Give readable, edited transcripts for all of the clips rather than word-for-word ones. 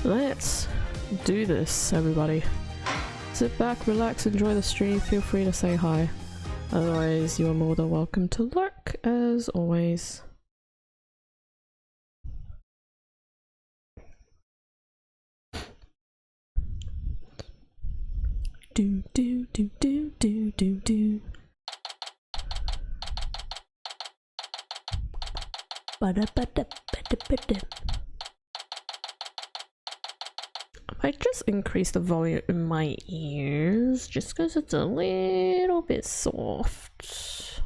Let's do this, everybody. Sit back, relax, enjoy the stream, feel free to say hi. Otherwise, you're more than welcome to lurk, as always. Do do do do do do do. Bada bada bada bada. I might just increase the volume in my ears just because it's a little bit soft.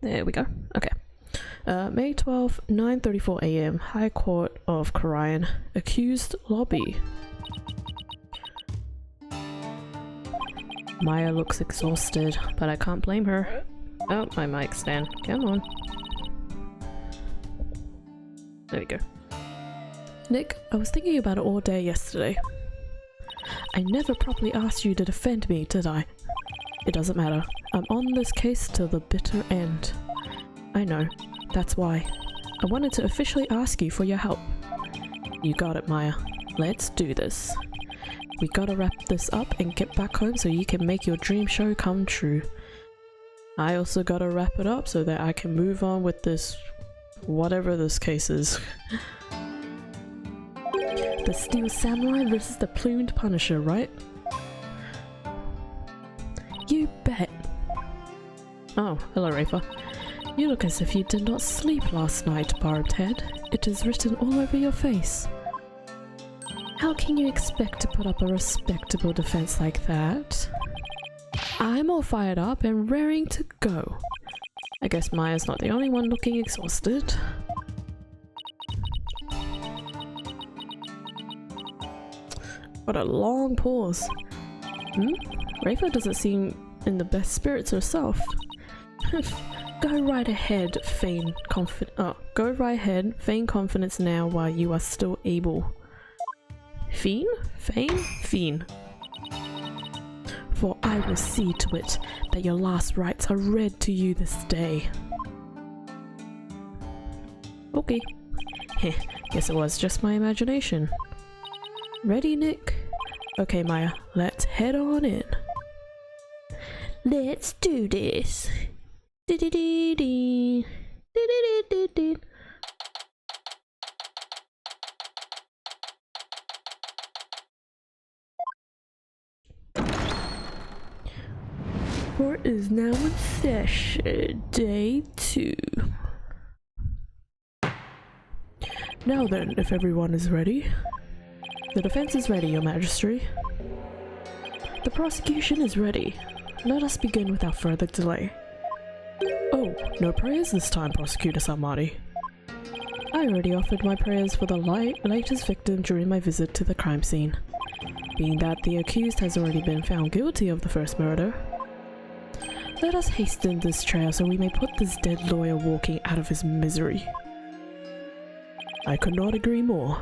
There we go. Okay. May 12th, 9:34 AM, High Court of Karayan, accused lobby. Maya looks exhausted, but I can't blame her. Oh, my mic stand. Come on. There we go. Nick, I was thinking about it all day yesterday. I never properly asked you to defend me, did I? It doesn't matter. I'm on this case till the bitter end. I know. That's why. I wanted to officially ask you for your help. You got it, Maya. Let's do this. We gotta wrap this up and get back home so you can make your dream show come true. I also gotta wrap it up so that I can move on with this, whatever this case is. The Steel Samurai versus the Plumed Punisher, right? You bet. Oh, hello Rafa. You look as if you did not sleep last night, Barbed Head. It is written all over your face. How can you expect to put up a respectable defense like that? I'm all fired up and raring to go. I guess Maya's not the only one looking exhausted. What a long pause. Rafa doesn't seem in the best spirits herself. Go right ahead, feign confidence now while you are still able. Feign? Feign? Feign. For I will see to it that your last rites are read to you this day. Okay. Heh, guess it was just my imagination. Ready, Nick? Okay, Maya, let's head on in. Let's do this. Dee-dee-dee-dee. Dee-dee-dee-dee-dee. Court is now in session, day 2. Now then, if everyone is ready. The defense is ready, Your Majesty. The prosecution is ready. Let us begin without further delay. Oh, no prayers this time, Prosecutor Samari. I already offered my prayers for the latest victim during my visit to the crime scene. Being that the accused has already been found guilty of the first murder, let us hasten this trial so we may put this dead lawyer walking out of his misery. I could not agree more.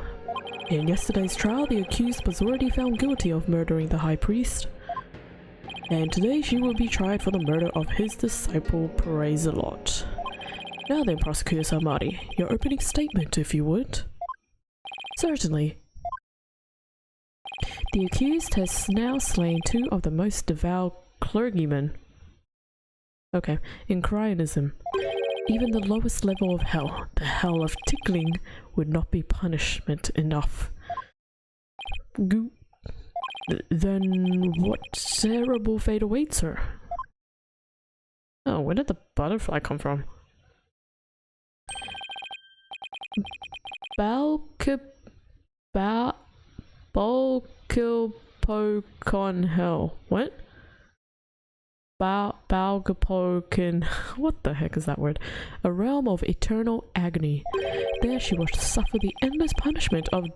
In yesterday's trial, the accused was already found guilty of murdering the high priest, and today she will be tried for the murder of his disciple Praise-a-Lot. Now then, Prosecutor Samari, your opening statement, if you would. Certainly. The accused has now slain 2 of the most devout clergymen. Okay, in Cryanism, even the lowest level of hell, the hell of tickling, would not be punishment enough. Then what terrible fate awaits her? Oh, where did the butterfly come from? Balkilpokon hell. What? Balgapokon. What the heck is that word? A realm of eternal agony. There she will suffer the endless punishment of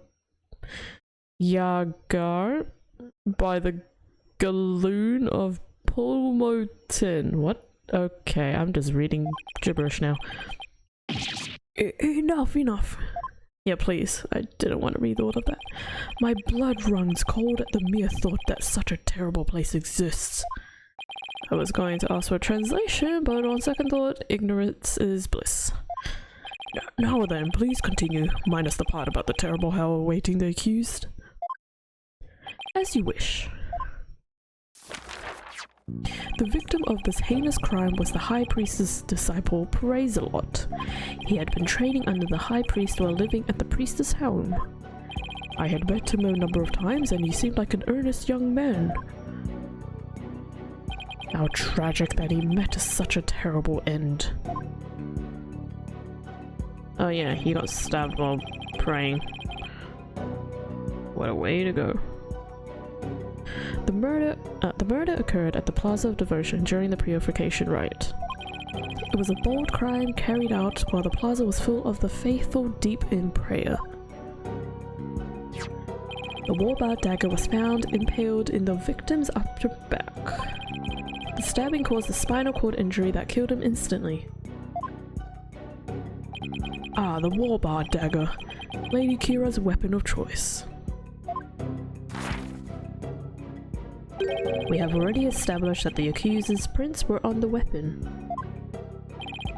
Yagar by the Galoon of Pulmotin. What? Okay, I'm just reading gibberish now. Enough. Yeah, please. I didn't want to read all of that. My blood runs cold at the mere thought that such a terrible place exists. I was going to ask for a translation, but on second thought, ignorance is bliss. Now then, please continue, minus the part about the terrible hell awaiting the accused. As you wish. The victim of this heinous crime was the High Priest's disciple, Praise-a-Lot. He had been training under the High Priest while living at the Priestess' home. I had met him a number of times and he seemed like an earnest young man. How tragic that he met such a terrible end. Oh yeah, he got stabbed while praying. What a way to go. The murder occurred at the Plaza of Devotion during the Purification Rite. It was a bold crime carried out while the plaza was full of the faithful deep in prayer. The war-bar dagger was found impaled in the victim's upper back. The stabbing caused a spinal cord injury that killed him instantly. Ah, the war-bar dagger, Lady Kira's weapon of choice. We have already established that the accused's prints were on the weapon.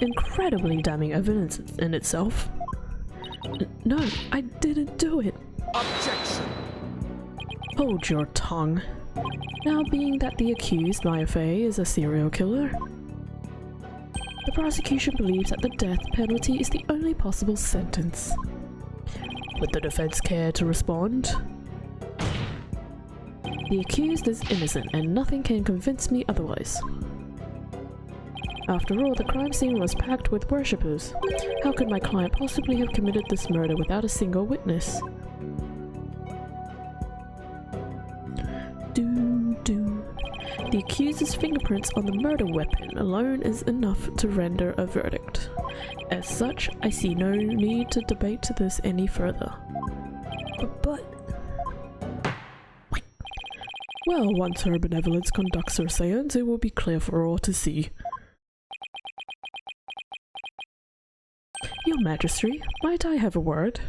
Incredibly damning evidence in itself. No, I didn't do it. Objection! Hold your tongue. Now being that the accused, Maya Fey, is a serial killer, the prosecution believes that the death penalty is the only possible sentence. Would the defense care to respond? The accused is innocent and nothing can convince me otherwise. After all, the crime scene was packed with worshippers. How could my client possibly have committed this murder without a single witness? The accused's fingerprints on the murder weapon alone is enough to render a verdict. As such, I see no need to debate this any further. But... well, once Her Benevolence conducts her seance, it will be clear for all to see. Your Majesty, might I have a word?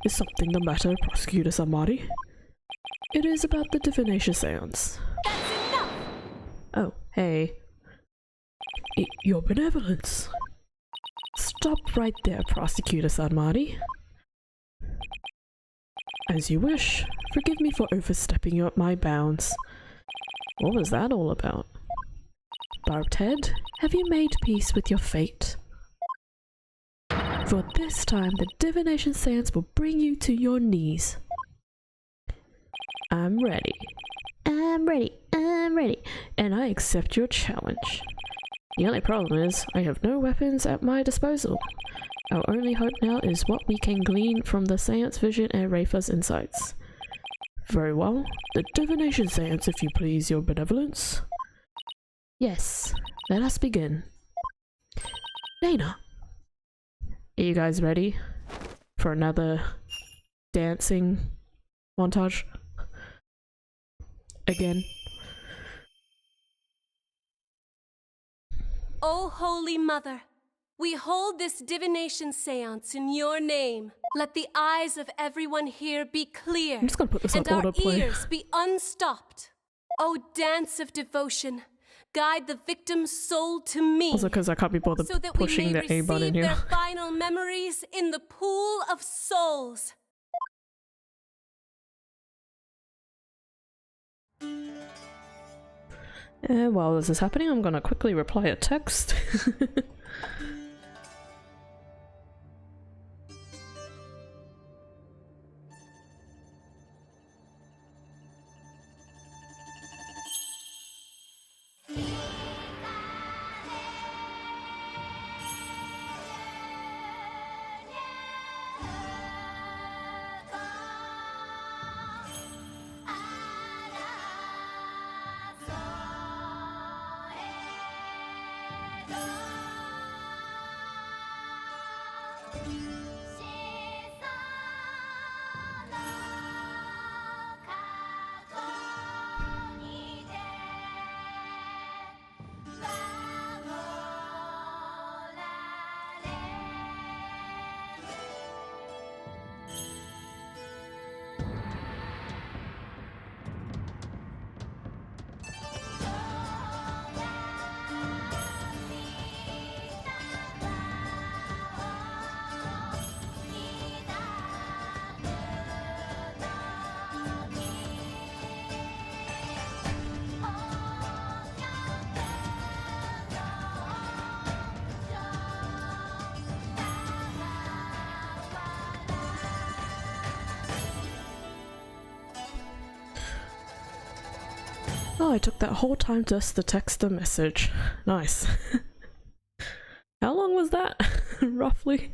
Is something the matter, Prosecutor Samari? It is about the divination seance. That's enough! Oh, hey. Your Benevolence. Stop right there, Prosecutor Samari. As you wish. Forgive me for overstepping my bounds. What was that all about? Barbed Head, have you made peace with your fate? For this time, the divination seance will bring you to your knees. I'm ready. I'm ready. I'm ready. And I accept your challenge. The only problem is, I have no weapons at my disposal. Our only hope now is what we can glean from the seance vision and Rafa's insights. Very well. The divination seance, if you please, Your Benevolence. Yes. Let us begin. Nana! Are you guys ready for another dancing montage? Again. O Holy Mother, we hold this divination seance in your name. Let the eyes of everyone here be clear, I'm just gonna put this on and our autoplay. ears be unstopped. O dance of devotion, guide the victim's soul to me, Also because I can't be bothered so that we pushing may the A button receive here. their final memories in the pool of souls. While this is happening, I'm gonna quickly reply a text. Oh, I took that whole time just to text a message. Nice. How long was that? Roughly?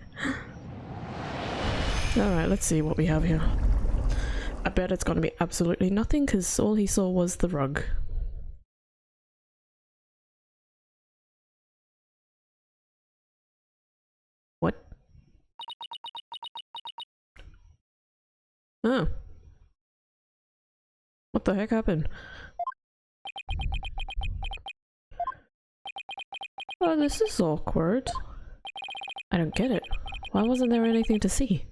Alright, let's see what we have here. I bet it's gonna be absolutely nothing because all he saw was the rug. What? Oh. What the heck happened? Oh, this is awkward. I don't get it. Why wasn't there anything to see?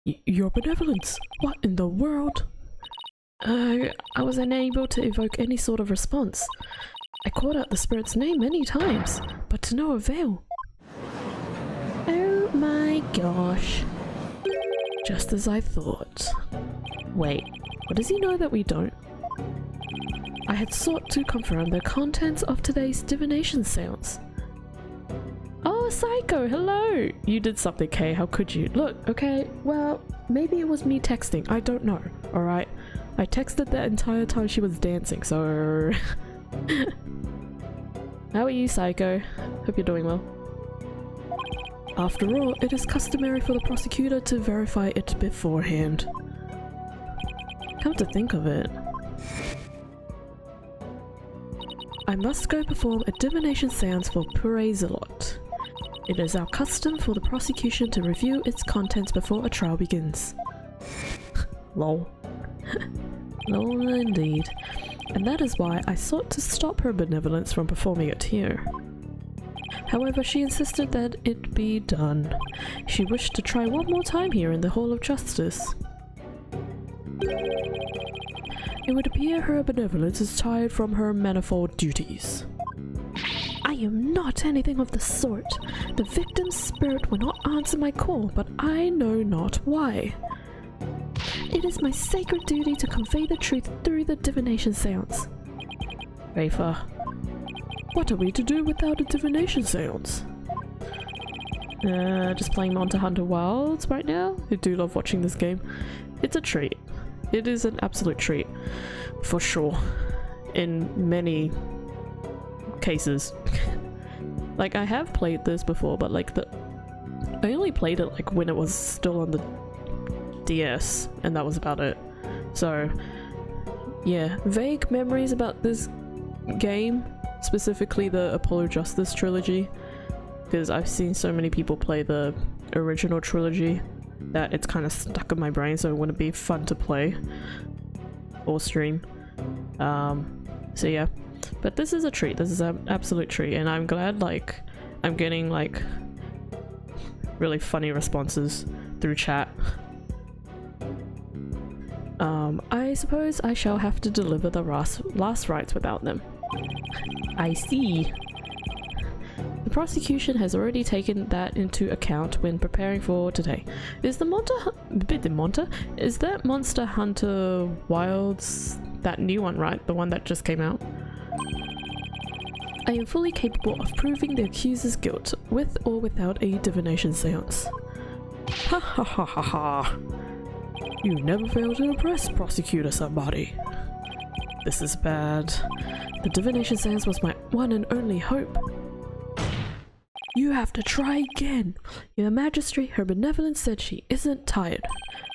Your benevolence! What in the world? I was unable to evoke any sort of response. I called out the spirit's name many times, but to no avail. Oh my gosh. Just as I thought. Wait, what does he know that we don't? I had sought to confirm the contents of today's divination seance. Oh, Psycho, hello! You did something, Kay, how could you? Look, okay, well, maybe it was me texting, I don't know, alright? I texted the entire time she was dancing, so... How are you, Psycho? Hope you're doing well. After all, it is customary for the prosecutor to verify it beforehand. Come to think of it, I must go perform a divination seance for Purezalot. It is our custom for the prosecution to review its contents before a trial begins. Lol. Lol indeed. And that is why I sought to stop her benevolence from performing it here. However, she insisted that it be done. She wished to try one more time here in the Hall of Justice. It would appear her benevolence is tired from her manifold duties. I am not anything of the sort. The victim's spirit will not answer my call, but I know not why. It is my sacred duty to convey the truth through the divination seance. Rafa, what are we to do without a divination seance? Just playing Monster Hunter Wilds right now. I do love watching this game. It's a treat. It is an absolute treat, for sure, in many cases. Like, I have played this before, but like I only played it like when it was still on the DS, and that was about it. So yeah, vague memories about this game, specifically the Apollo Justice trilogy, because I've seen so many people play the original trilogy that it's kind of stuck in my brain, so it wouldn't be fun to play or stream. So yeah, but this is a treat. This is an absolute treat, and I'm glad like I'm getting like really funny responses through chat. I suppose I shall have to deliver the last rites without them. I see. The prosecution has already taken that into account when preparing for today. Is that Monster Hunter Wilds that new one, right? The one that just came out? I am fully capable of proving the accuser's guilt, with or without a divination seance. Ha ha ha ha ha! You never fail to impress, prosecutor somebody. This is bad. The divination seance was my one and only hope. You have to try again. Your Majesty, her benevolence said she isn't tired.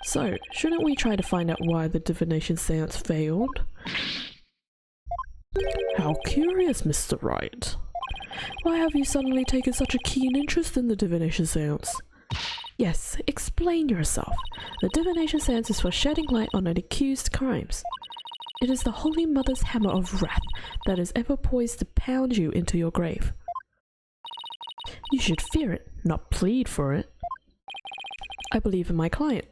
So, shouldn't we try to find out why the divination seance failed? How curious, Mr. Wright. Why have you suddenly taken such a keen interest in the divination seance? Yes, explain yourself. The divination seance is for shedding light on an accused's crimes. It is the Holy Mother's hammer of wrath that is ever poised to pound you into your grave. You should fear it, not plead for it. I believe in my client.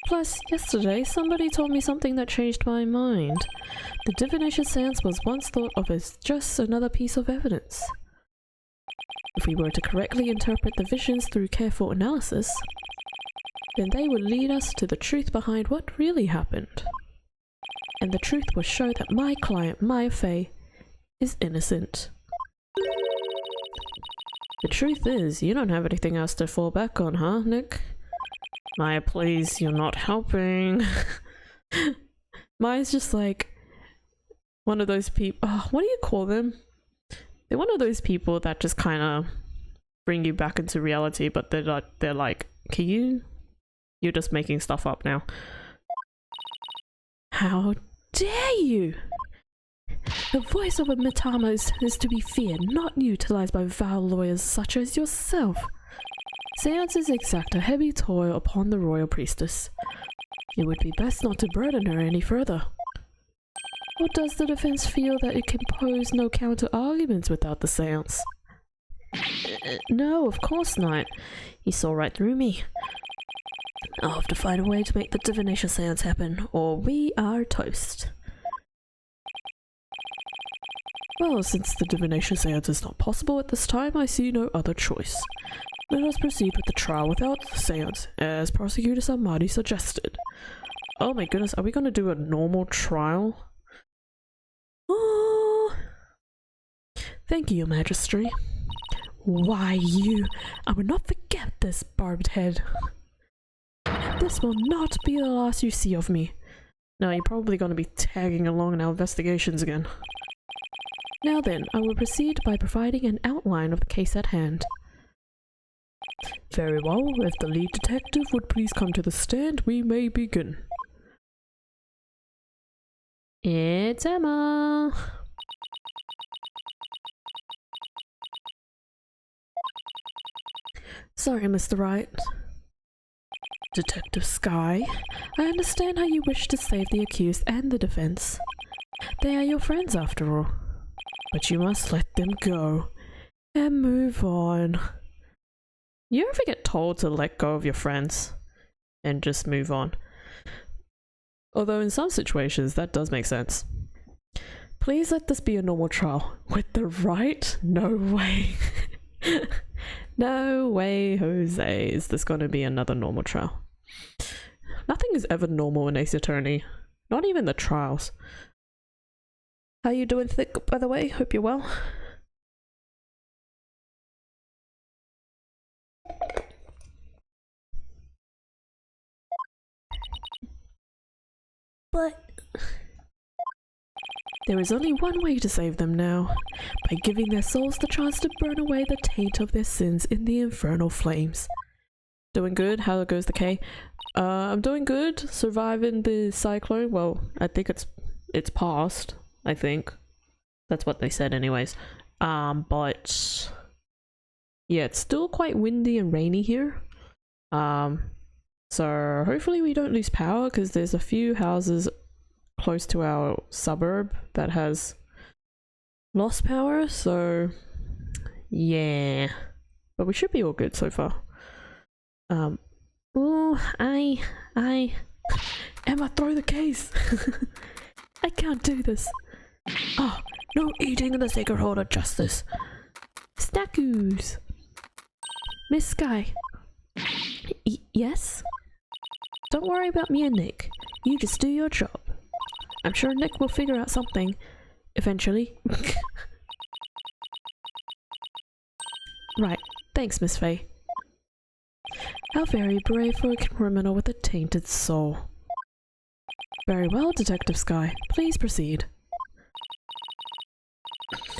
Plus, yesterday somebody told me something that changed my mind. The divination seance was once thought of as just another piece of evidence. If we were to correctly interpret the visions through careful analysis, then they would lead us to the truth behind what really happened. And the truth will show that my client, my Faye, is innocent. The truth is, you don't have anything else to fall back on, huh, Nick? Maya, please, you're not helping. Maya's just like, one of those people. What do you call them? They're one of those people that just kind of bring you back into reality, but they're like, you're just making stuff up now. How dare you! The voice of a Mitama is to be feared, not utilized by vile lawyers such as yourself. Seances exact a heavy toil upon the royal priestess. It would be best not to burden her any further. Or does the defense feel that it can pose no counter-arguments without the seance? No, of course not. He saw right through me. I'll have to find a way to make the divination seance happen, or we are toast. Well, since the divination seance is not possible at this time, I see no other choice. Let us proceed with the trial without the seance, as Prosecutor Samadi suggested. Oh my goodness, are we going to do a normal trial? Oh. Thank you, Your Majesty. Why you? I will not forget this, barbed head. This will not be the last you see of me. No, you're probably going to be tagging along in our investigations again. Now then, I will proceed by providing an outline of the case at hand. Very well, if the lead detective would please come to the stand, we may begin. It's Emma! Sorry, Mr. Wright. Detective Sky, I understand how you wish to save the accused and the defense. They are your friends after all. But you must let them go and move on. You ever get told to let go of your friends and just move on? Although in some situations that does make sense. Please let this be a normal trial. With the right? No way. No way, Jose. Is this going to be another normal trial? Nothing is ever normal in Ace Attorney. Not even the trials. How you doing, Thick, by the way? Hope you're well. But there is only one way to save them now, by giving their souls the chance to burn away the taint of their sins in the infernal flames. Doing good? How goes the K? I'm doing good. Surviving the cyclone. Well, I think it's passed. I think that's what they said anyways. But yeah, it's still quite windy and rainy here. So hopefully we don't lose power, because there's a few houses close to our suburb that has lost power, so yeah. But we should be all good so far. Oh, Emma, throw the case. I can't do this. Oh, no eating in the sacred hold of justice. Snackoos. Miss Sky. Yes? Don't worry about me and Nick. You just do your job. I'm sure Nick will figure out something eventually. Right. Thanks, Miss Faye. How very brave for a criminal with a tainted soul. Very well, Detective Sky. Please proceed.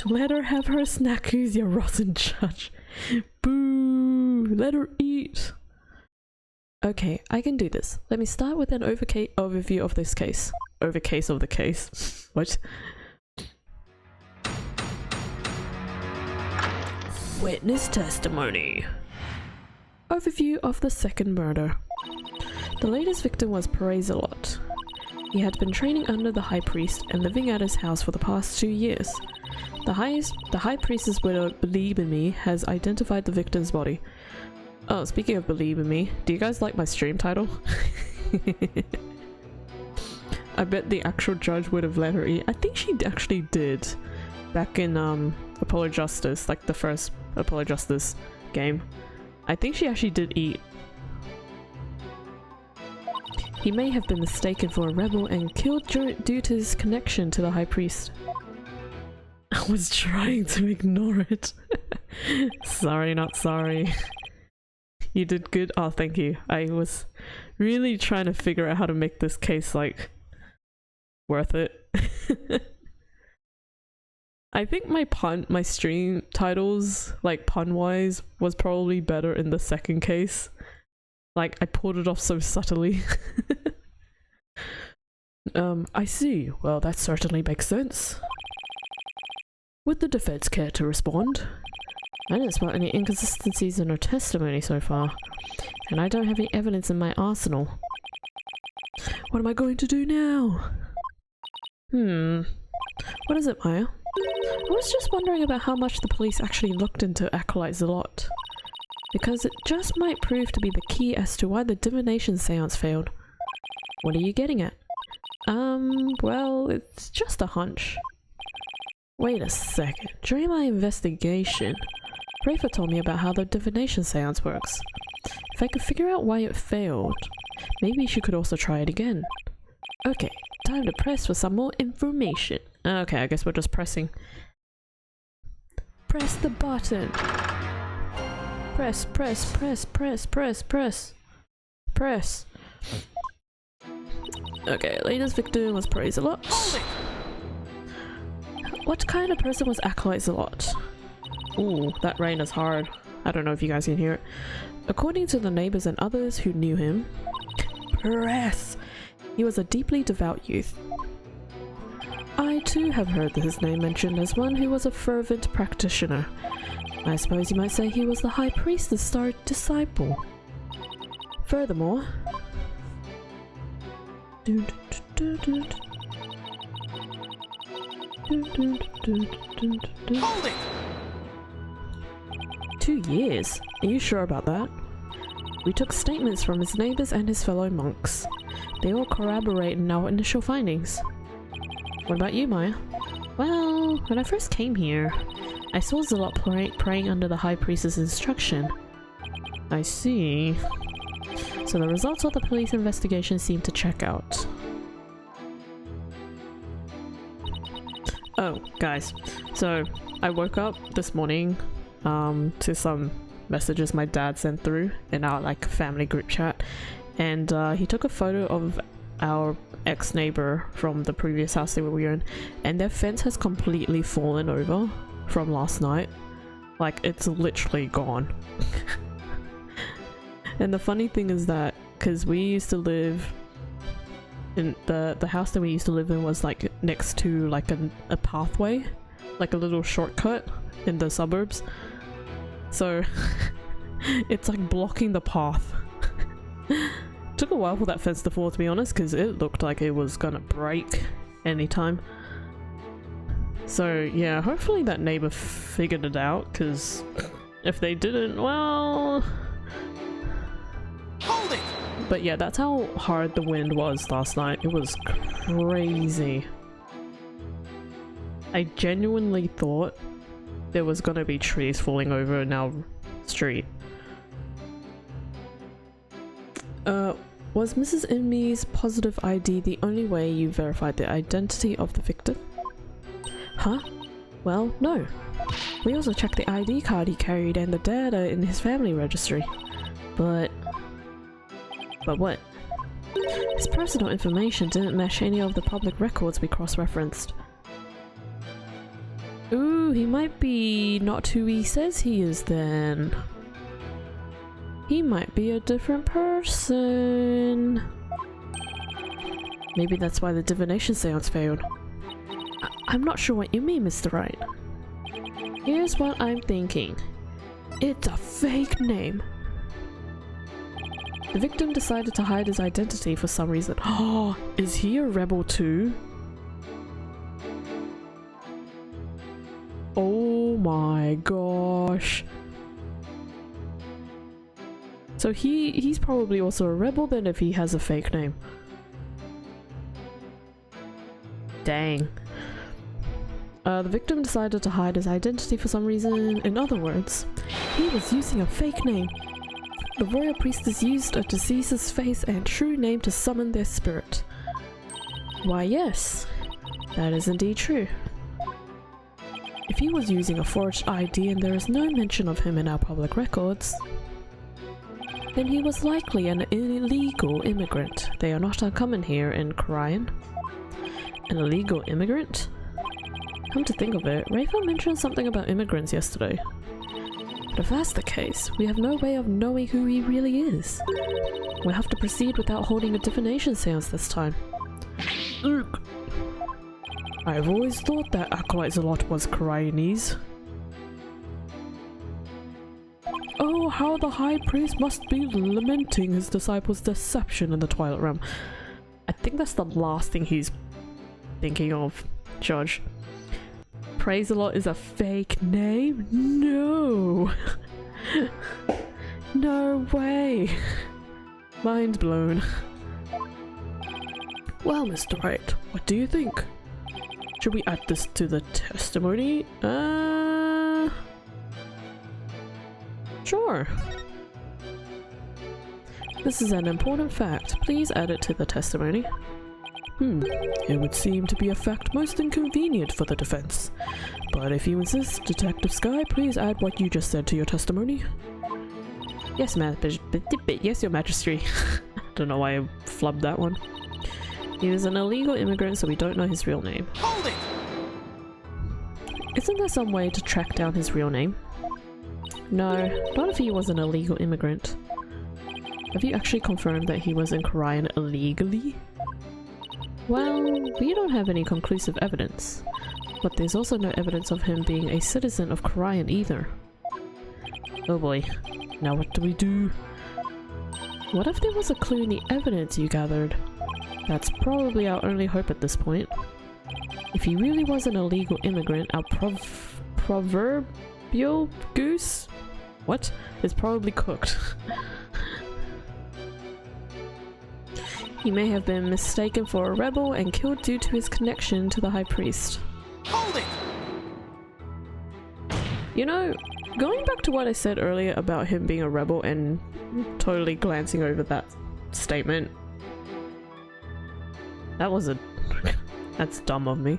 Let her have her snackies, you rotten judge. Boo! Let her eat. Okay, I can do this. Let me start with an overview of this case. Overcase of the case. What? Witness testimony. Overview of the second murder. The latest victim was Perezalot. He had been training under the High Priest and living at his house for the past 2 years. The High Priestess widow, Believe in Me, has identified the victim's body. Oh, speaking of Believe in Me, do you guys like my stream title? I bet the actual judge would have let her eat. I think she actually did. Back in Apollo Justice, like the first Apollo Justice game. I think she actually did eat. He may have been mistaken for a rebel and killed due to his connection to the High Priest. I was trying to ignore it. Sorry, not sorry. You did good. Oh, thank you. I was really trying to figure out how to make this case, like, worth it. I think my stream titles, like pun-wise, was probably better in the second case. Like, I pulled it off so subtly. I see. Well, that certainly makes sense. Would the defense care to respond? I didn't spot any inconsistencies in her testimony so far, and I don't have any evidence in my arsenal. What am I going to do now? What is it, Maya? I was just wondering about how much the police actually looked into Acolyte Zalot, because it just might prove to be the key as to why the divination seance failed. What are you getting at? Well, it's just a hunch. Wait a second. During my investigation, Rafa told me about how the divination seance works. If I could figure out why it failed, maybe she could also try it again. Okay, time to press for some more information. Okay, I guess we're just pressing. Press the button. Press, press, press, press, press, press. Press. Okay, latest victim was Praise a Lot. What kind of person was Acolyte Zalot? Ooh, that rain is hard. I don't know if you guys can hear it. According to the neighbors and others who knew him, press! He was a deeply devout youth. I too have heard his name mentioned as one who was a fervent practitioner. I suppose you might say he was the high priest's star disciple. Furthermore, Hold it! 2 years? Are you sure about that? We took statements from his neighbors and his fellow monks. They all corroborate in our initial findings. What about you, Maya? Well, when I first came here, I saw Zalot praying under the High Priestess' instruction. I see. So the results of the police investigation seem to check out. Oh, guys. So, I woke up this morning to some messages my dad sent through in our like family group chat, and he took a photo of our ex-neighbor from the previous house that we were in, and their fence has completely fallen over from last night. Like, it's literally gone. And the funny thing is that because we used to live in the house that we used to live in was like next to like a pathway, like a little shortcut in the suburbs, so it's like blocking the path. Took a while for that fence to fall, to be honest, because it looked like it was gonna break anytime. So yeah, hopefully that neighbor figured it out, because if they didn't, well... Hold it! But yeah, that's how hard the wind was last night. It was crazy. I genuinely thought there was gonna be trees falling over in our street. Was Mrs. Inmee's positive ID the only way you verified the identity of the victim? Huh? Well, no. We also checked the ID card he carried and the data in his family registry. But what? His personal information didn't match any of the public records we cross-referenced. Ooh, he might be not who he says he is then. He might be a different person. Maybe that's why the divination seance failed. I'm not sure what you mean, Mr. Wright. Here's what I'm thinking. It's a fake name. The victim decided to hide his identity for some reason. Oh, is he a rebel too? Oh my gosh. So he's probably also a rebel then if he has a fake name. Dang. The victim decided to hide his identity for some reason. In other words, he was using a fake name. The royal priestess used a deceased's face and true name to summon their spirit. Why yes, that is indeed true. If he was using a forged ID and there is no mention of him in our public records, then he was likely an illegal immigrant. They are not uncommon here in Korean. An illegal immigrant? Come to think of it, Rafa mentioned something about immigrants yesterday. But if that's the case, we have no way of knowing who he really is. We'll have to proceed without holding a divination seance this time. Look! I've always thought that Acolyte Zalot was Koreanese. Oh, how the High Priest must be lamenting his disciples' deception in the Twilight Realm. I think that's the last thing he's thinking of, Judge. Praise a Lot is a fake name? No! No way! Mind blown. Well, Mr. Wright, what do you think? Should we add this to the testimony? Sure. This is an important fact. Please add it to the testimony. It would seem to be a fact most inconvenient for the defense. But if you insist, Detective Sky, please add what you just said to your testimony. Yes, yes, Your Majesty. Don't know why I flubbed that one. He was an illegal immigrant, so we don't know his real name. Hold it! Isn't there some way to track down his real name? No, not if he was an illegal immigrant. Have you actually confirmed that he was in Korean illegally? Well, we don't have any conclusive evidence, but there's also no evidence of him being a citizen of Korean either. Oh boy, now what do we do? What if there was a clue in the evidence you gathered? That's probably our only hope at this point. If he really was an illegal immigrant, our proverbial goose? What? Is probably cooked. He may have been mistaken for a rebel and killed due to his connection to the High Priest. Hold it! You know, going back to what I said earlier about him being a rebel and totally glancing over that statement. That was that's dumb of me.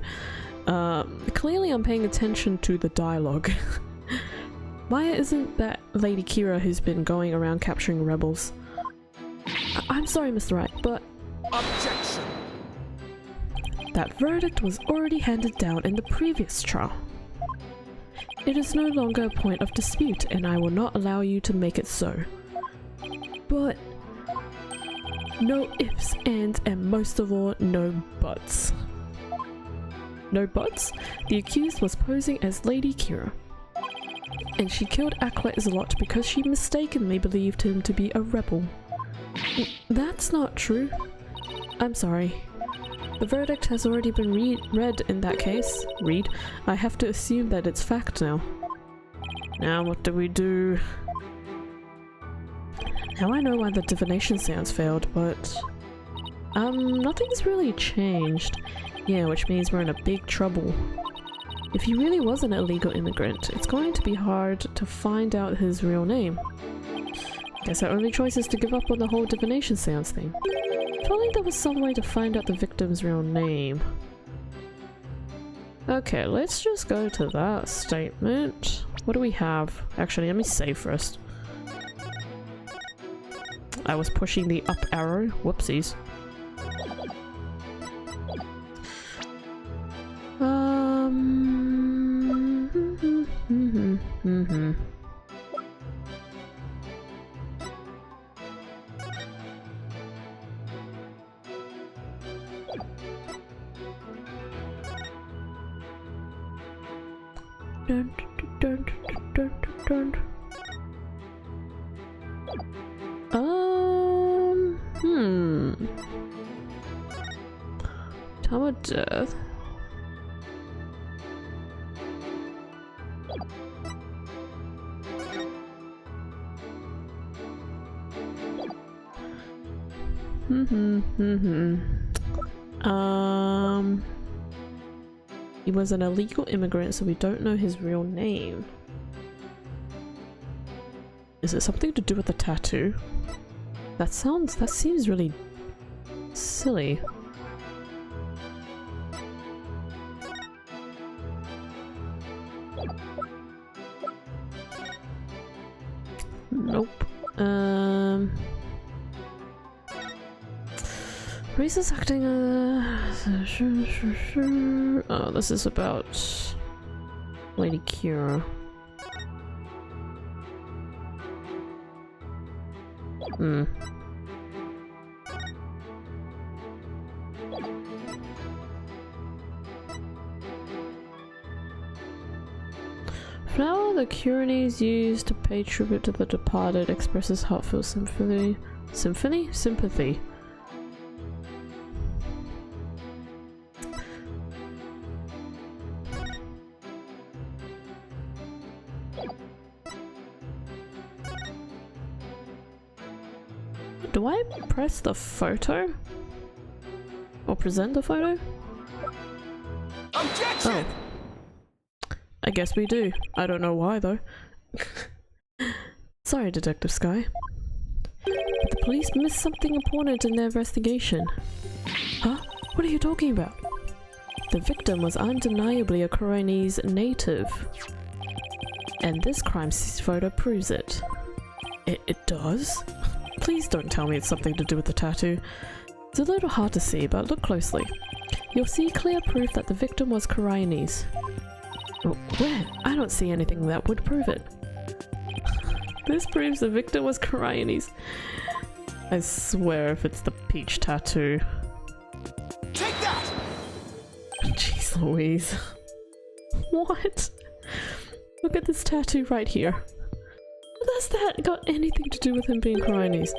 Clearly I'm paying attention to the dialogue. Why isn't that Lady Kira who's been going around capturing rebels? I'm sorry, Mr. Wright, but... Objection! That verdict was already handed down in the previous trial. It is no longer a point of dispute, and I will not allow you to make it so. But... no ifs, ands, and most of all, no buts. No buts? The accused was posing as Lady Kira. And she killed Acolyte Zalot because she mistakenly believed him to be a rebel. That's not true. I'm sorry. The verdict has already been read in that case. I have to assume that it's fact now. Now what do we do? Now I know why the divination seance failed, but... nothing's really changed. Yeah, which means we're in a big trouble. If he really was an illegal immigrant, it's going to be hard to find out his real name. Guess our only choice is to give up on the whole divination seance thing. If only there was some way to find out the victim's real name. Okay, let's just go to that statement. What do we have? Actually, let me save first. I was pushing the up arrow. Whoopsies. Dun, dun, dun, dun, dun. Time of death. He was an illegal immigrant, so we don't know his real name. Is it something to do with the tattoo? That seems really silly. Nope. Reese is acting oh, this is about Lady Kira. Flower the Curanese used to pay tribute to the departed expresses heartfelt sympathy. Sympathy? Do I press the photo? Or present the photo? Objection! Oh. I guess we do. I don't know why though. Sorry, Detective Sky. But the police missed something important in their investigation. Huh? What are you talking about? The victim was undeniably a Koronese native. And this crime photo proves it. It does? Please don't tell me it's something to do with the tattoo. It's a little hard to see, but look closely. You'll see clear proof that the victim was Koronese. Where? I don't see anything that would prove it. This proves the victim was Koronese. I swear if it's the peach tattoo. Take that! Jeez Louise. What? Look at this tattoo right here. What has that got anything to do with him being Koronese?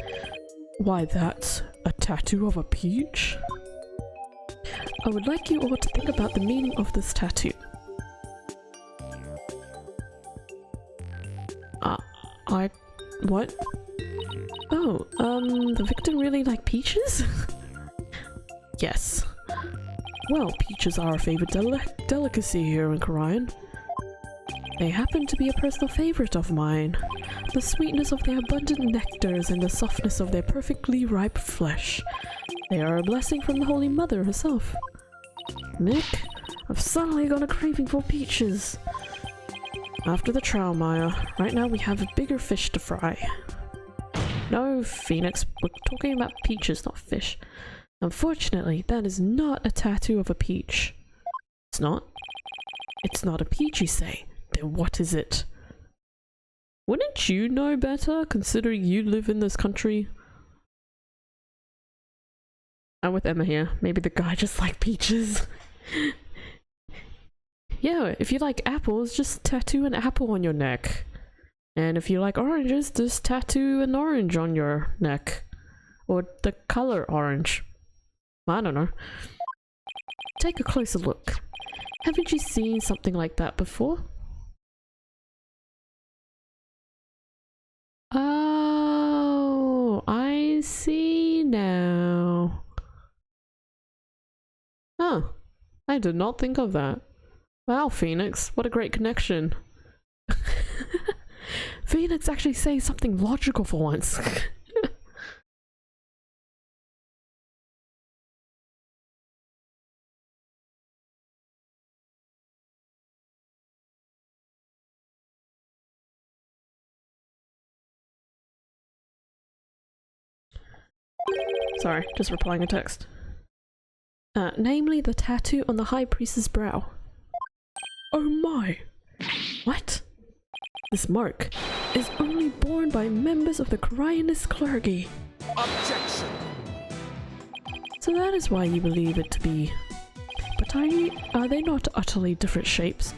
Why, that's a tattoo of a peach? I would like you all to think about the meaning of this tattoo. What? Oh, the victim really liked peaches? Yes. Well, peaches are a favorite delicacy here in Korian. They happen to be a personal favorite of mine. The sweetness of their abundant nectars and the softness of their perfectly ripe flesh. They are a blessing from the Holy Mother herself. Nick, I've suddenly got a craving for peaches. After the trial, Maya. Right now we have a bigger fish to fry. No, Phoenix, we're talking about peaches, not fish. Unfortunately, that is not a tattoo of a peach. It's not? It's not a peach, you say? Then what is it? Wouldn't you know better, considering you live in this country? I'm with Emma here. Maybe the guy just liked peaches. Yeah, if you like apples, just tattoo an apple on your neck. And if you like oranges, just tattoo an orange on your neck. Or the color orange. I don't know. Take a closer look. Haven't you seen something like that before? Oh, I see now. Huh. I did not think of that. Wow, Phoenix, what a great connection. Phoenix actually saying something logical for once. Sorry, just replying a text. Namely the tattoo on the High Priestess' brow. Oh my! What? This mark is only borne by members of the Koronese clergy. Objection! So that is why you believe it to be. But are they not utterly different shapes?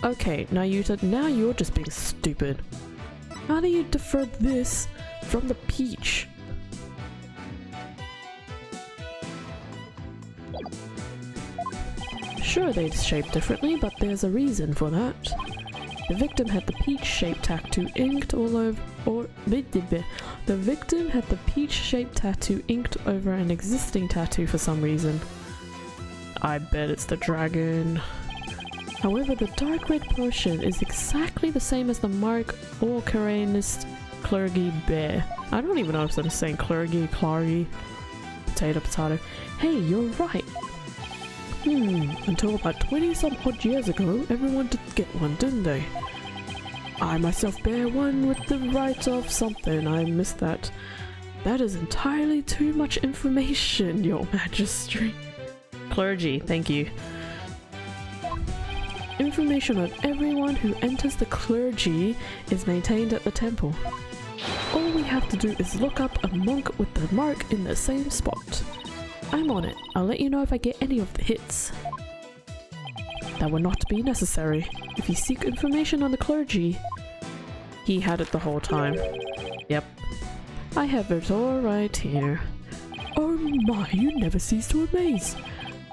Okay, now you're just being stupid. How do you differ this from the peach? Sure, they're shaped differently, but there's a reason for that. The victim had the peach-shaped tattoo inked all over, the victim had the peach-shaped tattoo inked over an existing tattoo for some reason. I bet it's the dragon. However, the dark red portion is exactly the same as the mark or Koronese clergy bear. I don't even know if I'm saying clergy, potato, potato. Hey, you're right. Until about 20-some odd years ago, everyone did get one, didn't they? I myself bear one with the right of something, I missed that. That is entirely too much information, Your Majesty. Clergy, thank you. Information on everyone who enters the clergy is maintained at the temple. All we have to do is look up a monk with the mark in the same spot. I'm on it. I'll let you know if I get any of the hits. That would not be necessary. If you seek information on the clergy, he had it the whole time. Yep. I have it all right here. Oh my, you never cease to amaze.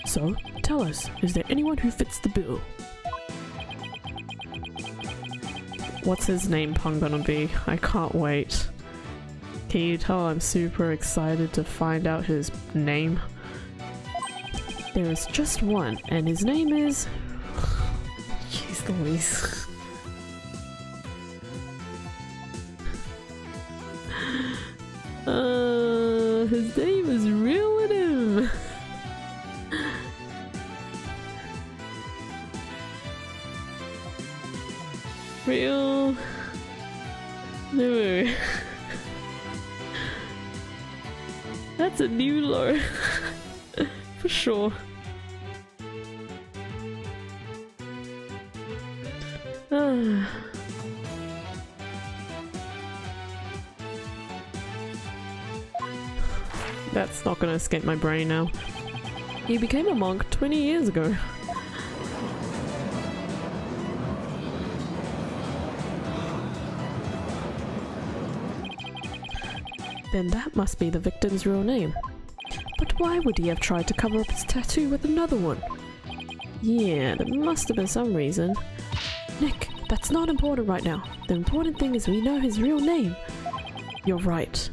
So, tell us, is there anyone who fits the bill? What's his name pun gonna be? I can't wait. Can you tell I'm super excited to find out his name? There is just one, and his name is... Jeez Louise. His name is real in him. Real. No. That's a new lore. For sure. That's not gonna escape my brain now. He became a monk 20 years ago. Then that must be the victim's real name. But why would he have tried to cover up his tattoo with another one? Yeah, there must have been some reason. Nick, that's not important right now. The important thing is we know his real name. You're right.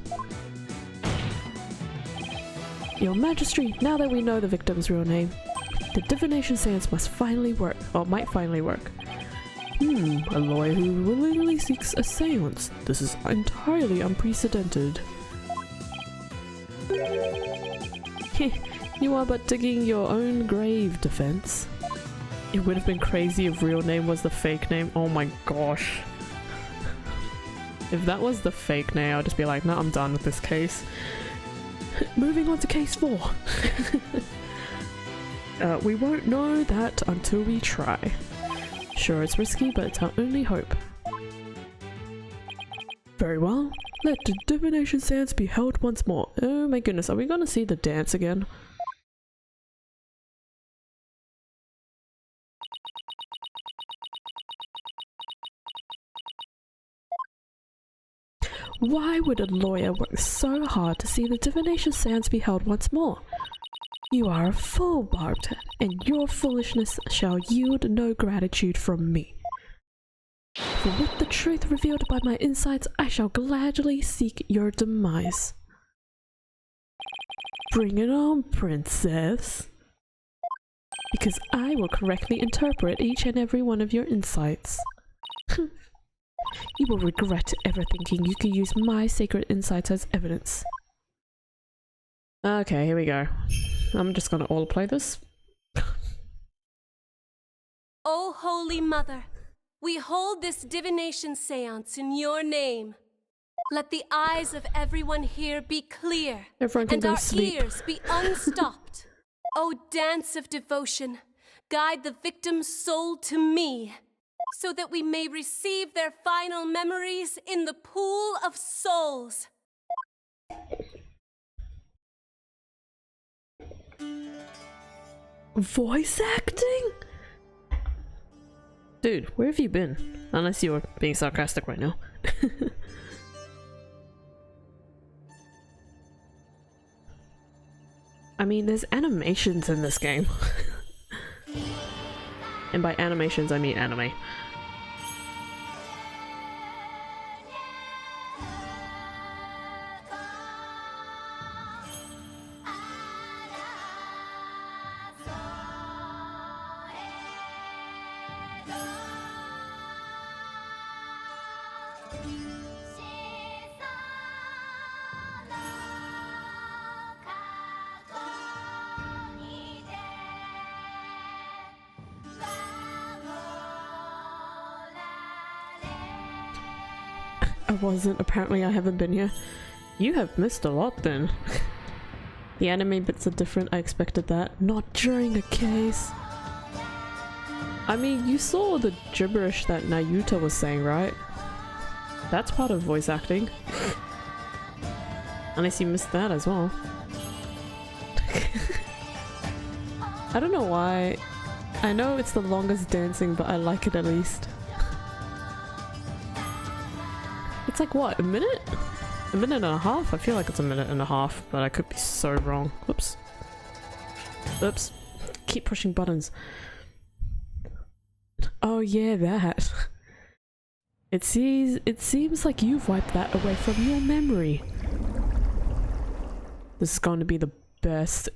Your Majesty, now that we know the victim's real name, the divination seance must finally work, or might finally work. A lawyer who willingly seeks a seance. This is entirely unprecedented. You are but digging your own grave, Defense. It would have been crazy if real name was the fake name. Oh my gosh. If that was the fake name, I'd just be like, nah, I'm done with this case. Moving on to case 4. We won't know that until we try. Sure, it's risky, but it's our only hope. Very well. Let the divination seance be held once more. Oh my goodness, are we gonna see the dance again? Why would a lawyer work so hard to see the divination seance be held once more? You are a fool, Bart, and your foolishness shall yield no gratitude from me. For with the truth revealed by my insights, I shall gladly seek your demise. Bring it on, princess. Because I will correctly interpret each and every one of your insights. You will regret ever thinking you can use my sacred insights as evidence. Okay, here we go. I'm just gonna all play this. O Holy Mother, we hold this divination seance in your name. Let the eyes of everyone here be clear, Everyone can and go our sleep. ears be unstopped. O dance of devotion, guide the victim's soul to me, so that we may receive their final memories in the pool of souls. Voice acting? Dude, where have you been? Unless you're being sarcastic right now. I mean, there's animations in this game. And by animations, I mean anime. I wasn't. Apparently I haven't been here. You have missed a lot then. The anime bits are different, I expected that. Not during a case. I mean, you saw the gibberish that Nayuta was saying, right? That's part of voice acting. Unless you missed that as well. I don't know why. I know it's the longest dancing, but I like it at least. It's like what, a minute? A minute and a half? I feel like it's a minute and a half, but I could be so wrong. Whoops. Oops. Keep pushing buttons. Oh yeah, that. It seems like you've wiped that away from your memory. This is going to be the best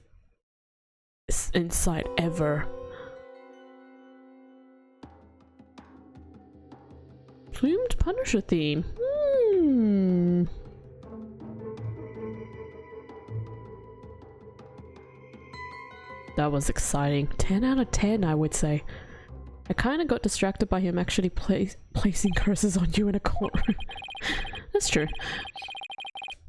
insight ever. Plumed Punisher theme. That was exciting. 10 out of 10, I would say. I kind of got distracted by him actually placing curses on you in a courtroom. That's true.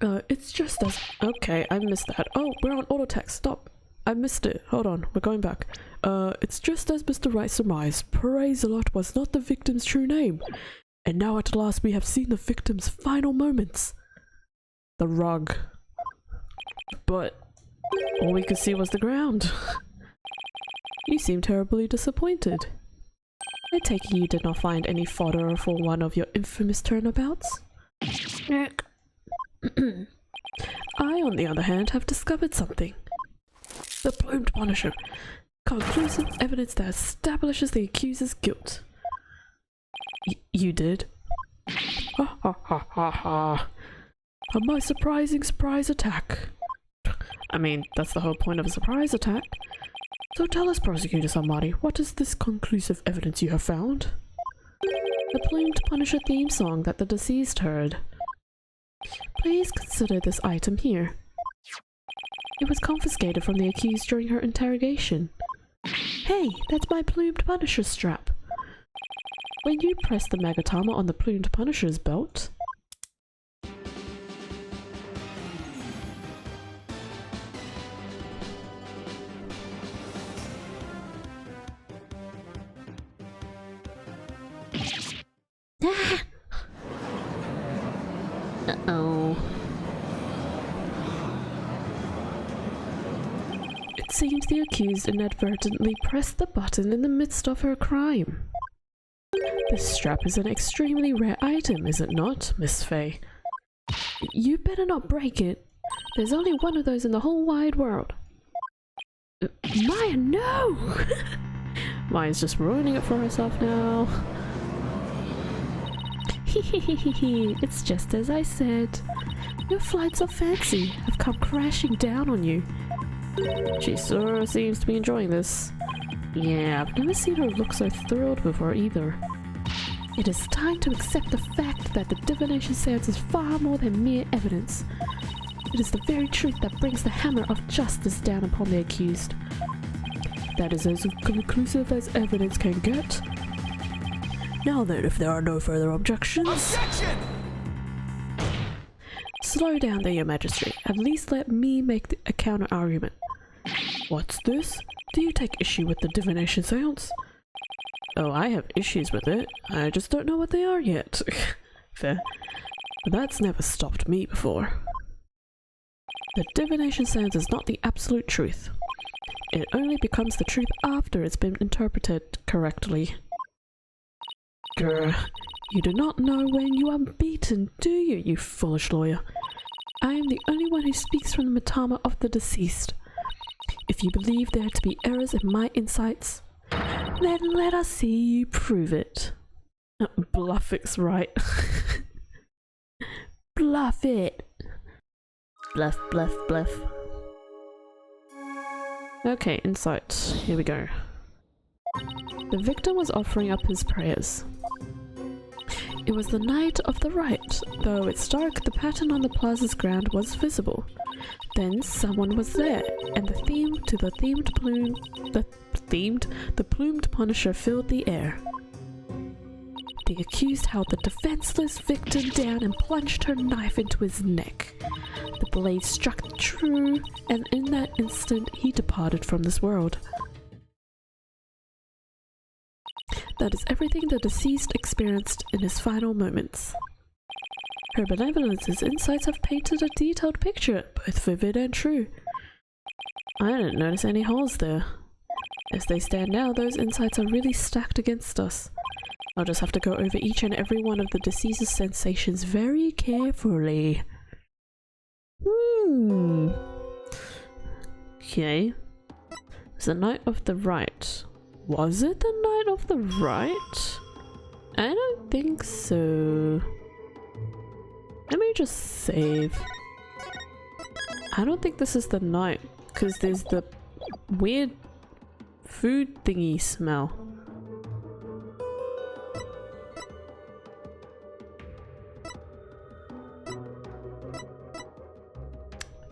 It's just as... Okay, I missed that. Oh, we're on auto text. Stop. I missed it. Hold on. We're going back. It's just as Mr. Wright surmised. Praise-a-lot was not the victim's true name. And now at last we have seen the victim's final moments. The rug. But all we could see was the ground. You seem terribly disappointed. I take it you did not find any fodder for one of your infamous turnabouts? I, on the other hand, have discovered something. The Plumed Punisher. Conclusive evidence that establishes the accuser's guilt. You did? Ha ha ha ha ha. A most surprising surprise attack. I mean, that's the whole point of a surprise attack. So tell us, Prosecutor Samari, what is this conclusive evidence you have found? The Plumed Punisher theme song that the deceased heard. Please consider this item here. It was confiscated from the accused during her interrogation. Hey, that's my Plumed Punisher strap. When you press the Magatama on the Plumed Punisher's belt... Uh-oh. It seems the accused inadvertently pressed the button in the midst of her crime. This strap is an extremely rare item, is it not, Miss Faye? You better not break it. There's only one of those in the whole wide world. Maya, no! Maya's just ruining it for herself now. It's just as I said. Your flights of fancy have come crashing down on you. She sure seems to be enjoying this. Yeah, I've never seen her look so thrilled before either. It is time to accept the fact that the divination seance is far more than mere evidence. It is the very truth that brings the hammer of justice down upon the accused. That is as conclusive as evidence can get. Now then, if there are no further objections... Objection! Slow down there, Your Majesty. At least let me make a counter-argument. What's this? Do you take issue with the divination seance? Oh, I have issues with it. I just don't know what they are yet. Fair. But that's never stopped me before. The divination seance is not the absolute truth. It only becomes the truth after it's been interpreted correctly. Grr, you do not know when you are beaten, do you, you foolish lawyer? I am the only one who speaks from the Matama of the deceased. If you believe there to be errors in my insights, then let us see you prove it. Bluff it's right. Bluff it. Bluff, bluff, bluff. Okay, insight. Here we go. The victim was offering up his prayers. It was the night of the rite. Though it's dark, the pattern on the plaza's ground was visible. Then someone was there, and the plumed Punisher filled the air. The accused held the defenseless victim down and plunged her knife into his neck. The blade struck true, and in that instant he departed from this world. That is everything the deceased experienced in his final moments. Her benevolence's insights have painted a detailed picture, both vivid and true. I didn't notice any holes there. As they stand now, those insights are really stacked against us. I'll just have to go over each and every one of the deceased's sensations very carefully. Okay. It's the night of the Wright. Was it the night of the Wright? I don't think so. Let me just save. I don't think this is the night, because there's the weird food thingy smell.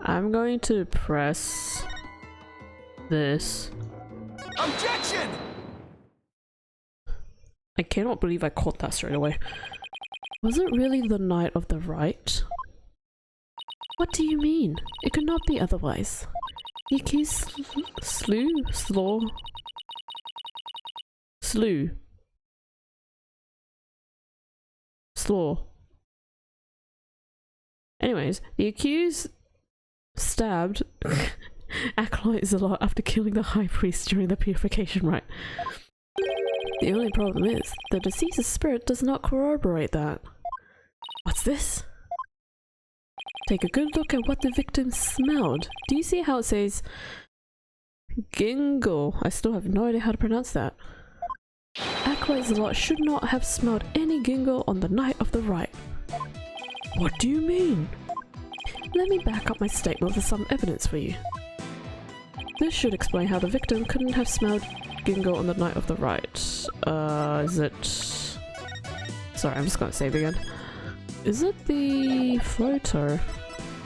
I'm going to press this. Objection! I cannot believe I caught that straight away. Was it really the night of the Wright? What do you mean? It could not be otherwise. The accused slew. Anyways, the accused stabbed acolytes a lot after killing the high priest during the purification rite. The only problem is, the deceased's spirit does not corroborate that. What's this? Take a good look at what the victim smelled. Do you see how it says gingle? I still have no idea how to pronounce that. Acolytes a lot should not have smelled any gingle on the night of the rite. What do you mean? Let me back up my statement with some evidence for you. This should explain how the victim couldn't have smelled gingle on the night of the rite. Is it... Sorry, I'm just gonna save again. Is it the photo?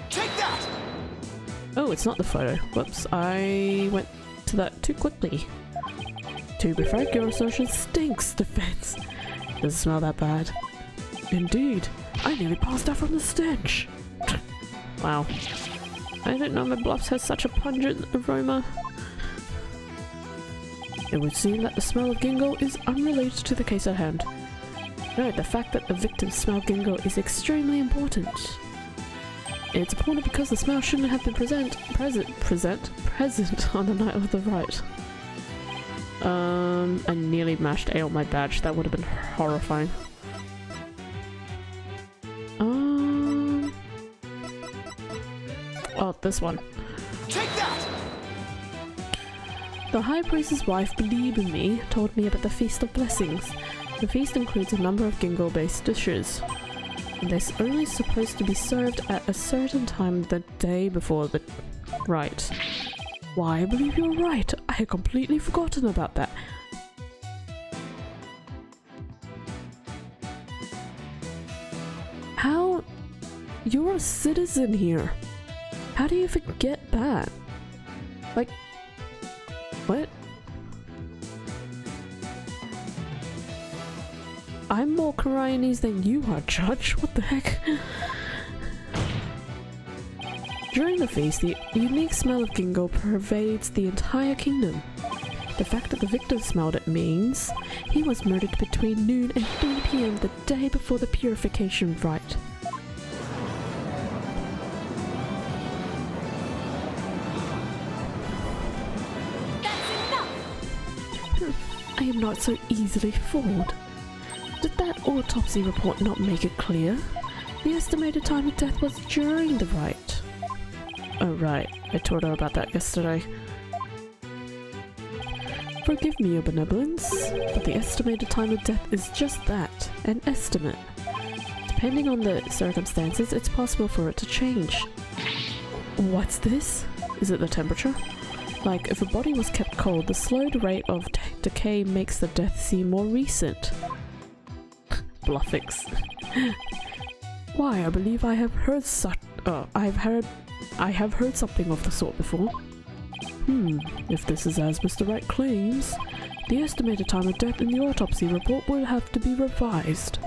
Take that! Oh, it's not the photo. Whoops, I went to that too quickly. To be frank, your assertion stinks, defense. Doesn't smell that bad. Indeed, I nearly passed out from the stench. Wow. I didn't know my bluffs had such a pungent aroma. It would seem that the smell of gingo is unrelated to the case at hand. No, the fact that the victim smelled gingo is extremely important. It's important because the smell shouldn't have been present on the night of the rite. I nearly mashed A on my badge. That would have been horrifying. Oh, this one. Take that! The High Priest's wife, Believe in Me, told me about the Feast of Blessings. The feast includes a number of gingo-based dishes. And they're only supposed to be served at a certain time the day before the rite. Why, I believe you're right. I had completely forgotten about that. How? You're a citizen here. How do you forget that? Like, what? I'm more Koreanese than you are, Judge. What the heck? During the feast, the unique smell of gingo pervades the entire kingdom. The fact that the victim smelled it means he was murdered between noon and 3 PM the day before the purification rite. I am not so easily fooled. Did that autopsy report not make it clear? The estimated time of death was during the rite. Oh right, I told her about that yesterday. Forgive me your benevolence, but the estimated time of death is just that, an estimate. Depending on the circumstances, it's possible for it to change. What's this? Is it the temperature? Like, if a body was kept cold, the slowed rate of decay makes the death seem more recent. Bluffix. Why, I believe I have heard I have heard something of the sort before. If this is as Mr. Wright claims, the estimated time of death in the autopsy report will have to be revised.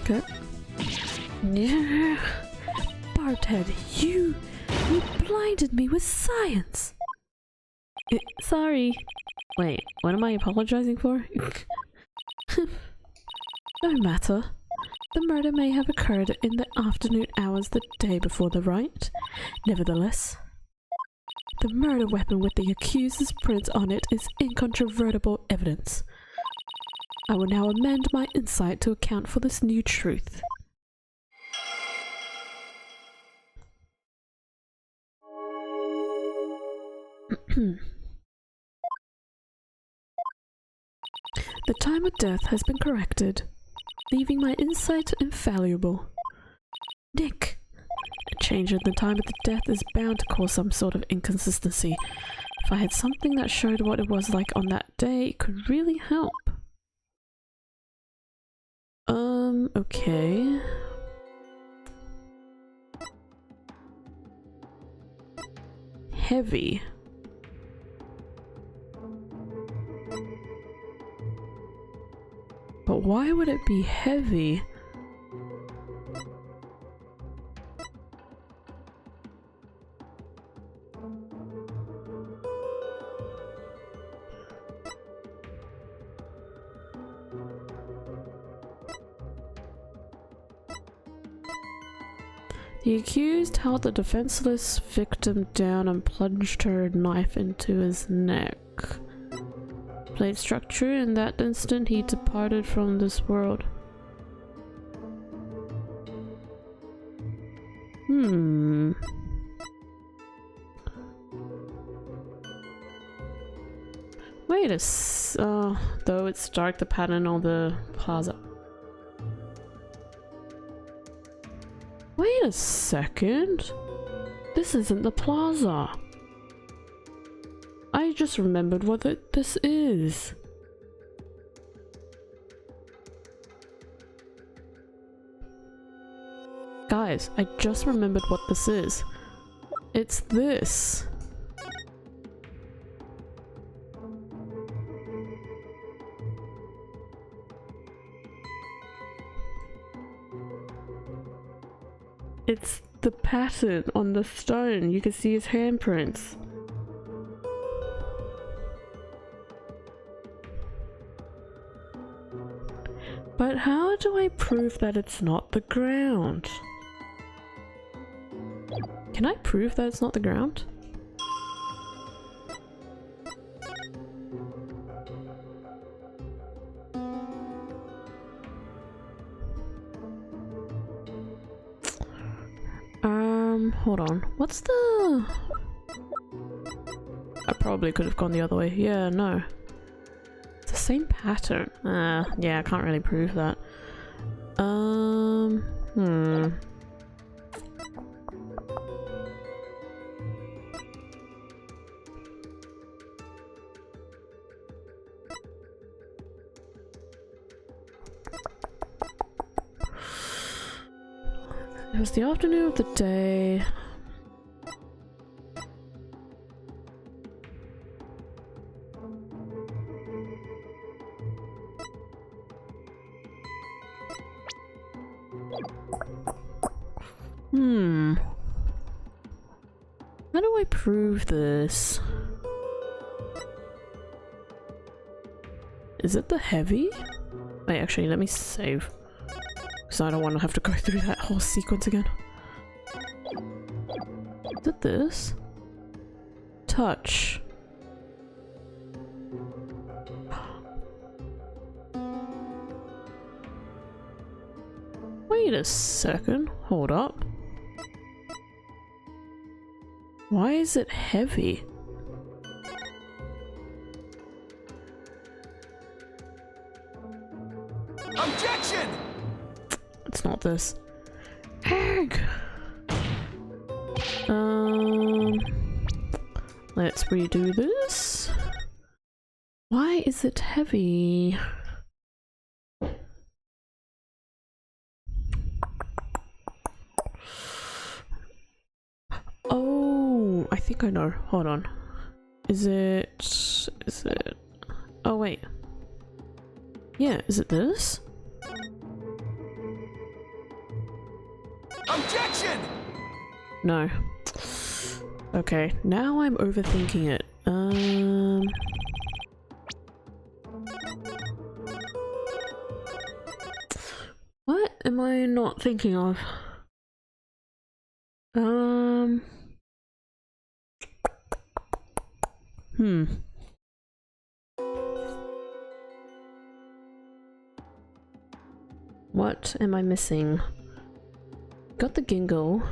Okay. Barthead, you blinded me with science! Sorry. Wait, what am I apologizing for? No matter. The murder may have occurred in the afternoon hours the day before the riot. Nevertheless, the murder weapon with the accuser's print on it is incontrovertible evidence. I will now amend my insight to account for this new truth. The time of death has been corrected, leaving my insight infallible. Nick! A change in the time of the death is bound to cause some sort of inconsistency. If I had something that showed what it was like on that day, it could really help. Okay. Heavy. But why would it be heavy? The accused held the defenseless victim down and plunged her knife into his neck. Blade struck true. In that instant, he departed from this world. Wait a though it's dark, the pattern on the plaza. Wait a second. This isn't the plaza. I just remembered what this is. Guys, I just remembered what this is. It's this. It's the pattern on the stone. You can see his handprints. But how do I prove that it's not the ground? Can I prove that it's not the ground? Hold on. What's the... I probably could have gone the other way. Yeah, no. It's the same pattern. Yeah, I can't really prove that. It was the afternoon of the day. How do I prove this? Is it the heavy? Wait, actually, let me save. Because I don't want to have to go through that whole sequence again. Is it this? Touch. Wait a second. Hold up. Why is it heavy? Objection! It's not this. Egg! Let's redo this. Why is it heavy? think I know. Hold on. Is it... Oh wait. Yeah, is it this? Objection! No. Okay, now I'm overthinking it. What am I not thinking of? What am I missing? Got the gingle.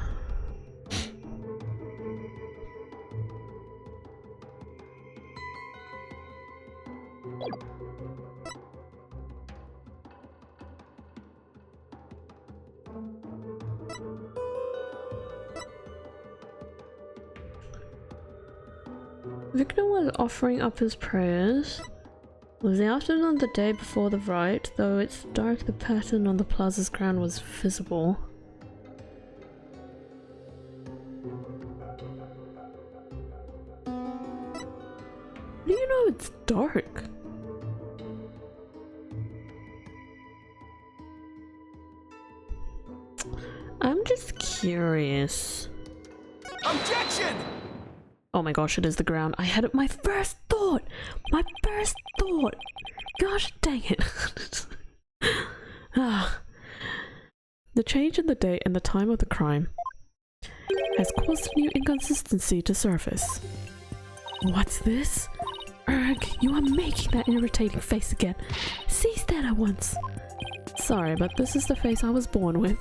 Victor was offering up his prayers. It was the afternoon of the day before the rite, though it's dark, the pattern on the plaza's ground was visible. How do you know it's dark? I'm just curious. Objection! Oh my gosh, it is the ground. I had it. My first thought! My first thought! Gosh dang it. The change in the date and the time of the crime has caused a new inconsistency to surface. What's this? Erg, you are making that irritating face again. Cease that at once. Sorry, but this is the face I was born with.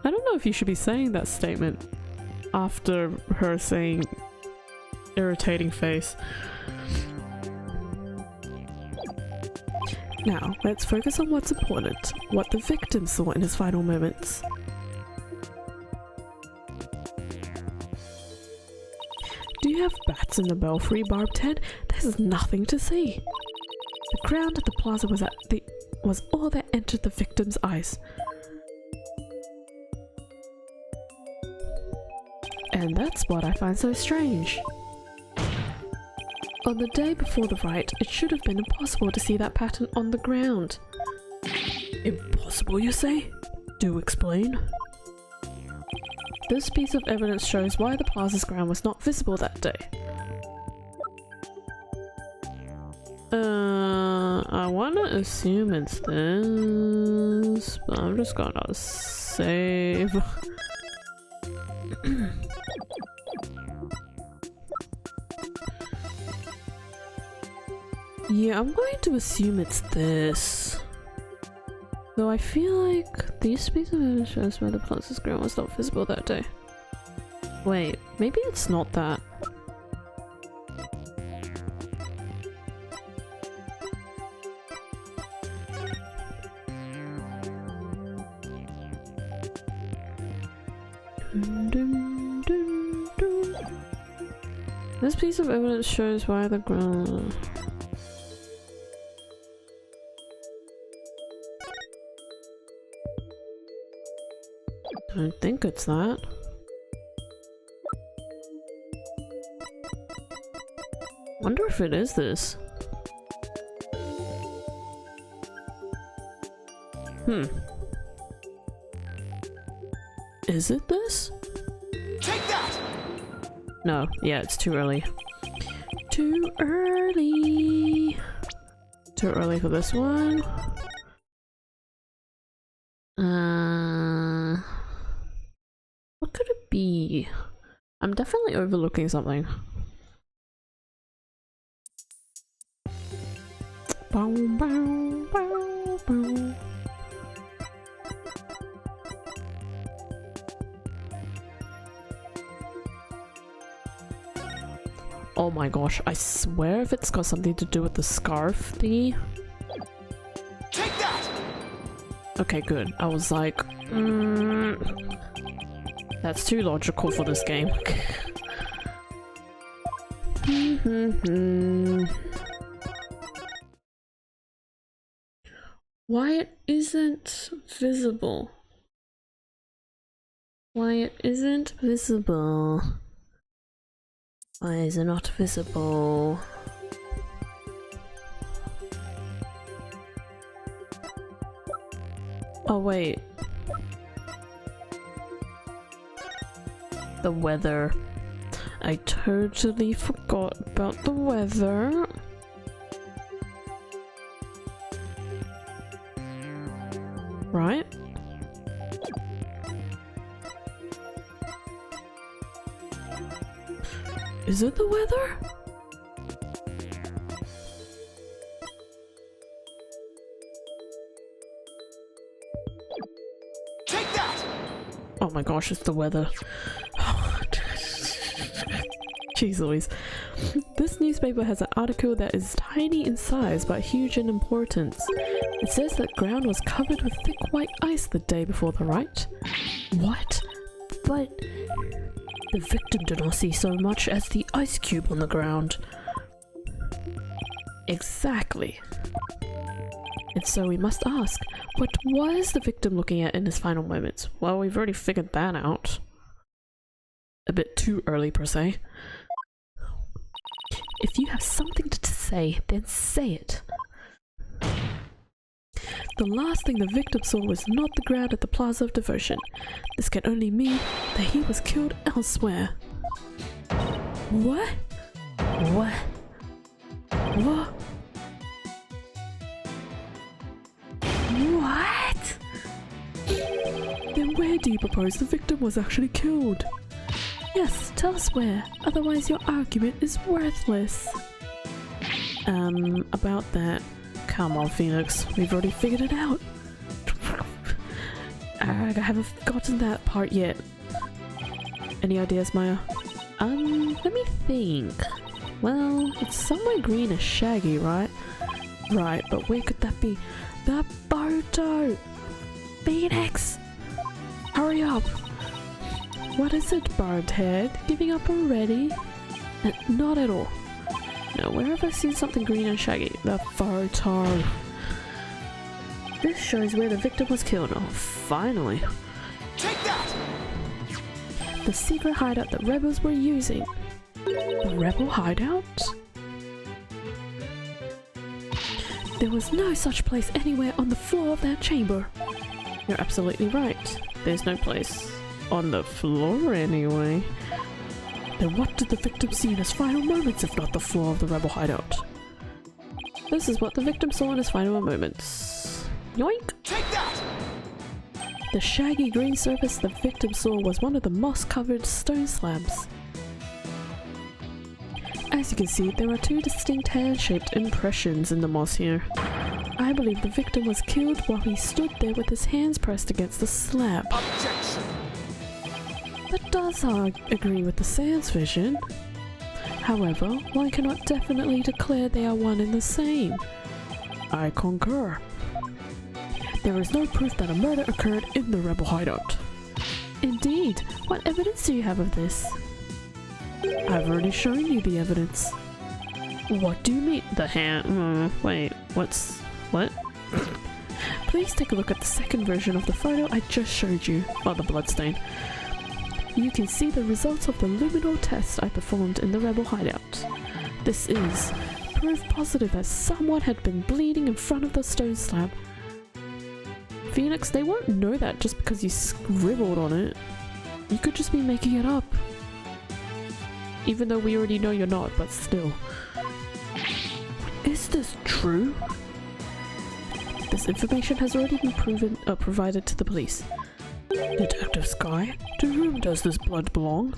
I don't know if you should be saying that statement after her saying irritating face. Now, let's focus on what's important, what the victim saw in his final moments. Do you have bats in the belfry, Barbed Head? There's nothing to see. The ground at the plaza was all that entered the victim's eyes. And that's what I find so strange. On the day before the rite, it should have been impossible to see that pattern on the ground. Impossible, you say? Do explain. This piece of evidence shows why the plaza's ground was not visible that day. I wanna assume it's this, but I'm just gonna save. Yeah, I'm going to assume it's this. Though I feel like these pieces of evidence shows why the plaza's ground was not visible that day. Wait, maybe it's not that. This piece of evidence shows why the ground... I don't think it's that. Wonder if it is this. Is it this? Take that! No, yeah, it's too early. Too early! Too early for this one. What could it be? I'm definitely overlooking something. Bow, bow, bow, bow. Oh my gosh, I swear if it's got something to do with the scarf thingy. Take that! Okay, good. I was like, that's too logical for this game. Why it isn't visible? Why it isn't visible? Why is it not visible? Oh wait. The weather. I totally forgot about the weather. Right? Is it the weather? Take that! Oh my gosh, it's the weather. Jeez Louise. This newspaper has an article that is tiny in size but huge in importance. It says that ground was covered with thick white ice the day before the riot. What? But the victim did not see so much as the ice cube on the ground. Exactly. And so we must ask, what was the victim looking at in his final moments? Well, we've already figured that out. A bit too early per se. If you have something to say, then say it. The last thing the victim saw was not the ground at the Plaza of Devotion. This can only mean that he was killed elsewhere. What? What? What? What? Then where do you propose the victim was actually killed? Yes, tell us where, otherwise your argument is worthless. About that. Come on, Phoenix, we've already figured it out. I haven't gotten that part yet. Any ideas, Maya? Let me think. Well, it's somewhere green as Shaggy, right? Right, but where could that be? The photo! Phoenix! Hurry up! What is it, barbed head? Giving up already? Not at all. Now, where have I seen something green and shaggy? The photo. This shows where the victim was killed. Oh, finally. Take that! The secret hideout the rebels were using. The rebel hideout? There was no such place anywhere on the floor of that chamber. You're absolutely right. There's no place on the floor anyway. Then what did the victim see in his final moments if not the floor of the rebel hideout? This is what the victim saw in his final moments. Yoink! Take that! The shaggy green surface the victim saw was one of the moss-covered stone slabs. As you can see, there are two distinct hand-shaped impressions in the moss here. I believe the victim was killed while he stood there with his hands pressed against the slab. Objection! That does agree with the Sans vision. However, one cannot definitely declare they are one and the same. I concur. There is no proof that a murder occurred in the rebel hideout. Indeed, what evidence do you have of this? I've already shown you the evidence. What do you mean? The hand? Wait, what? Please take a look at the second version of the photo I just showed you, or the bloodstain. You can see the results of the luminol test I performed in the rebel hideout. This is proof positive that someone had been bleeding in front of the stone slab. Phoenix, they won't know that just because you scribbled on it. You could just be making it up. Even though we already know you're not, but still. Is this true? This information has already been provided to the police. Detective Sky, to whom does this blood belong?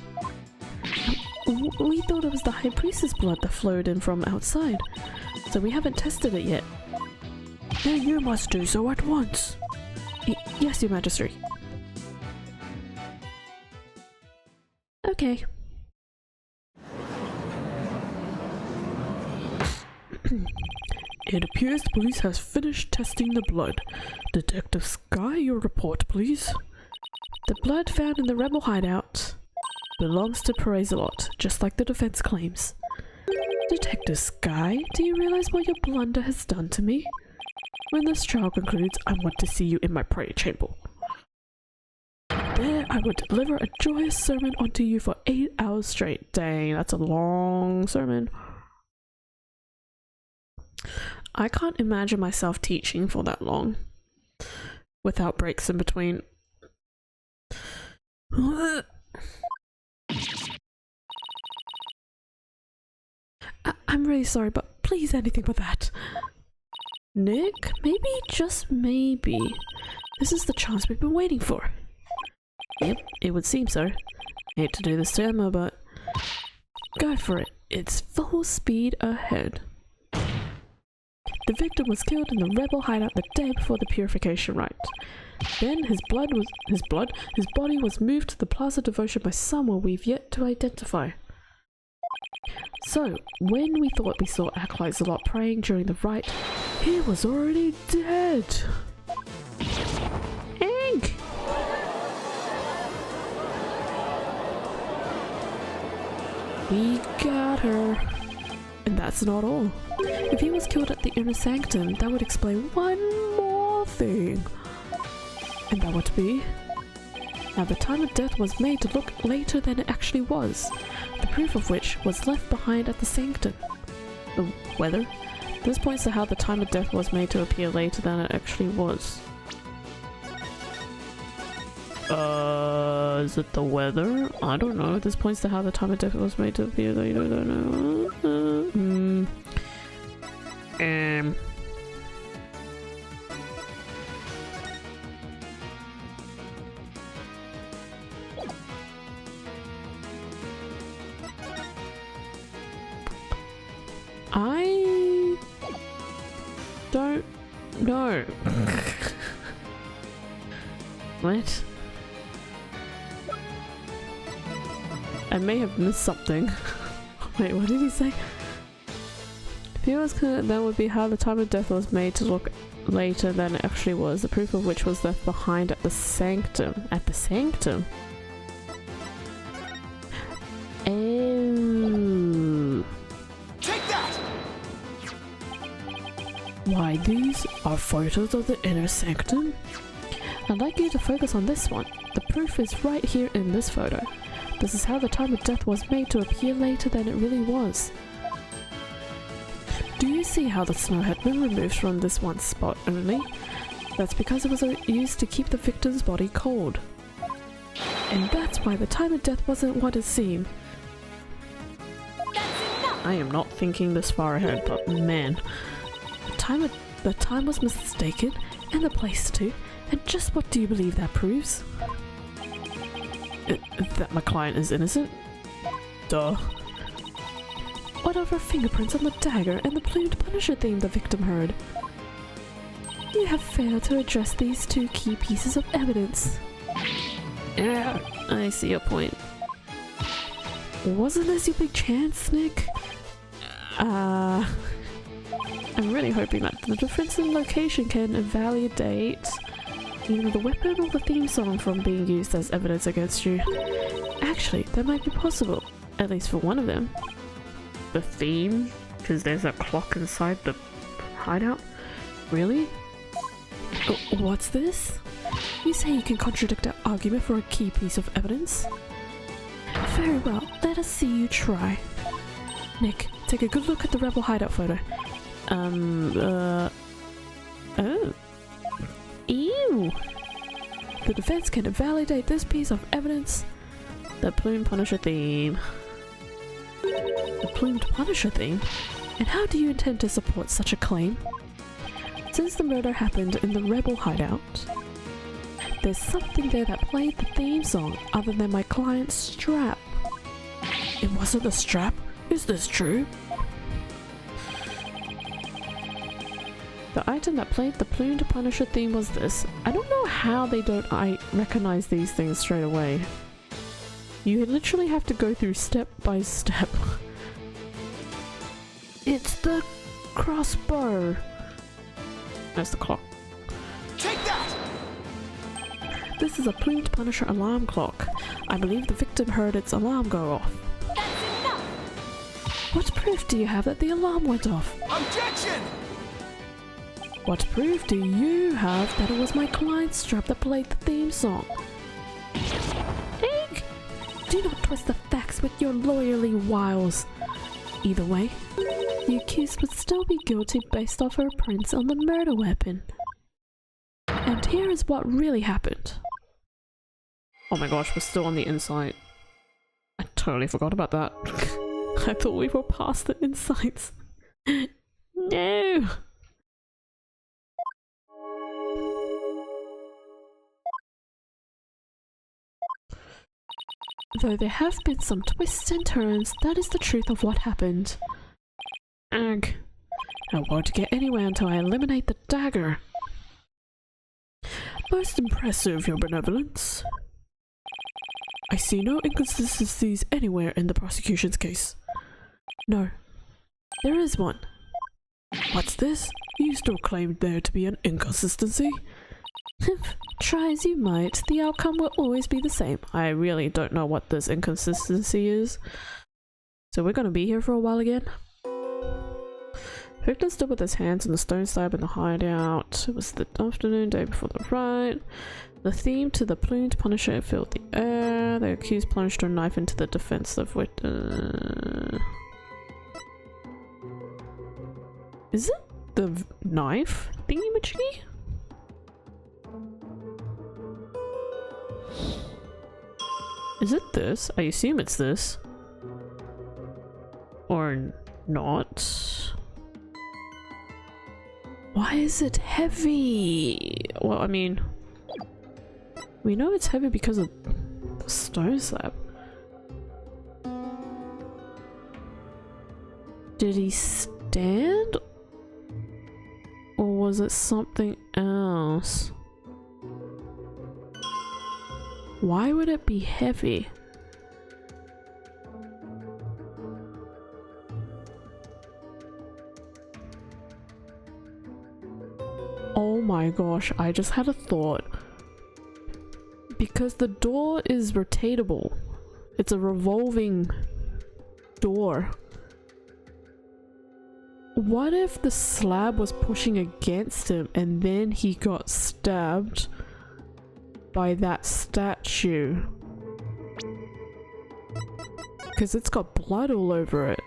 We thought it was the High Priestess' blood that flowed in from outside, so we haven't tested it yet. Then you must do so at once. Yes, Your Majesty. Okay. It appears the police has finished testing the blood. Detective Sky, your report, please. The blood found in the rebel hideout belongs to Perezalot, just like the defense claims. Detective Sky, do you realize what your blunder has done to me? When this trial concludes, I want to see you in my prayer chamber. There I would deliver a joyous sermon onto you for 8 hours straight. Dang, that's a long sermon. I can't imagine myself teaching for that long without breaks in between. I'm really sorry, but please anything but that. Nick, maybe, just maybe, this is the chance we've been waiting for. Yep, it would seem so. Hate to do this to Emma, but go for it. It's full speed ahead. The victim was killed in the rebel hideout the day before the purification rite. Then his body was moved to the Plaza Devotion by someone we've yet to identify. So, when we thought we saw acolytes a lot praying during the rite, he was already dead. Egg! We got her. And that's not all. If he was killed at the inner sanctum, that would explain one more thing. And that would be, now the time of death was made to look later than it actually was, the proof of which was left behind at the sanctum. The weather? This points to how the time of death was made to appear later than it actually was. Is it the weather? I don't know. This points to how the time of death was made to appear later than I don't know. What? I may have missed something. Wait, what did he say? If he was killed, that would be how the time of death was made to look later than it actually was, the proof of which was left behind at the sanctum. At the sanctum? Oh. Take that! Why, these are photos of the inner sanctum? I'd like you to focus on this one. The proof is right here in this photo. This is how the time of death was made to appear later than it really was. Do you see how the snow had been removed from this one spot only? That's because it was used to keep the victim's body cold. And that's why the time of death wasn't what it seemed. I am not thinking this far ahead, but man. The time was mistaken, and the place too. And just what do you believe that proves? That my client is innocent? Duh. What of her fingerprints on the dagger and the plumed Punisher theme the victim heard? You have failed to address these two key pieces of evidence. Yeah, I see your point. Wasn't this your big chance, Nick? I'm really hoping that the difference in location can invalidate either the weapon or the theme song from being used as evidence against you. Actually, that might be possible, at least for one of them. The theme? Because there's a clock inside the hideout? Really? What's this? You say you can contradict our argument for a key piece of evidence? Very well, let us see you try. Nick, take a good look at the rebel hideout photo. Oh. Ew! The defense can invalidate this piece of evidence. The plumed Punisher theme. The plumed Punisher theme? And how do you intend to support such a claim? Since the murder happened in the rebel hideout, there's something there that played the theme song other than my client's strap. It wasn't the strap? Is this true? The item that played the plumed Punisher theme was this. I don't know how they don't recognize these things straight away. You literally have to go through step by step. It's the crossbow. That's the clock. Take that! This is a plumed Punisher alarm clock. I believe the victim heard its alarm go off. That's enough! What proof do you have that the alarm went off? Objection! What proof do you have that it was my client's strap that played the theme song? Do not twist the facts with your lawyerly wiles. Either way, the accused would still be guilty based off her prints on the murder weapon. And here is what really happened. Oh my gosh, we're still on the inside. I totally forgot about that. I thought we were past the insights. No! Though there have been some twists and turns, that is the truth of what happened. Ugh. I won't get anywhere until I eliminate the dagger. Most impressive, your benevolence. I see no inconsistencies anywhere in the prosecution's case. No, there is one. What's this? You still claim there to be an inconsistency? Try as you might, the outcome will always be the same. I really don't know what this inconsistency is. So we're gonna be here for a while again. Victor stood with his hands on the stone slab in the hideout. It was the afternoon, day before the riot. The theme to the plumed punisher filled the air. The accused plunged her knife into the defensive Victor. Is it the knife thingy-majiggy? Is it this? I assume it's this. Or not. Why is it heavy? Well, I mean, we know it's heavy because of the stone slab. Did he stand? Or was it something else? Why would it be heavy? Oh my gosh, I just had a thought. Because the door is rotatable. It's a revolving door. What if the slab was pushing against him and then he got stabbed by that statue? Because it's got blood all over it.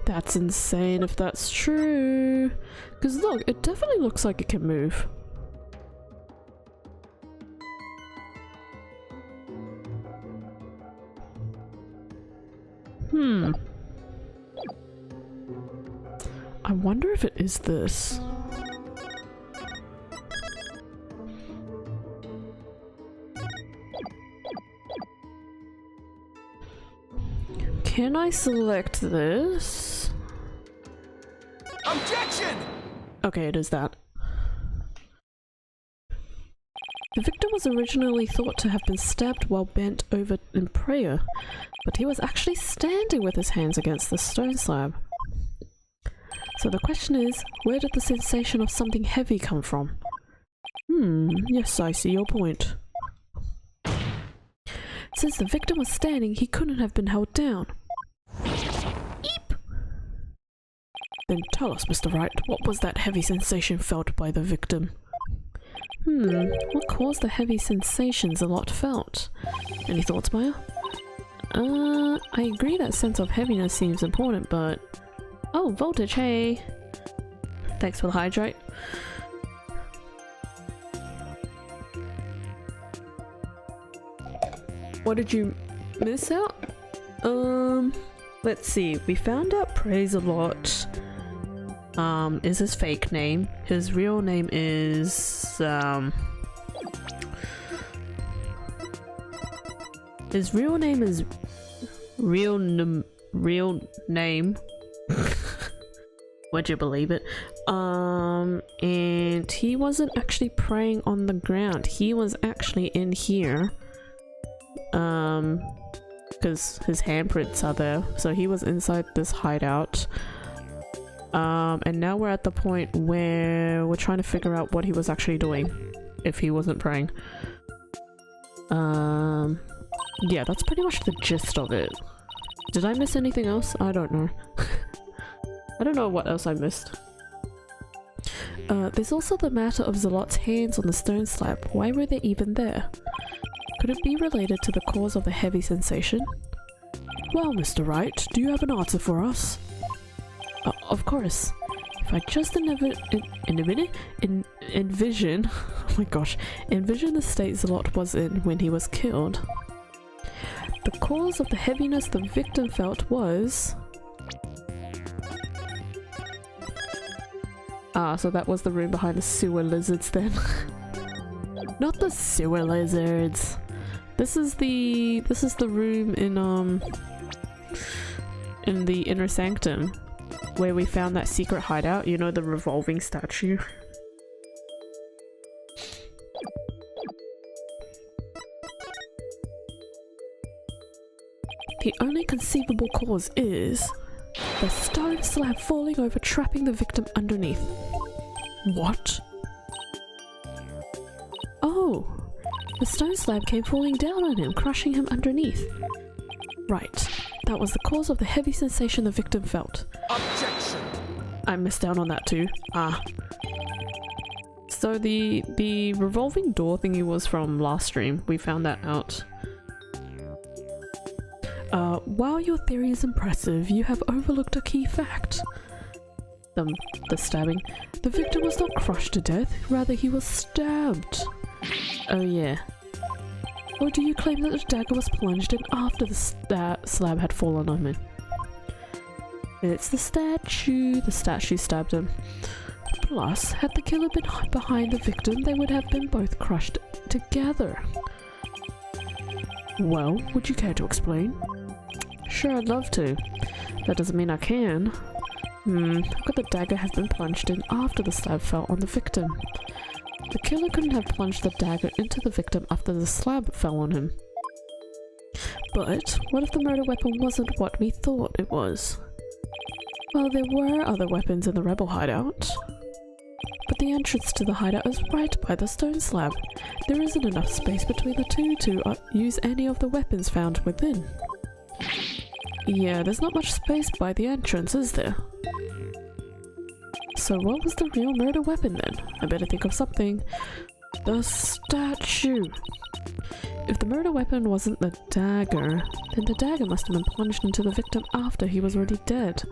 That's insane if that's true. Because look, it definitely looks like it can move. I wonder if it is this. Can I select this? Objection! Okay, it is that. The victim was originally thought to have been stabbed while bent over in prayer, but he was actually standing with his hands against the stone slab. So the question is, where did the sensation of something heavy come from? Yes, I see your point. Since the victim was standing, he couldn't have been held down. Eep! Then tell us, Mr. Wright, what was that heavy sensation felt by the victim? What caused the heavy sensations a lot felt? Any thoughts, Maya? I agree that sense of heaviness seems important, but... Oh, voltage, hey! Thanks for the hydrate. What did you miss out? Let's see. We found out Praise a lot. Is his fake name. His real name is, his real name is real name. Would you believe it? And he wasn't actually praying on the ground. He was actually in here. Because his handprints are there. So he was inside this hideout. And now we're at the point where we're trying to figure out what he was actually doing if he wasn't praying. Yeah, that's pretty much the gist of it. Did I miss anything else? I don't know. I don't know what else I missed. There's also the matter of Zalot's hands on the stone slab. Why were they even there? Could it be related to the cause of the heavy sensation? Well, Mr. Wright, do you have an answer for us? Of course. If I just envision, oh my gosh, envision the state Zalot was in when he was killed. The cause of the heaviness the victim felt was... Ah, so that was the room behind the sewer lizards then. Not the sewer lizards. This is the room in the inner sanctum where we found that secret hideout, you know, the revolving statue. The only conceivable cause is the stone slab falling over, trapping the victim underneath. What? Oh, the stone slab came falling down on him, crushing him underneath. Right, that was the cause of the heavy sensation the victim felt. Objection! I missed out on that too. Ah. So the revolving door thingy was from last stream. We found that out. While your theory is impressive, you have overlooked a key fact. The stabbing. The victim was not crushed to death, rather he was stabbed. Oh yeah. Or do you claim that the dagger was plunged in after the slab had fallen on him? It's the statue. The statue stabbed him. Plus, had the killer been behind the victim, they would have been both crushed together. Well, would you care to explain? Sure, I'd love to. That doesn't mean I can. How could the dagger have been plunged in after the slab fell on the victim? The killer couldn't have plunged the dagger into the victim after the slab fell on him. But what if the murder weapon wasn't what we thought it was? Well, there were other weapons in the rebel hideout. But the entrance to the hideout is right by the stone slab. There isn't enough space between the two to use any of the weapons found within. Yeah, there's not much space by the entrance, is there? So what was the real murder weapon then? I better think of something. The statue! If the murder weapon wasn't the dagger, then the dagger must have been plunged into the victim after he was already dead.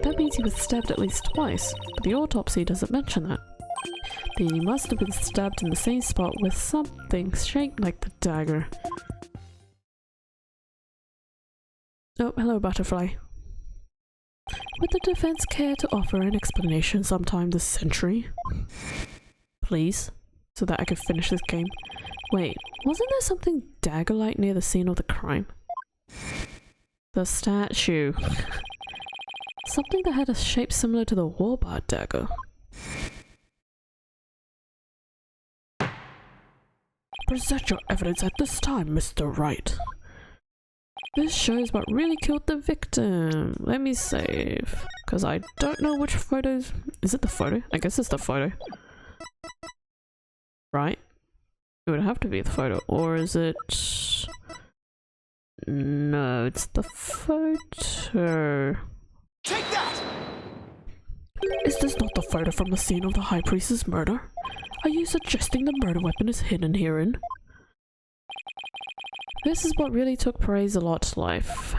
That means he was stabbed at least twice, but the autopsy doesn't mention that. Then he must have been stabbed in the same spot with something shaped like the dagger. Oh, hello, Butterfly. Would the defense care to offer an explanation sometime this century? Please, so that I could finish this game. Wait, wasn't there something dagger-like near the scene of the crime? The statue. Something that had a shape similar to the warbard dagger. Present your evidence at this time, Mr. Wright. This shows what really killed the victim. Let me save, because I don't know which photos. Is it the photo? I guess it's the photo. Right? It would have to be the photo, or is it... No, it's the photo. Take that! Is this not the photo from the scene of the High Priest's murder? Are you suggesting the murder weapon is hidden herein? This is what really took praise a lot to life.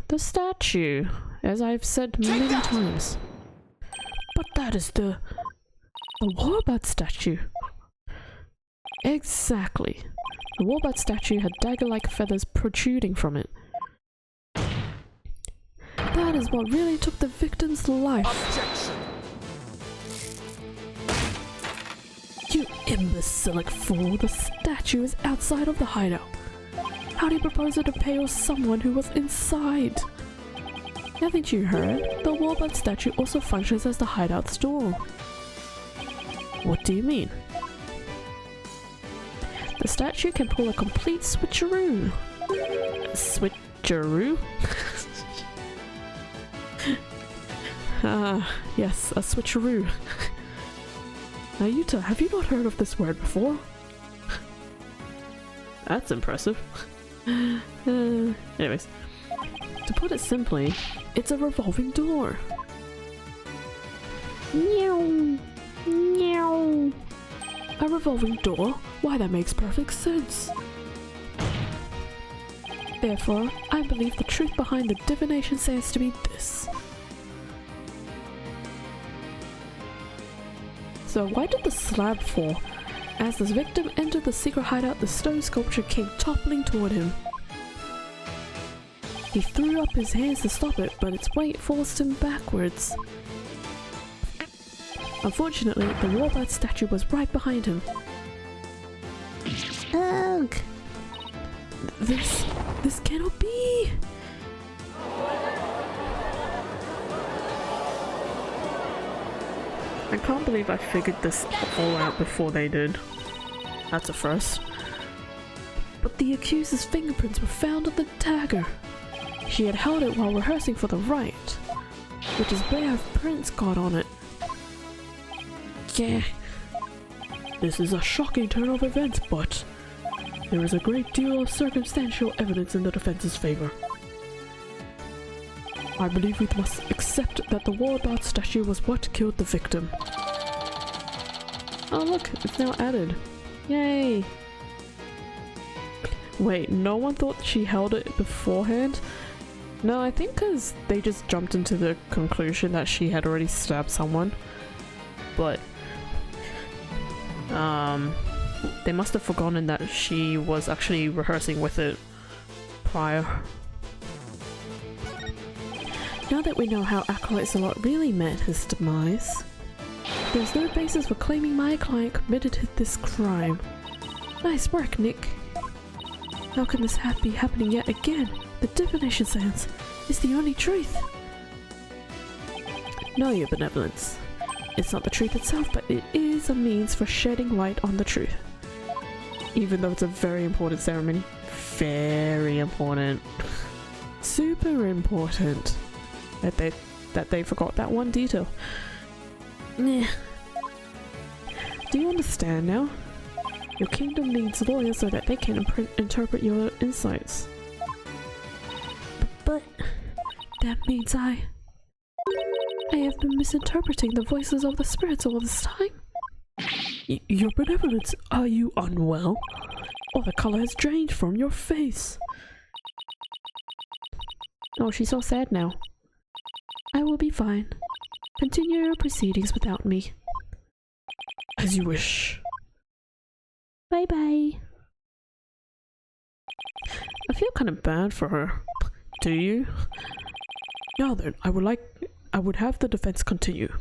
The statue, as I've said many times. But that is the warbird statue. Exactly. The warbird statue had dagger-like feathers protruding from it. That is what really took the victim's life. Objection! You imbecilic fool, the statue is outside of the hideout. How do you propose to impale someone who was inside? Haven't you heard? The warbird statue also functions as the hideout's door. What do you mean? The statue can pull a complete switcheroo. Switcheroo? Yes, a switcheroo. Ayuta, have you not heard of this word before? That's impressive. Anyways, to put it simply, it's a revolving door. Meow. Meow. A revolving door? Why, that makes perfect sense. Therefore, I believe the truth behind the divination seance to be this. So why did the slab fall? As the victim entered the secret hideout, the stone sculpture came toppling toward him. He threw up his hands to stop it, but its weight forced him backwards. Unfortunately, the warbird statue was right behind him. Ugh! This cannot be! I can't believe I figured this all out before they did. That's a first. But the accuser's fingerprints were found on the dagger. She had held it while rehearsing for the Wright, which is where her prints got on it. Yeah. This is a shocking turn of events, but there is a great deal of circumstantial evidence in the defense's favor. I believe we must accept that the warbird statue was what killed the victim. Oh look, it's now added. Yay! Wait, no one thought she held it beforehand? No, I think because they just jumped into the conclusion that she had already stabbed someone. But they must have forgotten that she was actually rehearsing with it prior. Now that we know how Acolyte Zalot really met his demise, there's no basis for claiming my client committed this crime. Nice work, Nick. How can this be happening yet again? The divination seance is the only truth. No, your benevolence. It's not the truth itself, but it is a means for shedding light on the truth. Even though it's a very important ceremony. Very important. Super important. That they forgot that one detail. Nah. Do you understand now? Your kingdom needs lawyers so that they can interpret your insights. But that means I have been misinterpreting the voices of the spirits all this time. Your benevolence, are you unwell? Or the color has drained from your face? Oh, she's so sad now. I will be fine. Continue your proceedings without me. As you wish. Bye bye. I feel kind of bad for her. Do you? Now then, I would have the defense continue.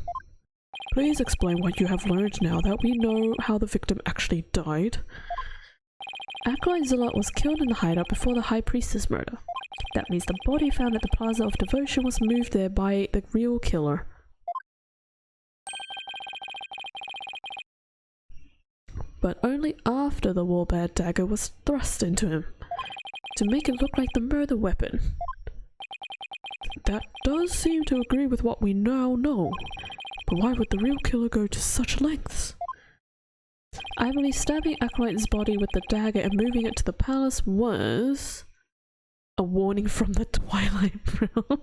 Please explain what you have learned now that we know how the victim actually died. Acolyte Zalot was killed in the hideout before the High Priestess murder. That means the body found at the Plaza of Devotion was moved there by the real killer. But only after the warbird dagger was thrust into him, to make it look like the murder weapon. That does seem to agree with what we now know, but why would the real killer go to such lengths? I believe stabbing Acolyte's body with the dagger and moving it to the palace was a warning from the Twilight Realm.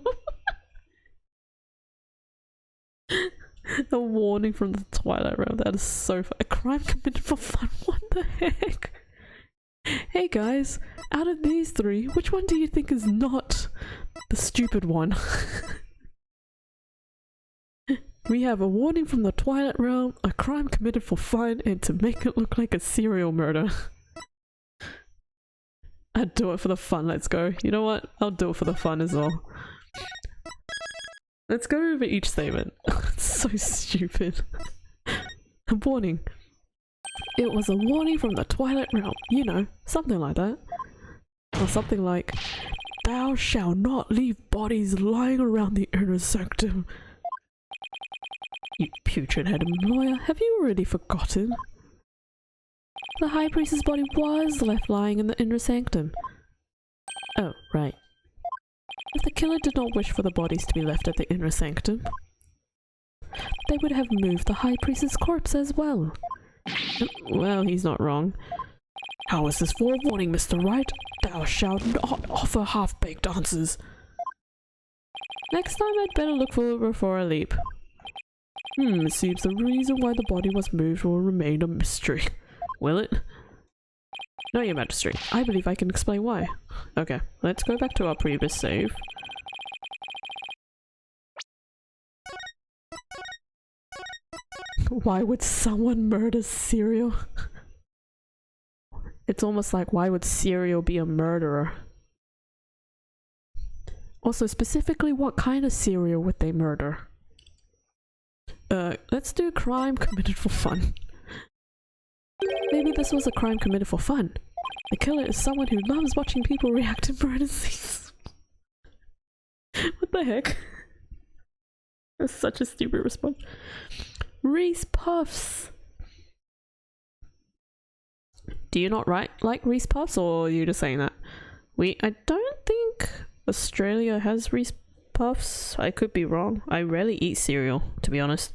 A warning from the Twilight Realm. That is so fun. A crime committed for fun. What the heck? Hey guys, out of these three, which one do you think is not the stupid one? We have a warning from the Twilight Realm, a crime committed for fun, and to make it look like a serial murder. I'd do it for the fun, let's go. You know what? I'll do it for the fun as well. Let's go over each statement. It's so stupid. A warning. It was a warning from the Twilight Realm. You know, something like that. Or something like, thou shalt not leave bodies lying around the inner sanctum. You putrid-headed lawyer, have you already forgotten? The High Priestess' body was left lying in the inner sanctum. Oh, right. If the killer did not wish for the bodies to be left at the inner sanctum, they would have moved the High Priestess' corpse as well. Well, he's not wrong. How is this for a warning, Mr. Wright? Thou shalt not offer half-baked answers. Next time I'd better look forward before I leap. It seems the reason why the body was moved will remain a mystery. Will it? No, Your Majesty. I believe I can explain why. Okay, let's go back to our previous save. Why would someone murder Serial? It's almost like, why would Serial be a murderer? Also, specifically, what kind of Serial would they murder? Let's do crime committed for fun. Maybe this was a crime committed for fun. The killer is someone who loves watching people react to murder scenes. What the heck? That's such a stupid response. Reese Puffs! Do you not like Reese Puffs, or are you just saying that? I don't think Australia has Reese Puffs. I could be wrong. I rarely eat cereal, to be honest.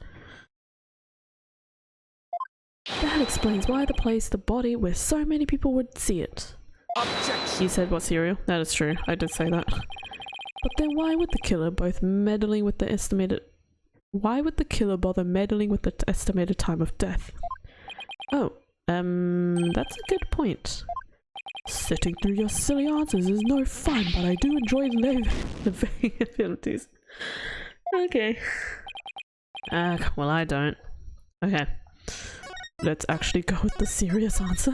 That explains why they placed the body where so many people would see it. Objection. You said what cereal? That is true. I did say that. But then why would the killer both meddling with the estimated... Why would the killer bother meddling with the estimated time of death? Oh, that's a good point. Sitting through your silly answers is no fun, but I do enjoy the abilities. Okay. Well, I don't. Okay. Let's actually go with the serious answer.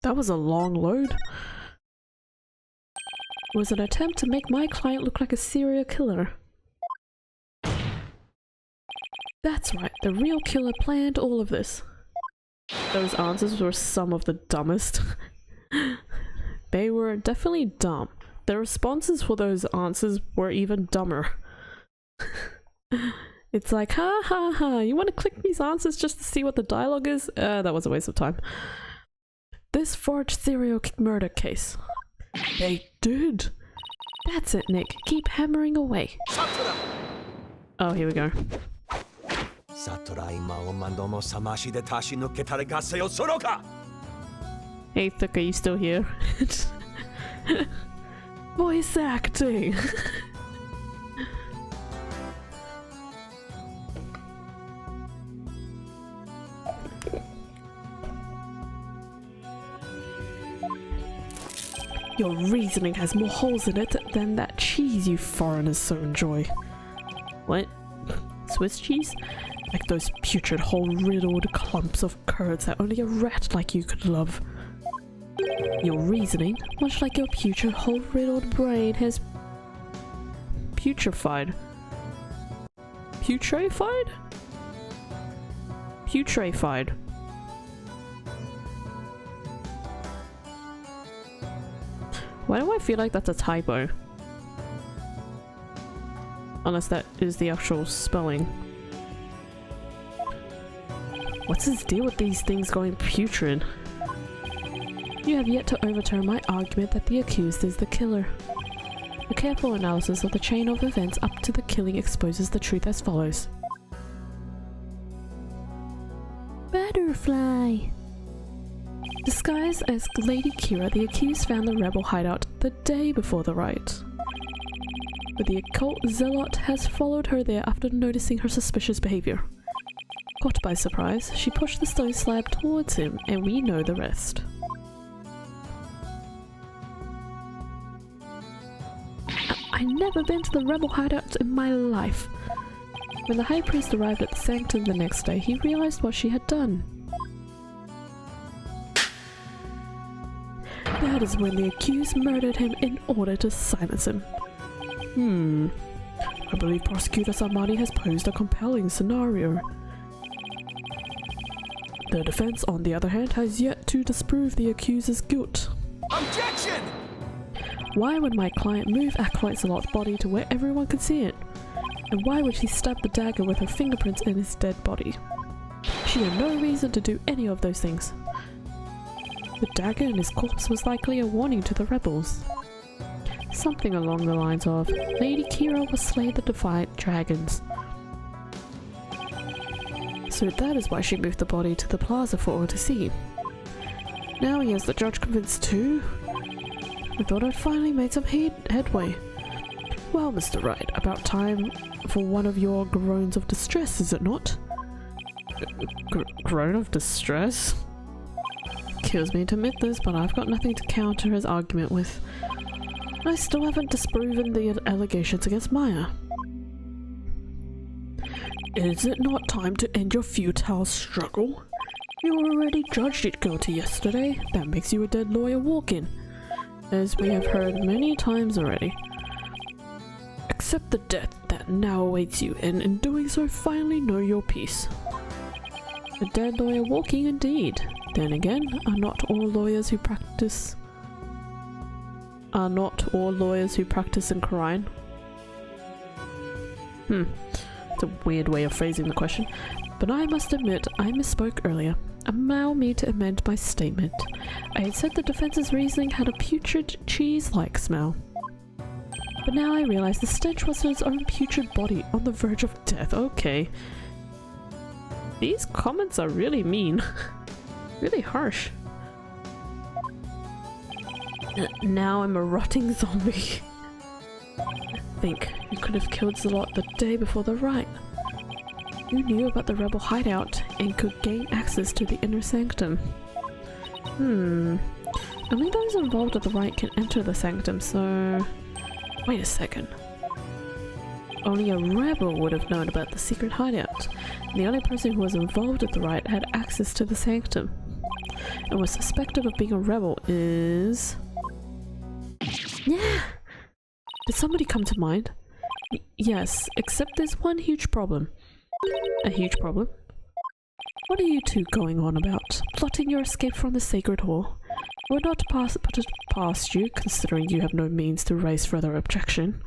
That was a long load. It was an attempt to make my client look like a serial killer. That's right, the real killer planned all of this. Those answers were some of the dumbest. They were definitely dumb. The responses for those answers were even dumber. It's like, ha ha ha, you want to click these answers just to see what the dialogue is? That was a waste of time. This forged serial murder case. They did. That's it, Nick. Keep hammering away. Oh, here we go. Hey, Thuck, are you still here? Voice acting. Your reasoning has more holes in it than that cheese you foreigners so enjoy. What? Swiss cheese? Like those putrid hole-riddled clumps of curds that only a rat like you could love. Your reasoning, much like your putrid hole-riddled brain, has putrefied. Putrefied? Putrefied. Why do I feel like that's a typo? Unless that is the actual spelling. What's his deal with these things going putrid? You have yet to overturn my argument that the accused is the killer. A careful analysis of the chain of events up to the killing exposes the truth as follows. Butterfly! Disguised as Lady Kira, the accused found the rebel hideout the day before the riot. But the occult zealot has followed her there after noticing her suspicious behavior. Caught by surprise, she pushed the stone slab towards him, and we know the rest. I'd never been to the rebel hideout in my life. When the high priest arrived at the sanctum the next day, he realized what she had done. That is when the accused murdered him in order to silence him. I believe Prosecutor Samani has posed a compelling scenario. The defense, on the other hand, has yet to disprove the accuser's guilt. Objection! Why would my client move Acolyte Zalot's body to where everyone could see it? And why would she stab the dagger with her fingerprints in his dead body? She had no reason to do any of those things. The dagger in his corpse was likely a warning to the rebels. Something along the lines of, Lady Kira will slay the defiant dragons. So that is why she moved the body to the plaza for all to see. Now he has the judge convinced too? I thought I'd finally made some headway. Well, Mr. Wright, about time for one of your groans of distress, is it not? Groan of distress? Kills me to admit this, but I've got nothing to counter his argument with. I still haven't disproven the allegations against Maya. Is it not time to end your futile struggle? You already judged it guilty yesterday. That makes you a dead lawyer walking, as we have heard many times already. Accept the death that now awaits you, and in doing so finally know your peace. A dead lawyer walking indeed. Then again, are not all lawyers who practice in crime? It's a weird way of phrasing the question, but I must admit I misspoke earlier. Allow me to amend my statement. I had said the defense's reasoning had a putrid cheese-like smell. But now I realize the stench was his own putrid body on the verge of death. Okay. These comments are really mean. Really harsh. Now I'm a rotting zombie. Think, you could have killed Zalot the day before the riot. You knew about the rebel hideout and could gain access to the inner sanctum. Only those involved with the riot can enter the sanctum, so... Wait a second. Only a rebel would have known about the secret hideout. And the only person who was involved with the riot had access to the sanctum. And was suspected of being a rebel is... Yeah! Did somebody come to mind? Yes, except there's one huge problem. A huge problem? What are you two going on about? Plotting your escape from the sacred hall? I would not put it past you, considering you have no means to raise further objection.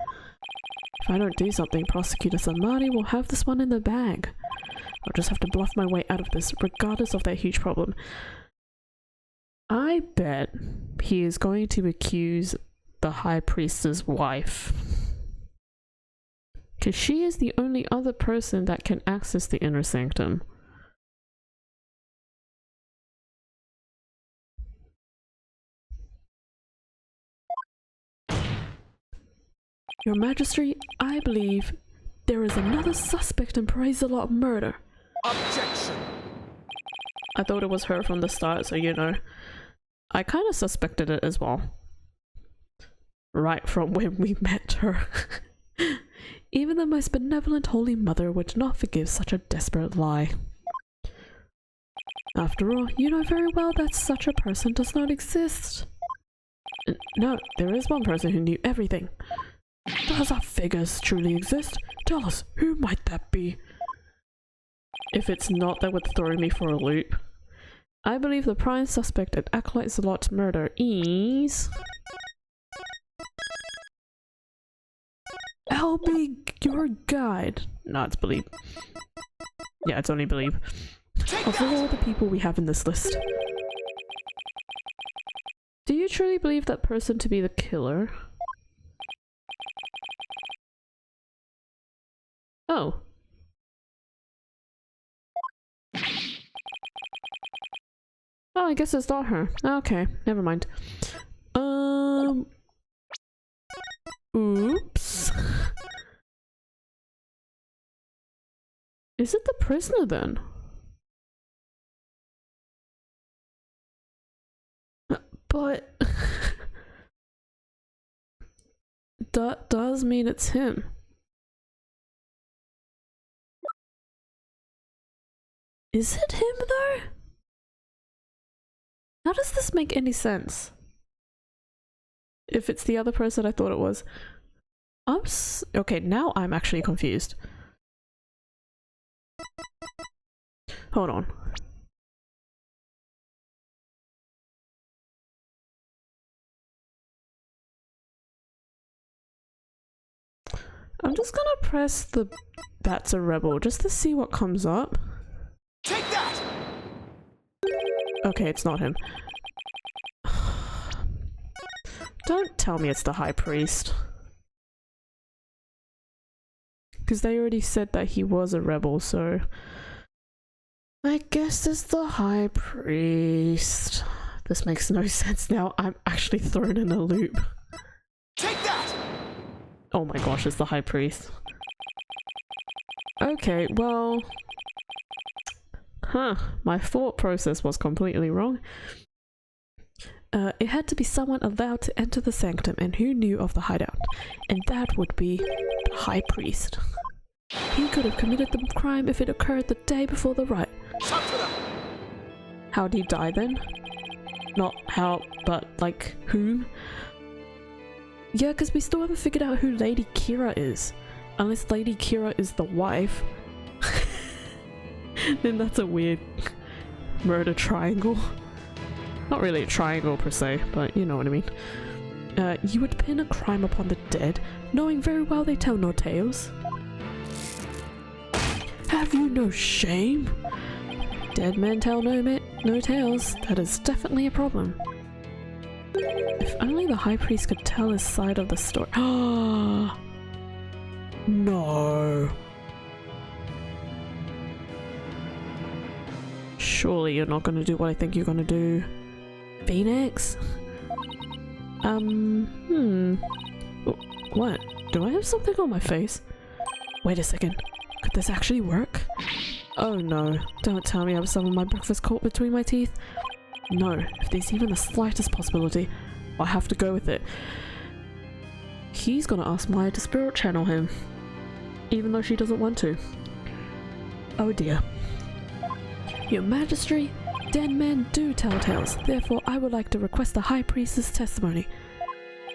If I don't do something, Prosecutor Samari will have this one in the bag. I'll just have to bluff my way out of this, regardless of that huge problem. I bet he is going to accuse the High Priestess' wife. Because she is the only other person that can access the inner sanctum. Your Majesty, I believe there is another suspect in Praise-a-Lot murder. Objection! I thought it was her from the start, so you know. I kind of suspected it as well. Right from when we met her. Even the most benevolent Holy Mother would not forgive such a desperate lie. After all, you know very well that such a person does not exist. No, there is one person who knew everything. Does our figures truly exist? Tell us, who might that be? If it's not, that would throw me for a loop. I believe the prime suspect at Acolyte Zalot's murder is... I'll be your guide. No, it's Believe. Yeah, it's only Believe. Of all the people we have in this list. Do you truly believe that person to be the killer? Oh. Oh, I guess it's not her. Okay, never mind. Oops. Is it the prisoner then? But that does mean it's him. Is it him though? How does this make any sense? If it's the other person I thought it was. Okay, now I'm actually confused. Hold on. I'm just gonna press the "That's a rebel" just to see what comes up. Take that! Okay, it's not him. Don't tell me it's the High Priest. Because they already said that he was a rebel, so... I guess it's the High Priest. This makes no sense now. I'm actually thrown in a loop. Take that! Oh my gosh, it's the High Priest. Okay, well... my thought process was completely wrong. It had to be someone allowed to enter the sanctum and who knew of the hideout. And that would be the High Priest. He could have committed the crime if it occurred the day before the riot. How'd he die then? Not how, but like whom? Yeah, because we still haven't figured out who Lady Kira is. Unless Lady Kira is the wife. Then that's a weird murder triangle. Not really a triangle per se, but you know what I mean. You would pin a crime upon the dead, knowing very well they tell no tales. Have you no shame? Dead men tell no tales. That is definitely a problem. If only the High Priest could tell his side of the story. Ah, no. Surely you're not gonna do what I think you're gonna do. Phoenix? What? Do I have something on my face? Wait a second. Could this actually work? Oh no, don't tell me I have some of my breakfast caught between my teeth. No, if there's even the slightest possibility, I have to go with it. He's gonna ask Maya to spirit channel him, even though she doesn't want to. Oh dear. Your Majesty, dead men do tell tales, therefore I would like to request the High Priest's testimony.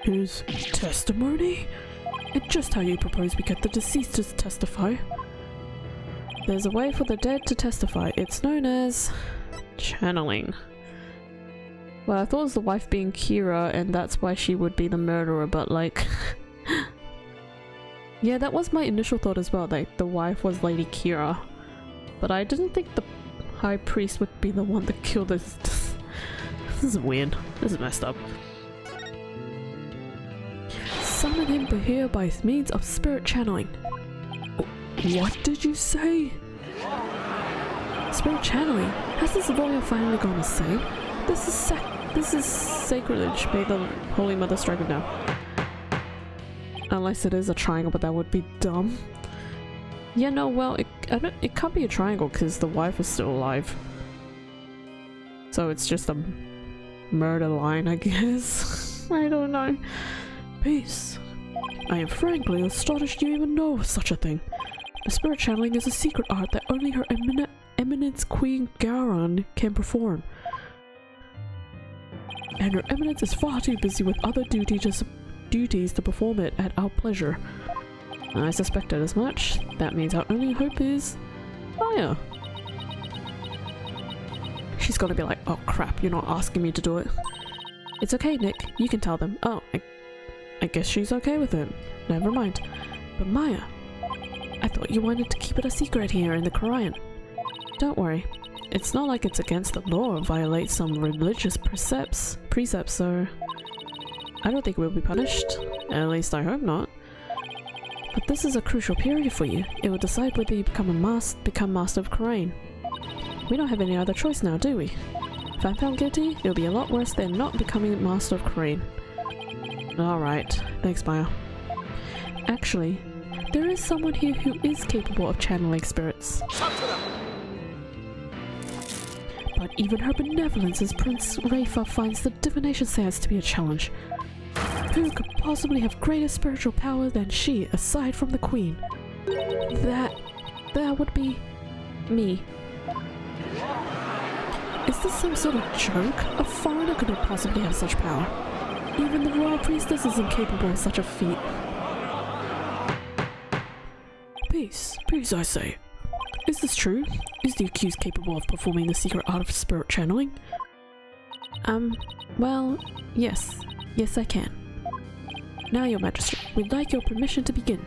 His testimony? And just how you propose we get the deceased to testify? There's a way for the dead to testify. It's known as channeling. Well, I thought it was the wife being Kira and that's why she would be the murderer, but like... yeah, that was my initial thought as well, like the wife was Lady Kira. But I didn't think the High Priest would be the one that killed this. This is weird. This is messed up. Summon him here by means of spirit channeling. What did you say? Spirit channeling? Has this lawyer finally gone insane? This is sacrilege. May the Holy Mother strike him down. Unless it is a triangle, but that would be dumb. Yeah, no, well, it can't be a triangle because the wife is still alive. So it's just a murder line, I guess. I don't know. Peace. I am frankly astonished you even know of such a thing. The spirit channeling is a secret art that only Her Eminence Queen Garon can perform. And Her Eminence is far too busy with other duties to perform it at our pleasure. I suspected as much. That means our only hope is Maya. She's gonna be like, oh crap, you're not asking me to do it. It's okay, Nick. You can tell them. Oh, I guess she's okay with it. Never mind. But Maya, I thought you wanted to keep it a secret here in the Korean. Don't worry. It's not like it's against the law or violates some religious precepts, so I don't think we'll be punished. At least I hope not. But this is a crucial period for you. It will decide whether you become master of Korean. We don't have any other choice now, do we? If I'm found guilty, it'll be a lot worse than not becoming master of Korean. Alright, thanks Maya. Actually, there is someone here who is capable of channeling spirits. But even her benevolence as Prince Rafa finds the divination seance to be a challenge. Who could possibly have greater spiritual power than she, aside from the Queen? That would be me. Is this some sort of joke? A foreigner couldn't possibly have such power. Even the royal priestess is incapable of such a feat. Peace, peace I say. Is this true? Is the accused capable of performing the secret art of spirit channeling? Well, yes. Yes, I can. Now, Your Majesty, we'd like your permission to begin.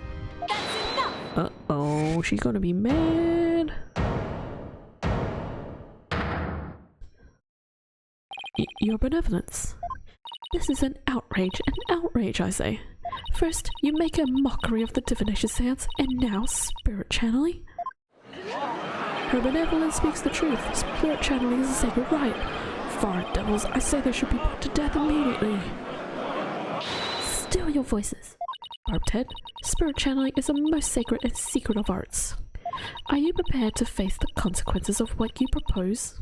Uh-oh, she's gonna be mad. Your Benevolence. This is an outrage, I say. First, you make a mockery of the divination seance, and now spirit channeling? Her benevolence speaks the truth. Spirit channeling is a sacred right. Foreign devils, I say they should be put to death immediately. Still your voices. Barbed head, spirit channeling is the most sacred and secret of arts. Are you prepared to face the consequences of what you propose?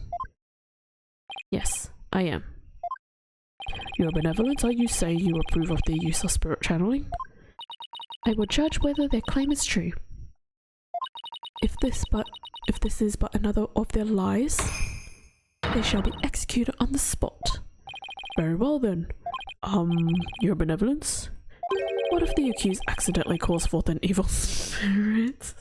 Yes, I am. Your benevolence, are you saying you approve of the use of spirit channeling? I will judge whether their claim is true. If this is but another of their lies, they shall be executed on the spot. Very well then. Your benevolence? What if the accused accidentally calls forth an evil spirit?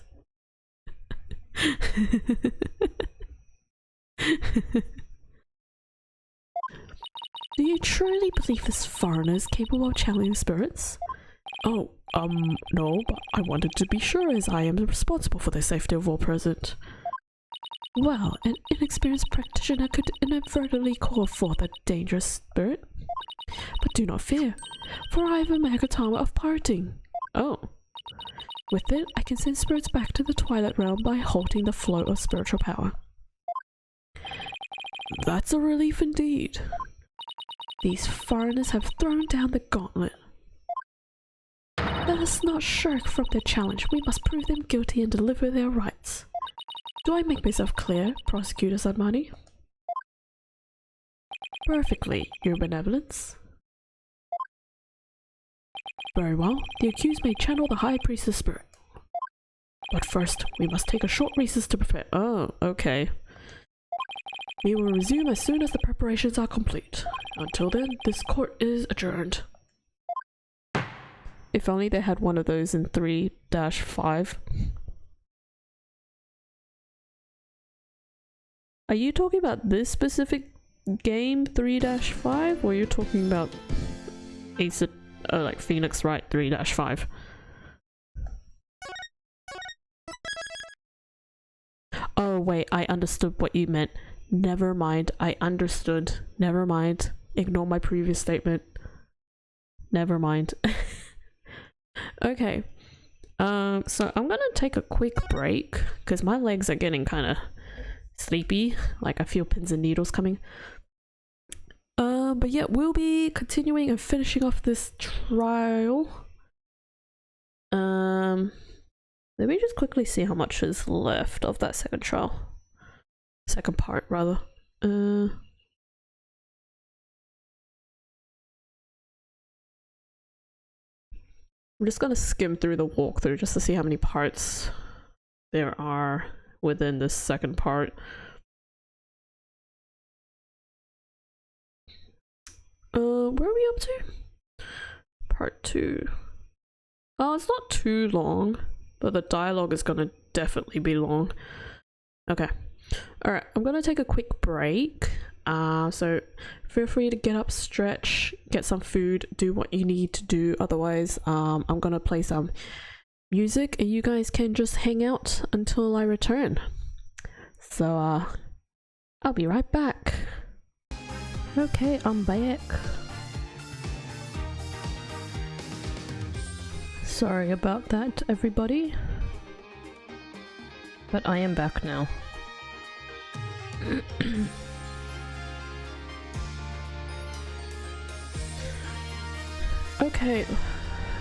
Do you truly believe this foreigner is capable of channeling spirits? Oh, no, but I wanted to be sure as I am responsible for the safety of all present. Well, an inexperienced practitioner could inadvertently call forth a dangerous spirit. But do not fear, for I have a Magatama of parting. Oh. With it, I can send spirits back to the Twilight Realm by halting the flow of spiritual power. That's a relief indeed. These foreigners have thrown down the gauntlet. Let us not shirk from their challenge. We must prove them guilty and deliver their rights. Do I make myself clear, Prosecutor Sadmani? Perfectly, Your Benevolence. Very well, the accused may channel the High Priestess spirit. But first, we must take a short recess to prepare. Oh, okay. We will resume as soon as the preparations are complete. Until then, this court is adjourned. If only they had one of those in 3-5. Are you talking about this specific game 3-5, or are you talking about Ace of, like Phoenix Wright 3-5? Oh wait, I understood what you meant. Never mind, I understood. Never mind. Ignore my previous statement. Never mind. Okay. So I'm gonna take a quick break because my legs are getting kind of sleepy. Like I feel pins and needles coming. But yeah, we'll be continuing and finishing off this trial. Let me just quickly see how much is left of that second trial. Second part, rather. I'm just gonna skim through the walkthrough just to see how many parts there are within this second part. Where are we up to? Part 2. Oh, it's not too long, but the dialogue is gonna definitely be long. Okay. Alright, I'm gonna take a quick break. So feel free to get up, stretch, get some food, do what you need to do. Otherwise, I'm gonna play some music and you guys can just hang out until I return. So, I'll be right back. Okay, I'm back. Sorry about that, everybody. But I am back now. Okay,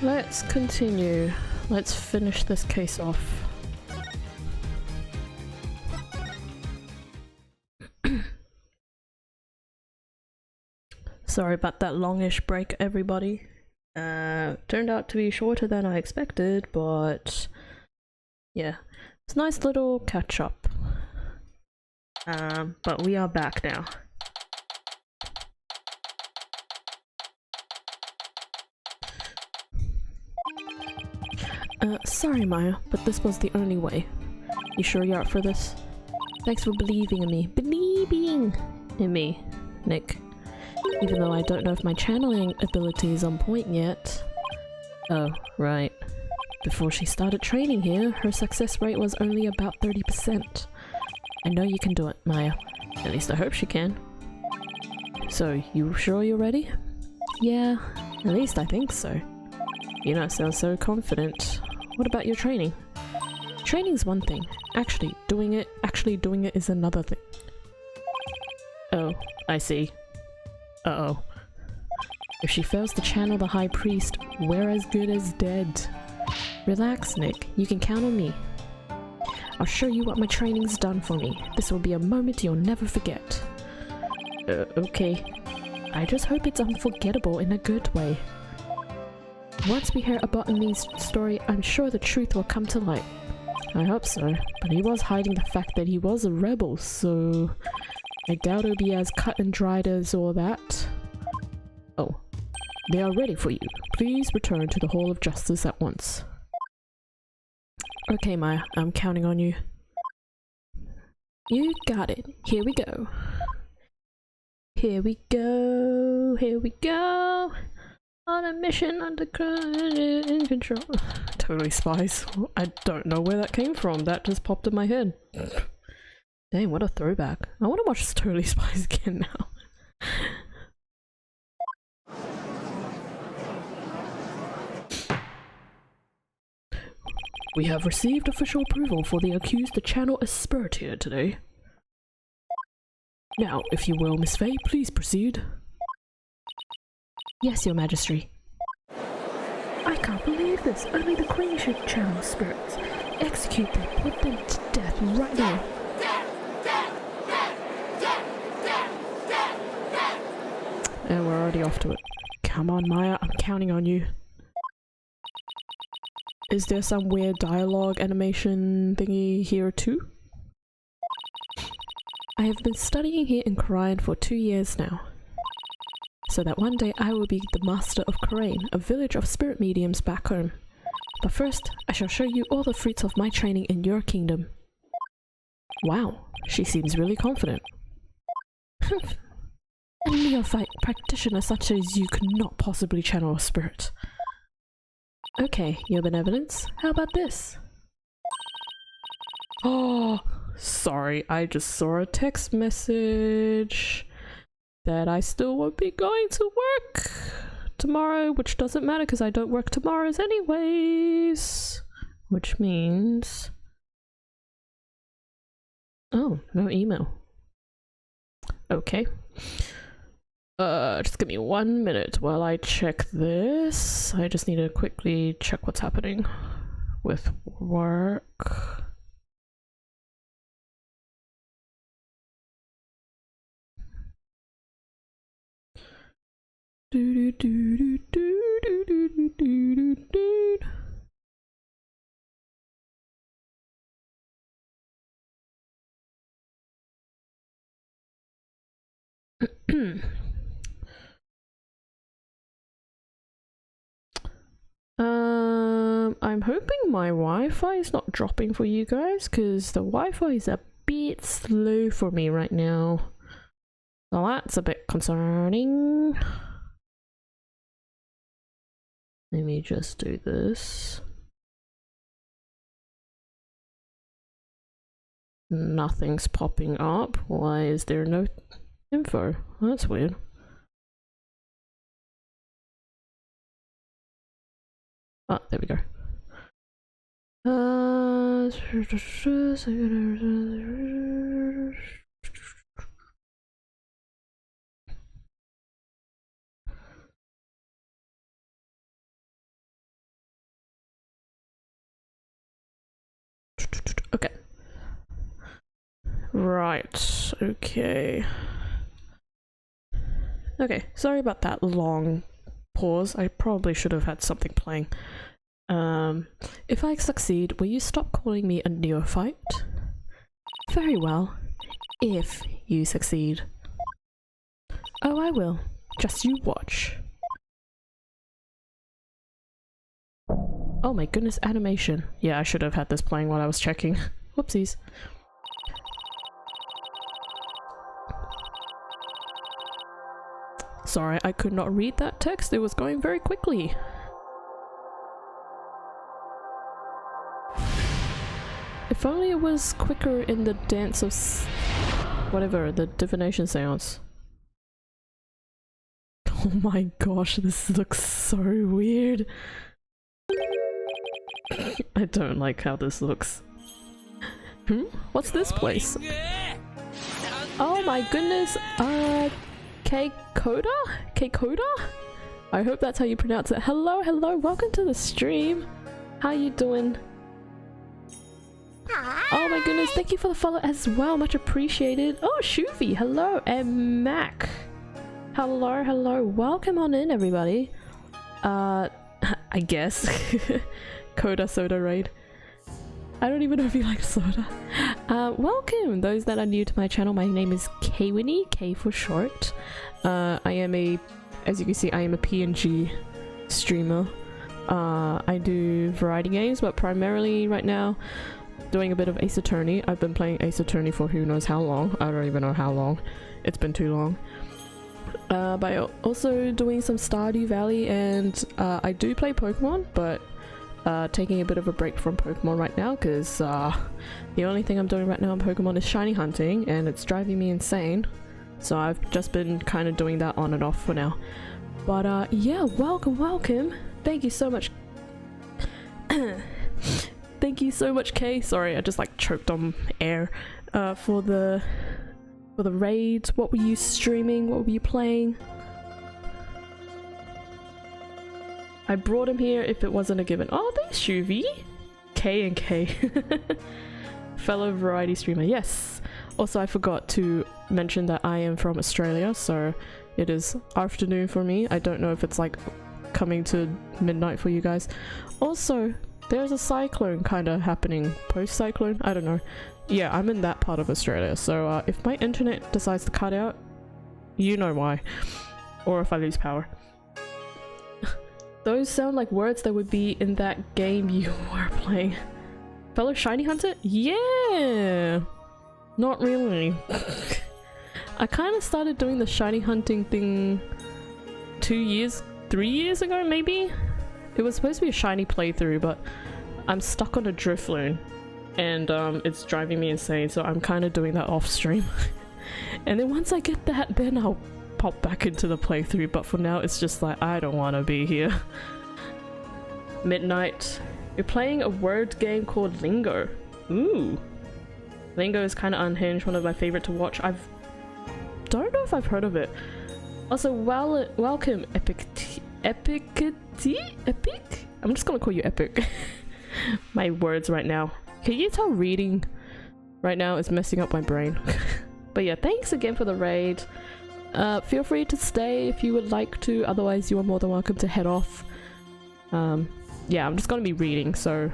let's continue. Let's finish this case off. Sorry about that longish break, everybody. Turned out to be shorter than I expected, but yeah, it's a nice little catch up. But we are back now. Sorry Maya, but this was the only way. You sure you're up for this? Thanks for believing in me. Believing in me, Nick. Even though I don't know if my channeling ability is on point yet. Oh, right. Before she started training here, her success rate was only about 30%. I know you can do it, Maya. At least I hope she can. So, you sure you're ready? Yeah, at least I think so. You don't sound so confident. What about your training? Training's one thing. Actually doing it is another thing. Oh, I see. Uh-oh. If she fails to channel the High Priest, we're as good as dead. Relax, Nick. You can count on me. I'll show you what my training's done for me. This will be a moment you'll never forget. Okay. I just hope it's unforgettable in a good way. Once we hear about Ami's story, I'm sure the truth will come to light. I hope so, but he was hiding the fact that he was a rebel, so I doubt it'll be as cut and dried as all that. Oh. They are ready for you. Please return to the Hall of Justice at once. Okay, Maya, I'm counting on you. You got it. Here we go. Here we go. Here we go. On a mission under in control. Totally Spies. I don't know where that came from. That just popped in my head. Dang, what a throwback. I want to watch Totally Spies again now. We have received official approval for the accused to channel a spirit here today. Now, if you will, Miss Faye, please proceed. Yes, Your Majesty. I can't believe this. Only the Queen should channel spirits. Execute them. Put them to death right now. And we're already off to it. Come on, Maya. I'm counting on you. Is there some weird dialogue animation thingy here too? I have been studying here in Kharain for 2 years now, so that one day I will be the master of Kharain, a village of spirit mediums back home. But first, I shall show you all the fruits of my training in your kingdom. Wow, she seems really confident. A neophyte practitioner such as you could not possibly channel a spirit. Okay, Your Benevolence, how about this? Oh, sorry, I just saw a text message that I still won't be going to work tomorrow, which doesn't matter because I don't work tomorrows anyways. Which means... Oh, no email. Okay. Just give me 1 minute while I check this. I just need to quickly check what's happening with work. I'm hoping my Wi-Fi is not dropping for you guys, because the Wi-Fi is a bit slow for me right now. So that's a bit concerning. Let me just do this. Nothing's popping up. Why is there no info? That's weird. Oh, there we go. Okay. Right. Okay. Okay, sorry about that long pause. I probably should have had something playing. If I succeed, will you stop calling me a neophyte? Very well. If you succeed. Oh, I will. Just you watch. Oh my goodness, animation. Yeah, I should have had this playing while I was checking. Whoopsies. Sorry, I could not read that text. It was going very quickly. If only it was quicker in the dance of whatever, the divination seance. Oh my gosh, this looks so weird. I don't like how this looks. What's this place? Oh my goodness, K-Coda? K-Coda? I hope that's how you pronounce it. Hello, hello, welcome to the stream. How you doing? Oh my goodness, thank you for the follow as well, much appreciated. Oh, Shuvi, hello, and Mac. Hello, hello, welcome on in everybody. I guess. Coda soda raid. I don't even know if you like soda. Welcome those that are new to my channel. My name is Kwinnie, K for short. I am a, as you can see, I am a PNG streamer. I do variety games, but primarily right now doing a bit of Ace Attorney. I've been playing Ace Attorney for who knows how long. I don't even know how long. It's been too long. But also doing some Stardew Valley, and I do play Pokemon, but taking a bit of a break from Pokemon right now because the only thing I'm doing right now on Pokemon is shiny hunting, and it's driving me insane. So I've just been kind of doing that on and off for now. But yeah, welcome. Thank you so much. Thank you so much, Kay. Sorry, I just like choked on air. For the raid. What were you streaming? What were you playing? I brought him here if it wasn't a given. Oh, there's Shuvi! K and K. Fellow variety streamer, yes! Also, I forgot to mention that I am from Australia, so it is afternoon for me. I don't know if it's like coming to midnight for you guys. Also, there's a cyclone kind of happening. Post-cyclone? I don't know. Yeah, I'm in that part of Australia, so if my internet decides to cut out, you know why. Or if I lose power. Those sound like words that would be in that game you were playing. Fellow shiny hunter? Yeah! Not really. I kind of started doing the shiny hunting thing 3 years ago maybe? It was supposed to be a shiny playthrough, but I'm stuck on a Drifloon. And it's driving me insane, so I'm kind of doing that off stream. And then once I get that, then I'll pop back into the playthrough, but for now it's just like I don't want to be here. Midnight. You're playing a word game called Lingo. Ooh. Lingo is kind of unhinged, one of my favorite to watch. Don't know if I've heard of it. Also, welcome Epic. I'm just gonna call you Epic. My words right now. Can you tell reading right now is messing up my brain? But yeah, thanks again for the raid. Feel free to stay if you would like to, otherwise you are more than welcome to head off. Yeah, I'm just gonna be reading, so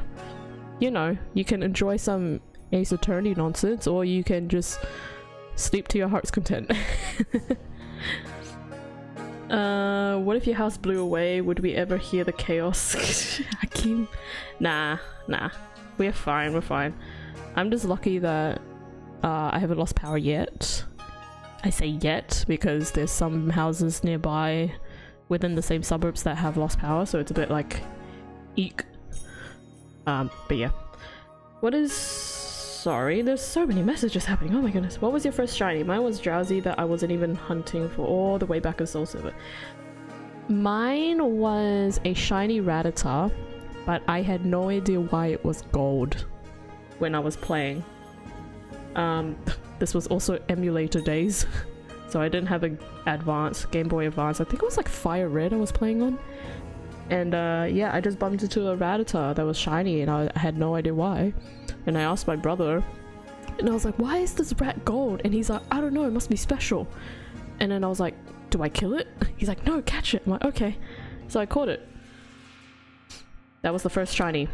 you know, you can enjoy some Ace Attorney nonsense, or you can just sleep to your heart's content. What if your house blew away? Would we ever hear the chaos? Hakim? Nah. We're fine. I'm just lucky that I haven't lost power yet. I say yet because there's some houses nearby within the same suburbs that have lost power, so it's a bit like eek. But yeah. Sorry, there's so many messages happening. Oh my goodness. What was your first shiny? Mine was Drowsy that I wasn't even hunting for all the way back in Soul Silver. Mine was a shiny Rattata, but I had no idea why it was gold when I was playing. This was also emulator days, so I didn't have a Game Boy Advance. I think it was like Fire Red I was playing on. And yeah, I just bumped into a Rattata that was shiny and I had no idea why. And I asked my brother, and I was like, why is this rat gold? And he's like, I don't know, it must be special. And then I was like, do I kill it? He's like, no, catch it. I'm like, okay. So I caught it. That was the first shiny.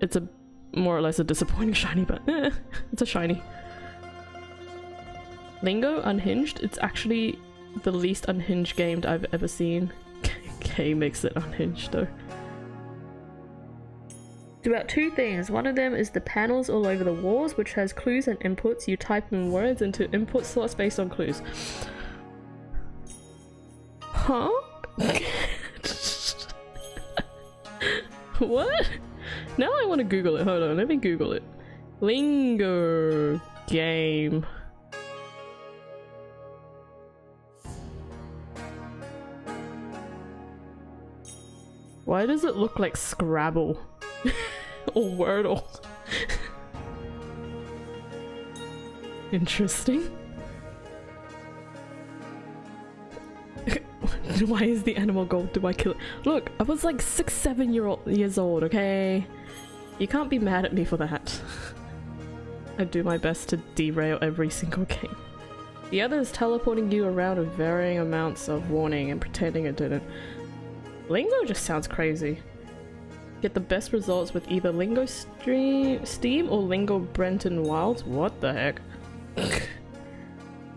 It's a more or less a disappointing shiny, but it's a shiny. Lingo Unhinged? It's actually the least unhinged game I've ever seen. K makes it unhinged though. It's about two things. One of them is the panels all over the walls, which has clues and inputs. You type in words into input slots based on clues. Huh? What? Now I want to Google it. Hold on, let me Google it. Lingo game. Why does it look like Scrabble? Or Wordle? Interesting. Why is the animal gold? Do I kill it? Look, I was like 6-7 years old, okay? You can't be mad at me for that. I do my best to derail every single game. The other is teleporting you around with varying amounts of warning and pretending it didn't. Lingo just sounds crazy. Get the best results with either Lingo Steam or Lingo Brenton Wilds? What the heck?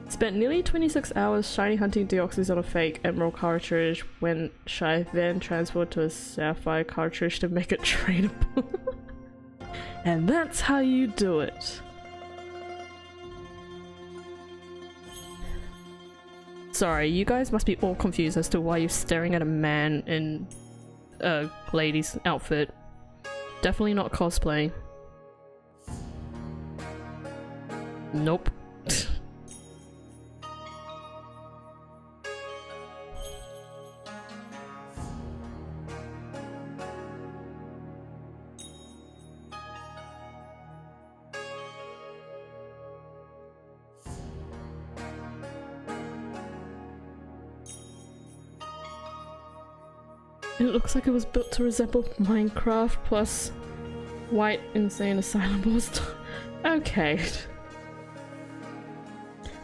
Spent nearly 26 hours shiny hunting deoxys on a fake emerald cartridge when Shy then transferred to a sapphire cartridge to make it tradable. And that's how you do it. Sorry, you guys must be all confused as to why you're staring at a man in a lady's outfit. Definitely not cosplay. Nope. It looks like it was built to resemble Minecraft plus White Insane Asylum monster. Okay.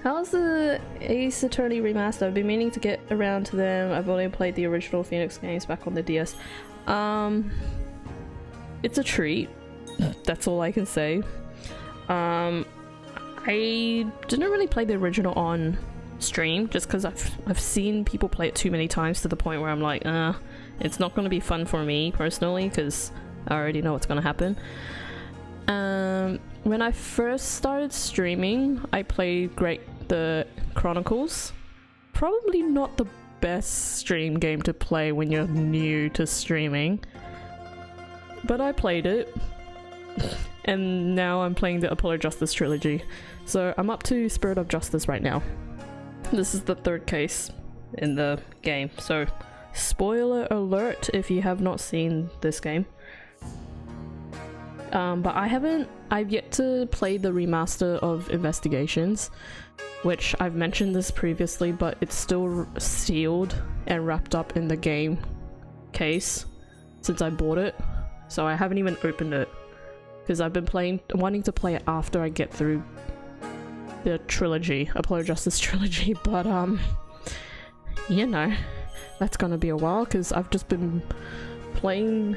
How's the Ace Attorney remaster? I've been meaning to get around to them. I've only played the original Phoenix games back on the DS. It's a treat. That's all I can say. I didn't really play the original on stream just because I've seen people play it too many times to the point where I'm like, it's not going to be fun for me personally because I already know what's going to happen. When I first started streaming, I played the Chronicles. Probably not the best stream game to play when you're new to streaming, but I played it. And now I'm playing the Apollo Justice trilogy. So I'm up to Spirit of Justice right now. This is the third case in the game, so spoiler alert if you have not seen this game. But I've yet to play the remaster of Investigations, which I've mentioned this previously, but it's still sealed and wrapped up in the game case since I bought it. So I haven't even opened it because I've been wanting to play it after I get through the trilogy, Apollo Justice trilogy, but you know, that's gonna be a while because I've just been playing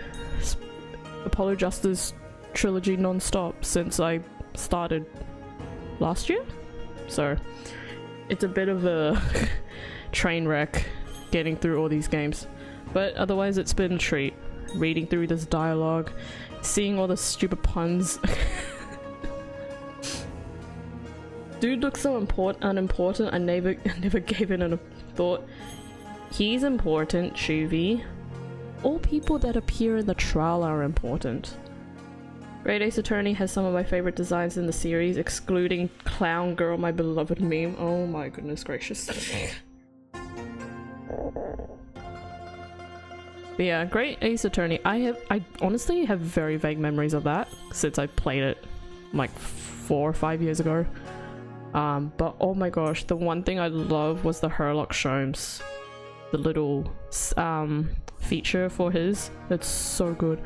Apollo Justice trilogy non-stop since I started last year, so it's a bit of a train wreck getting through all these games, but otherwise it's been a treat reading through this dialogue, seeing all the stupid puns. Dude looks so unimportant. I never gave it a thought. He's important, Shuvi. All people that appear in the trial are important. Great Ace Attorney has some of my favorite designs in the series, excluding Clown Girl, my beloved meme. Oh my goodness gracious. But yeah, Great Ace Attorney. I honestly have very vague memories of that since I played it like 4 or 5 years ago. But oh my gosh, the one thing I love was the Herlock Sholmes. The little feature for his. It's so good.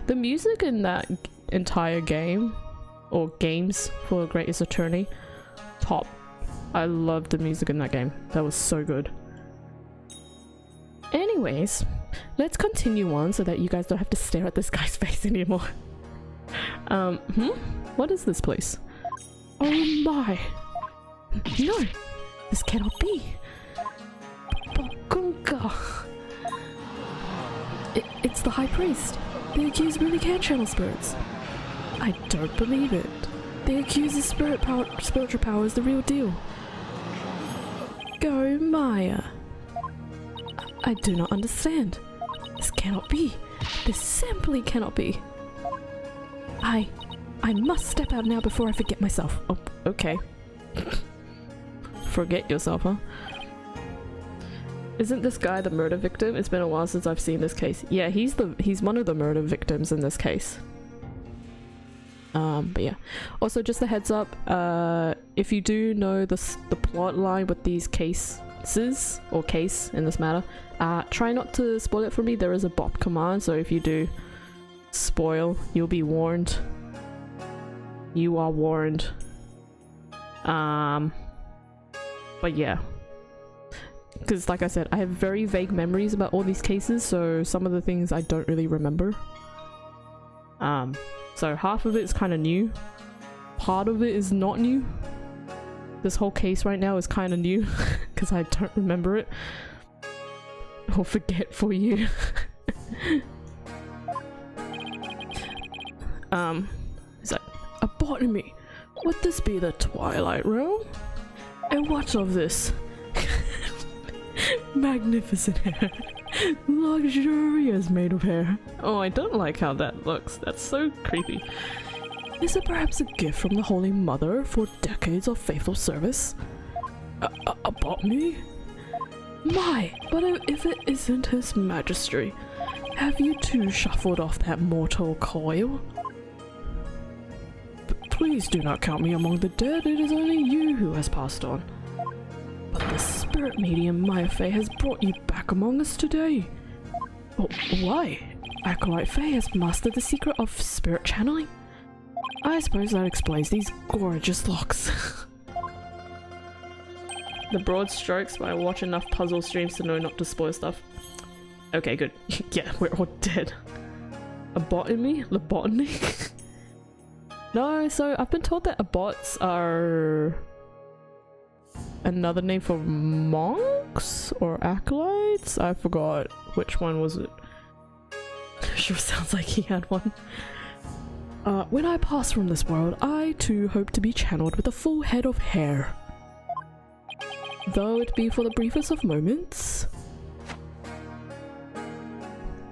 The music in that entire game, or games for Great Ace Attorney, top. I love the music in that game. That was so good. Anyways, let's continue on so that you guys don't have to stare at this guy's face anymore. What is this place? Oh my! No! This cannot be! Bogunga! It's the High Priest! The accused really can channel spirits! I don't believe it! The accused's spiritual power is the real deal! Go Maya! I do not understand! This cannot be! This simply cannot be! I must step out now before I forget myself. Oh, okay. Forget yourself, huh? Isn't this guy the murder victim? It's been a while since I've seen this case. Yeah, he's one of the murder victims in this case. But yeah. Also, just a heads up, if you do know the plot line with these cases, or case in this matter, try not to spoil it for me. There is a bop command, so if you do spoil, you'll be warned. You are warned. But yeah. Because like I said, I have very vague memories about all these cases, so some of the things I don't really remember. So half of it is kind of new. Part of it is not new. This whole case right now is kind of new because I don't remember it. Or forget for you. Is that a botany? Would this be the Twilight Realm? And what of this? Magnificent hair. Luxurious made of hair. Oh, I don't like how that looks. That's so creepy. Is it perhaps a gift from the Holy Mother for decades of faithful service? A botany? My, but if it isn't His Majesty, have you too shuffled off that mortal coil? Please do not count me among the dead, it is only you who has passed on. But the spirit medium Maya Fey has brought you back among us today. Oh, why? Acolyte Fey has mastered the secret of spirit channeling. I suppose that explains these gorgeous locks. The broad strokes, but I watch enough puzzle streams to know not to spoil stuff. Okay, good. Yeah, we're all dead. A botany? Lobotomy? No, so I've been told that abots are another name for monks or acolytes? I forgot which one was it. Sure sounds like he had one. When I pass from this world, I too hope to be channeled with a full head of hair. Though it be for the briefest of moments.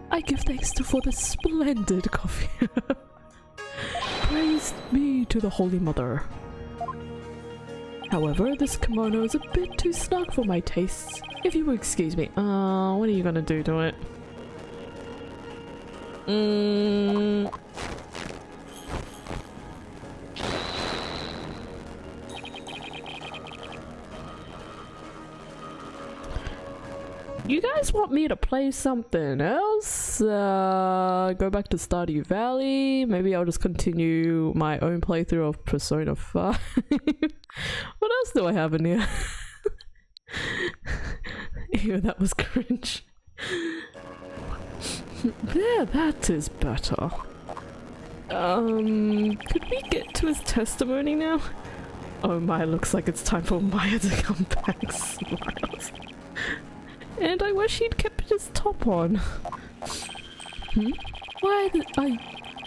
I give thanks for the splendid coffee. Praise be to the Holy Mother. However, this kimono is a bit too snug for my tastes. If you will excuse me. What are you gonna do to it? You guys want me to play something else? Go back to Stardew Valley? Maybe I'll just continue my own playthrough of Persona 5. What else do I have in here? Ew, that was cringe. There, that is better. Could we get to his testimony now? Oh my, looks like it's time for Maya to come back. Smiles. And I wish he'd kept his top on. Why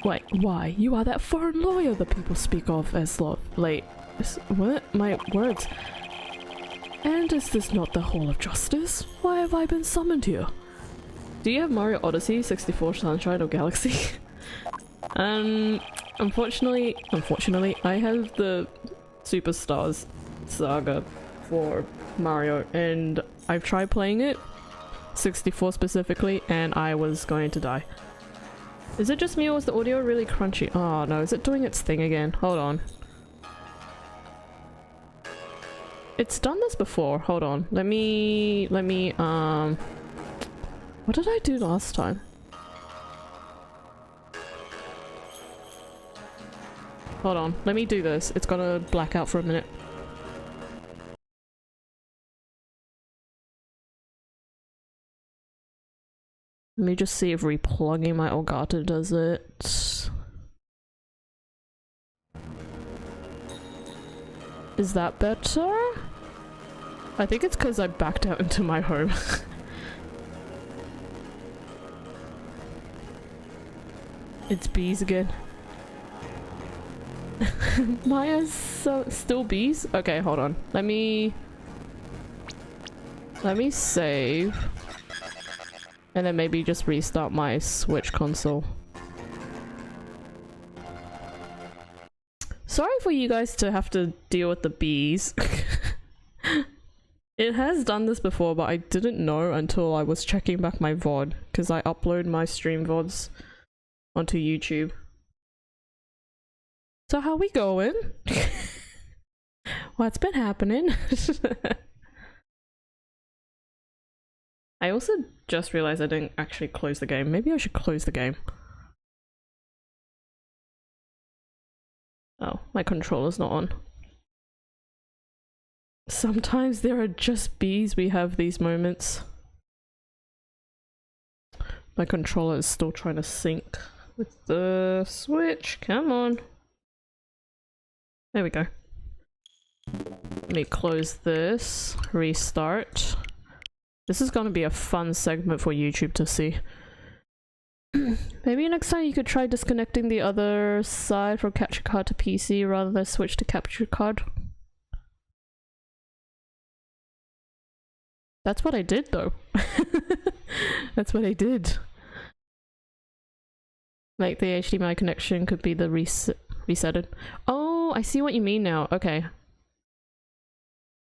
wait, why? You are that foreign lawyer the people speak of as late. What? My words. And is this not the Hall of Justice? Why have I been summoned here? Do you have Mario Odyssey, 64, Sunshine, or Galaxy? Unfortunately, I have the Superstars saga for Mario, and I've tried playing it, 64 specifically, and I was going to die. Is it just me or is the audio really crunchy? Oh no, is it doing its thing again? Hold on. It's done this before. Hold on. Let me, what did I do last time? Hold on. Let me do this. It's gonna black out for a minute. Let me just see if replugging my Elgato does it. Is that better? I think it's because I backed out into my home. It's bees again. Maya's still bees? Okay, hold on. Let me save. And then maybe just restart my Switch console. Sorry for you guys to have to deal with the bees. It has done this before, but I didn't know until I was checking back my VOD, because I upload my stream VODs onto YouTube. So how we going? What's been happening? I also just realized I didn't actually close the game. Maybe I should close the game. Oh, my controller's not on. Sometimes there are just bees. We have these moments. My controller is still trying to sync with the Switch. Come on. There we go. Let me close this. Restart. This is going to be a fun segment for YouTube to see. Maybe next time you could try disconnecting the other side from capture card to PC rather than switch to capture card. That's what I did though. That's what I did. Like the HDMI connection could be the resetted. Oh, I see what you mean now. Okay.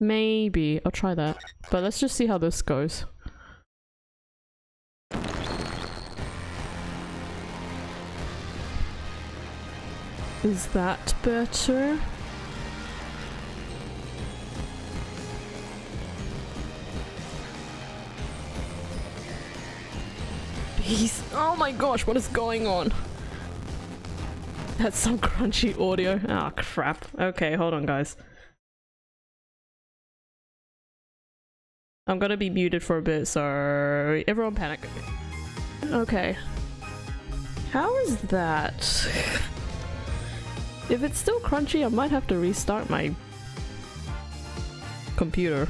Maybe. I'll try that. But let's just see how this goes. Is that better? Bees. Oh my gosh, what is going on? That's some crunchy audio. Ah, crap. Okay, hold on, guys. I'm gonna be muted for a bit, so everyone panic. Okay. How is that? If it's still crunchy, I might have to restart my computer.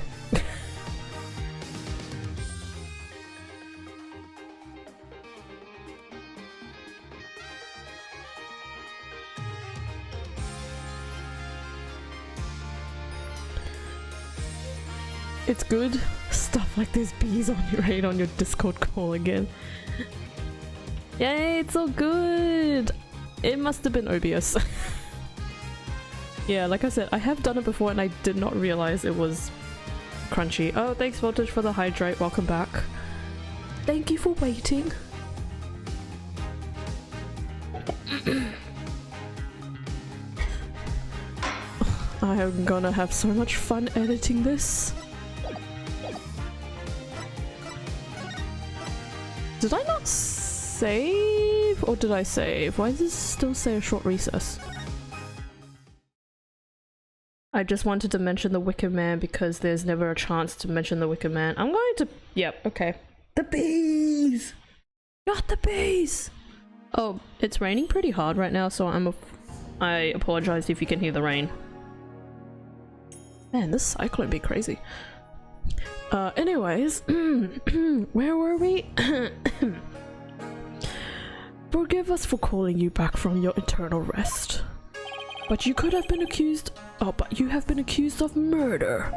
It's good. Stuff like this bees on your Wright on your Discord call again. Yay, it's all good! It must have been OBS. Yeah, like I said, I have done it before and I did not realize it was crunchy. Oh, thanks Voltage for the hydrate, welcome back. Thank you for waiting. I am gonna have so much fun editing this. Did I not save? Or did I save? Why does this still say a short recess? I just wanted to mention the Wicker Man because there's never a chance to mention the Wicker Man. I'm going to... Yep, okay. The bees! Not the bees! Oh, it's raining pretty hard right now, so I apologize if you can hear the rain. Man, this cyclone be crazy. Anyways, where were we? Forgive us for calling you back from your eternal rest. But you could have been accused... Oh, but you have been accused of murder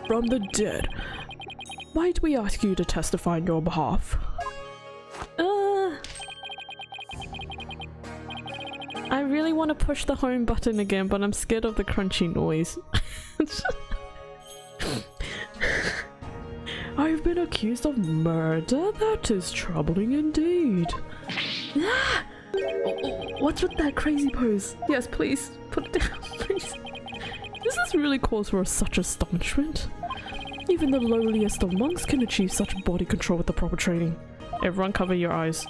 from the dead. Might we ask you to testify on your behalf? I really want to push the home button again, but I'm scared of the crunchy noise. I've been accused of murder? That is troubling indeed. Ah! What's with that crazy pose? Yes, please. Put it down, please. This is really cause for such astonishment. Even the lowliest of monks can achieve such body control with the proper training. Everyone cover your eyes.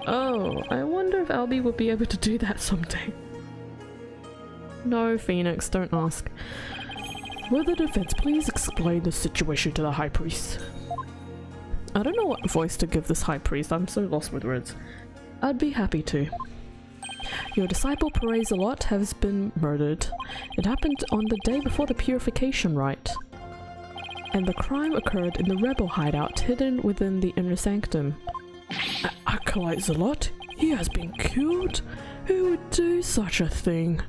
Oh, I wonder if Albie would be able to do that someday. No, Phoenix, don't ask. Will the defense please explain the situation to the High Priest? I don't know what voice to give this High Priest, I'm so lost with words. I'd be happy to. Your disciple Perez-a-Lot has been murdered. It happened on the day before the purification rite. And the crime occurred in the rebel hideout hidden within the inner sanctum. Acolyte Zalot? He has been killed? Who would do such a thing?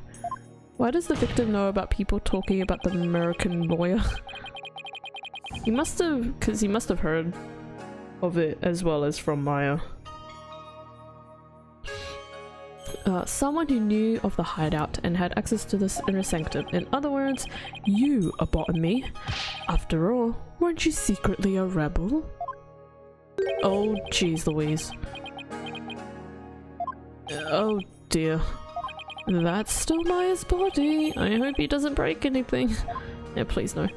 Why does the victim know about people talking about the American lawyer? He must have, because he must have heard of it as well as from Maya. Someone who knew of the hideout and had access to this inner sanctum. In other words, you are me. After all, weren't you secretly a rebel? Oh, jeez Louise. Oh dear. That's still Maya's body. I hope he doesn't break anything. Yeah, please no.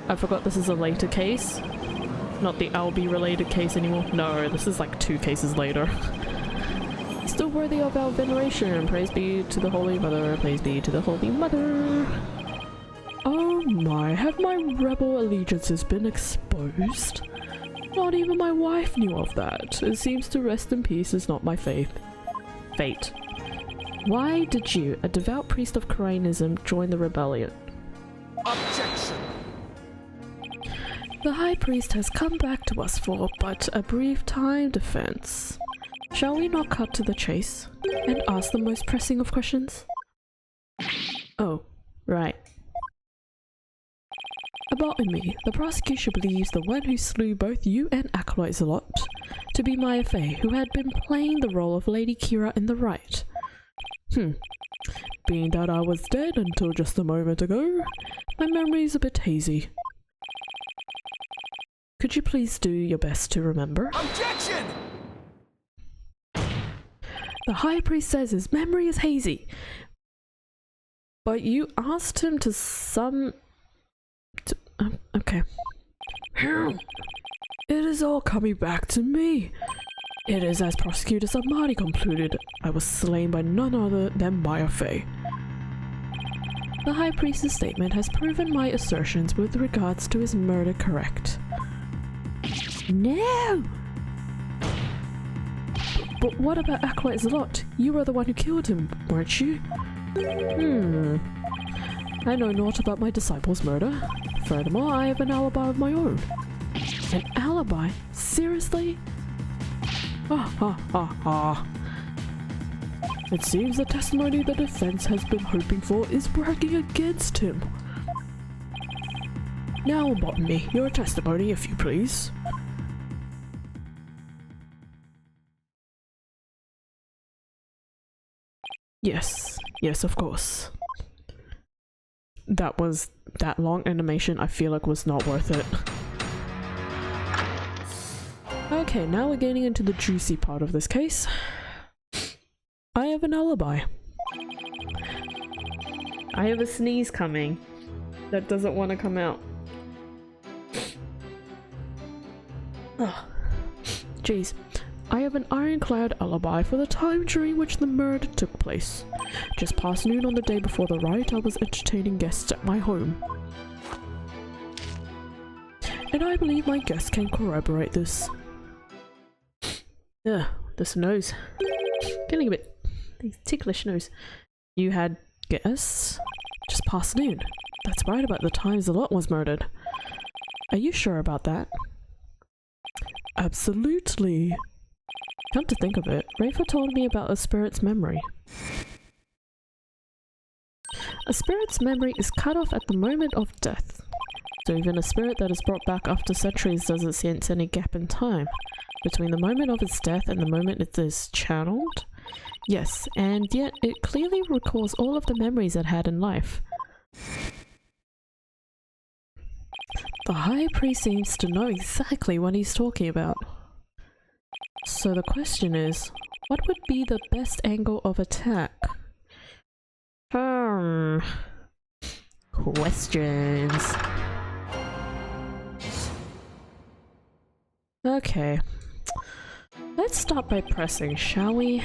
I forgot this is a later case. Not the Albie related case anymore. No, this is like 2 cases later. Still worthy of our veneration. Praise be to the Holy Mother. Praise be to the Holy Mother. Oh my, have my rebel allegiances been exposed? Not even my wife knew of that. It seems to rest in peace is not my fate. Why did you, a devout priest of Koreanism, join the rebellion? Objection! The High Priest has come back to us for but a brief time, defense. Shall we not cut to the chase and ask the most pressing of questions? Oh, right. About me, the prosecution believes the one who slew both you and Acolyte Zalot to be Maya Fey, who had been playing the role of Lady Kira in the Wright. Being that I was dead until just a moment ago, my memory's a bit hazy. Could you please do your best to remember? Objection! The High Priest says his memory is hazy. But you asked him to okay. It is all coming back to me. It is as Prosecutor Samari concluded. I was slain by none other than Maya Fey. The High Priest's statement has proven my assertions with regards to his murder correct. No! But what about Acolyte Zalot? You were the one who killed him, weren't you? I know naught about my disciple's murder. Furthermore, I have an alibi of my own. An alibi? Seriously? It seems the testimony the defense has been hoping for is working against him. Now, Botany, your testimony, if you please. Yes, of course. That long animation I feel like was not worth it. Okay, now we're getting into the juicy part of this case. I have an alibi. I have a sneeze coming that doesn't want to come out. Oh, jeez. I have an ironclad alibi for the time during which the murder took place. Just past noon on the day before the riot, I was entertaining guests at my home. And I believe my guests can corroborate this. Ugh, this nose. Getting a bit ticklish nose. You had guests? Just past noon. That's right about the time Zalot was murdered. Are you sure about that? Absolutely. Come to think of it, Rafa told me about a spirit's memory. A spirit's memory is cut off at the moment of death. So even a spirit that is brought back after centuries doesn't sense any gap in time between the moment of its death and the moment it is channeled? Yes, and yet it clearly recalls all of the memories it had in life. The High Priest seems to know exactly what he's talking about. So the question is, what would be the best angle of attack? Questions. Okay. Let's start by pressing, shall we?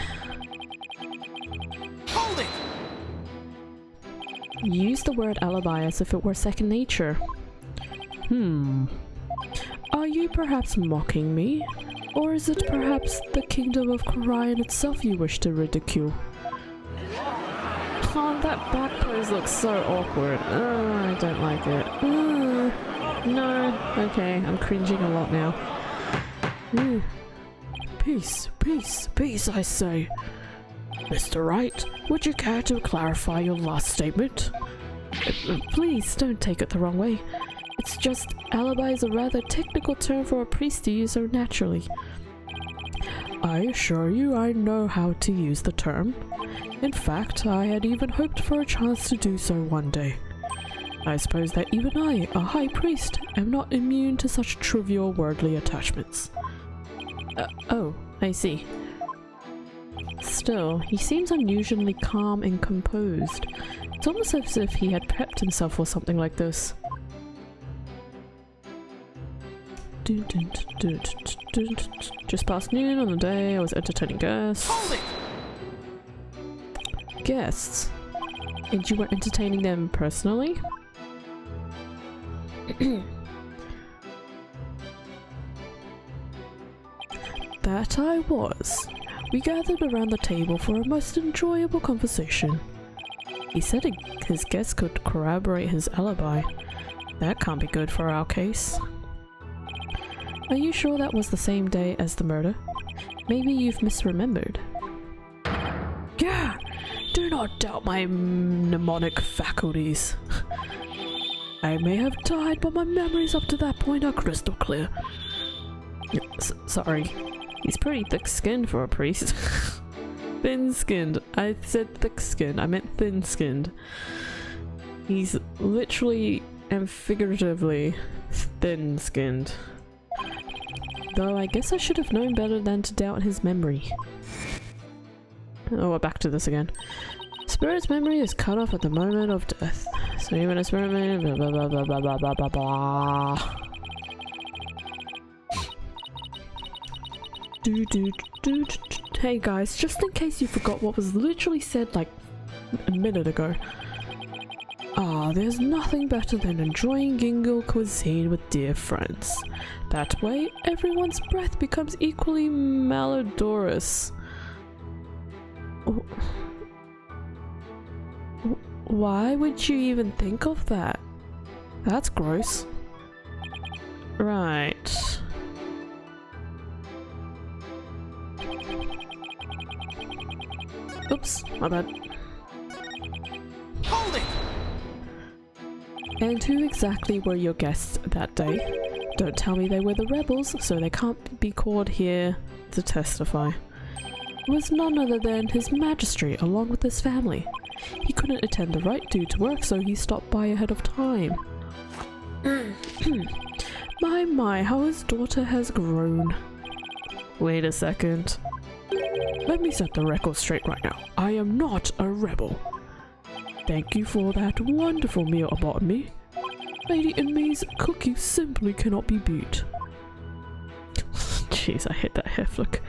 Hold it! Use the word alibi as if it were second nature. Are you perhaps mocking me? Or is it perhaps the kingdom of Korayan itself you wish to ridicule? Oh, that back pose looks so awkward. Oh, I don't like it. No. Okay, I'm cringing a lot now. Peace, peace, peace, I say. Mr. Wright, would you care to clarify your last statement? Please, don't take it the wrong way. It's just, alibi is a rather technical term for a priest to use so naturally. I assure you I know how to use the term. In fact, I had even hoped for a chance to do so one day. I suppose that even I, a high priest, am not immune to such trivial worldly attachments. Oh, I see. Still, he seems unusually calm and composed. It's almost as if he had prepped himself for something like this. Just past noon on the day I was entertaining guests. Hold it! Guests? And you were entertaining them personally? That I was. We gathered around the table for a most enjoyable conversation. He said his guests could corroborate his alibi. That can't be good for our case. Are you sure that was the same day as the murder? Maybe you've misremembered. Yeah! Do not doubt my mnemonic faculties. I may have died, but my memories up to that point are crystal clear. Sorry. He's pretty thick-skinned for a priest. Thin-skinned. I said thick-skinned. I meant thin-skinned. He's literally and figuratively thin-skinned. Though I guess I should have known better than to doubt his memory. Oh, we're back to this again. Spirit's memory is cut off at the moment of death. So even a spirit may blah blah blah blah blah blah blah blah. Hey guys, just in case you forgot what was literally said like a minute ago. There's nothing better than enjoying Gingle cuisine with dear friends. That way, everyone's breath becomes equally malodorous. Why would you even think of that? That's gross. Right. Oops, my bad. Hold it! And who exactly were your guests that day? Don't tell me they were the rebels, so they can't be called here to testify. It was none other than His Majesty along with his family. He couldn't attend the Wright due to work, so he stopped by ahead of time. My, how his daughter has grown. Wait a second. Let me set the record straight right now. I am not a rebel. Thank you for that wonderful meal about me. Lady Inme's cooking simply cannot be beat. Jeez, I hit that hair flick.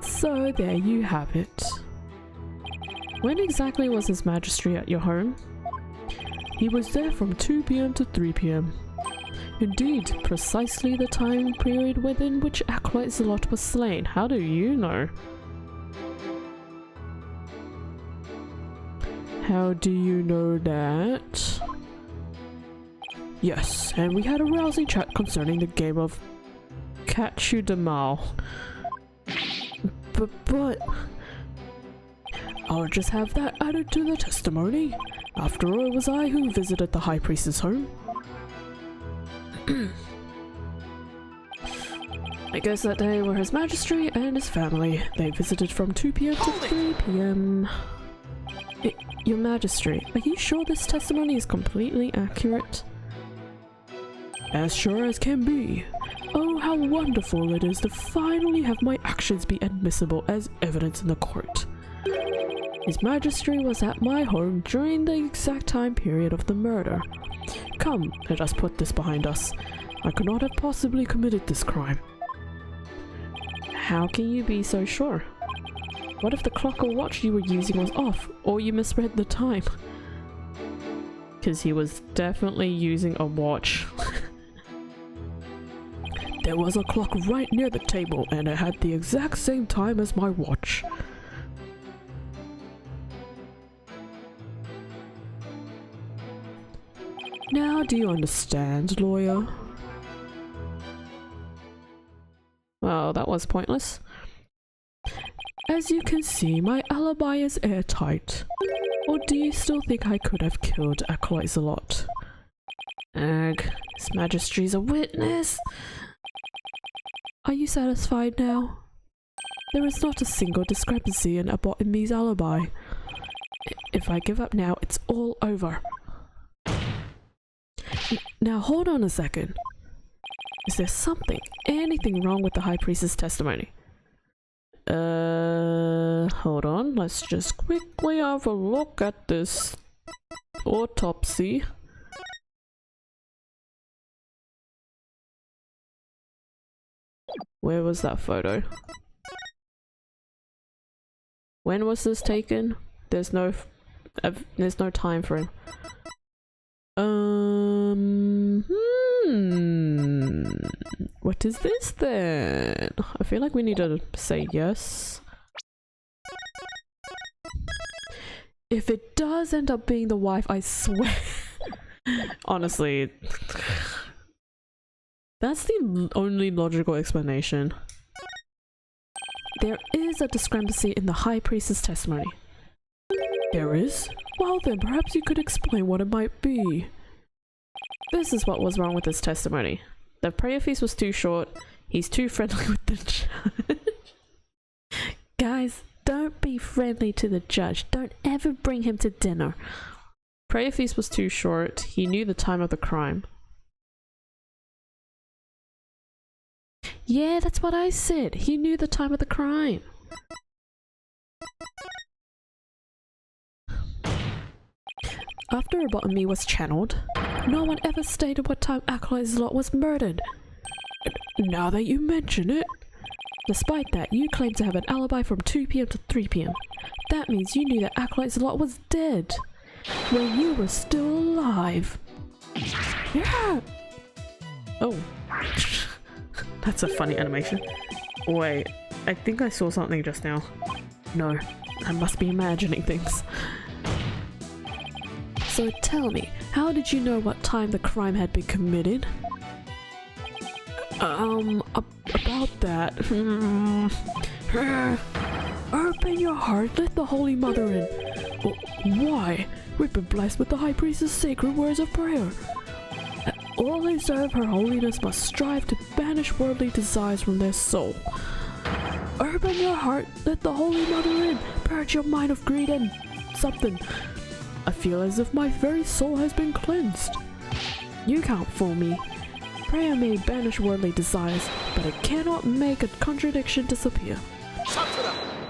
So there you have it. When exactly was His Majesty at your home? He was there from 2 PM to 3 PM. Indeed, precisely the time period within which Acolyte Zalot was slain. How do you know? How do you know that? Yes, and we had a rousing chat concerning the game of Catch de Mal. But I'll just have that added to the testimony. After all, it was I who visited the High Priest's home. I guess that day were His Majesty and his family. They visited from 2 PM to 3 PM. Your Majesty, are you sure this testimony is completely accurate? As sure as can be. Oh, how wonderful it is to finally have my actions be admissible as evidence in the court. His Majesty was at my home during the exact time period of the murder. Come, let us put this behind us. I could not have possibly committed this crime. How can you be so sure? What if the clock or watch you were using was off, or you misread the time? Because he was definitely using a watch. There was a clock right near the table, and it had the exact same time as my watch. Now do you understand, lawyer? Well, that was pointless. As you can see, my alibi is airtight. Or do you still think I could have killed Acolyte Zalot? Ugh, His Majesty's a witness! Are you satisfied now? There is not a single discrepancy in Abbot Inme's alibi. If I give up now, it's all over. Now hold on a second. Is there anything wrong with the High Priest's testimony? Hold on. Let's just quickly have a look at this autopsy. Where was that photo? When was this taken? There's no time frame. What is this then? I feel like we need to say yes. If it does end up being the wife, I swear. Honestly, that's the only logical explanation. There is a discrepancy in the High Priestess testimony. There is? Well then, perhaps you could explain what it might be. This is what was wrong with his testimony. The prayer feast was too short. He's too friendly with the judge. Guys, don't be friendly to the judge. Don't ever bring him to dinner. Prayer feast was too short. He knew the time of the crime. Yeah, that's what I said. He knew the time of the crime. After a botany was channeled, no one ever stated what time Acolyte Zlot was murdered. Now that you mention it. Despite that, you claim to have an alibi from 2 PM to 3 PM. That means you knew that Acolyte Zlot was dead when you were still alive. Yeah! Oh. That's a funny animation. Wait, I think I saw something just now. No, I must be imagining things. So tell me, how did you know what time the crime had been committed? About that. Open your heart, let the Holy Mother in. Why? We've been blessed with the High Priestess' sacred words of prayer. All who serve Her Holiness must strive to banish worldly desires from their soul. Open your heart, let the Holy Mother in. Purge your mind of greed and something. I feel as if my very soul has been cleansed. You can't fool me. Prayer may banish worldly desires, but it cannot make a contradiction disappear.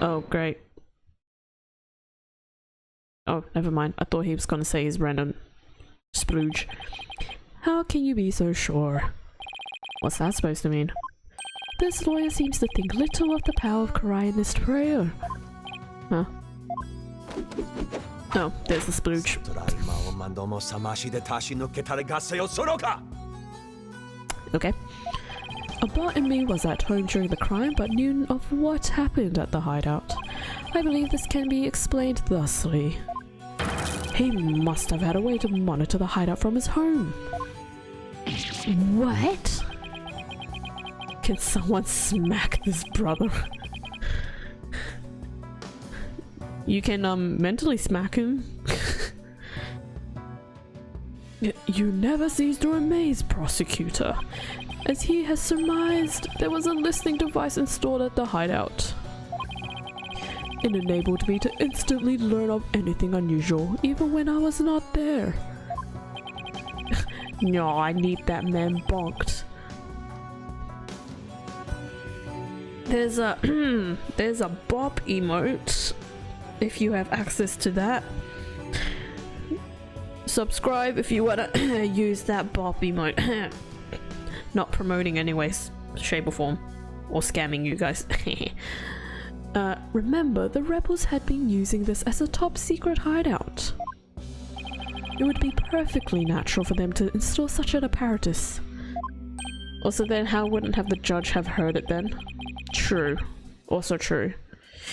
Oh, great. Oh, never mind. I thought he was gonna say his random splooge. How can you be so sure? What's that supposed to mean? This lawyer seems to think little of the power of Koreanist prayer. Huh? Oh, there's the splooge. Okay. A bot in me was at home during the crime but knew of what happened at the hideout. I believe this can be explained thusly. He must have had a way to monitor the hideout from his home. What? Can someone smack this brother? You can mentally smack him. You never cease to amaze, prosecutor. As he has surmised, there was a listening device installed at the hideout. It enabled me to instantly learn of anything unusual, even when I was not there. No, I need that man bonked. There's a there's a bop emote. If you have access to that, subscribe if you wanna use that bop emote. Not promoting anyways, shape or form, or scamming you guys. Remember, the rebels had been using this as a top secret hideout. It would be perfectly natural for them to install such an apparatus. Also then, how wouldn't have the judge have heard it then? True. Also true.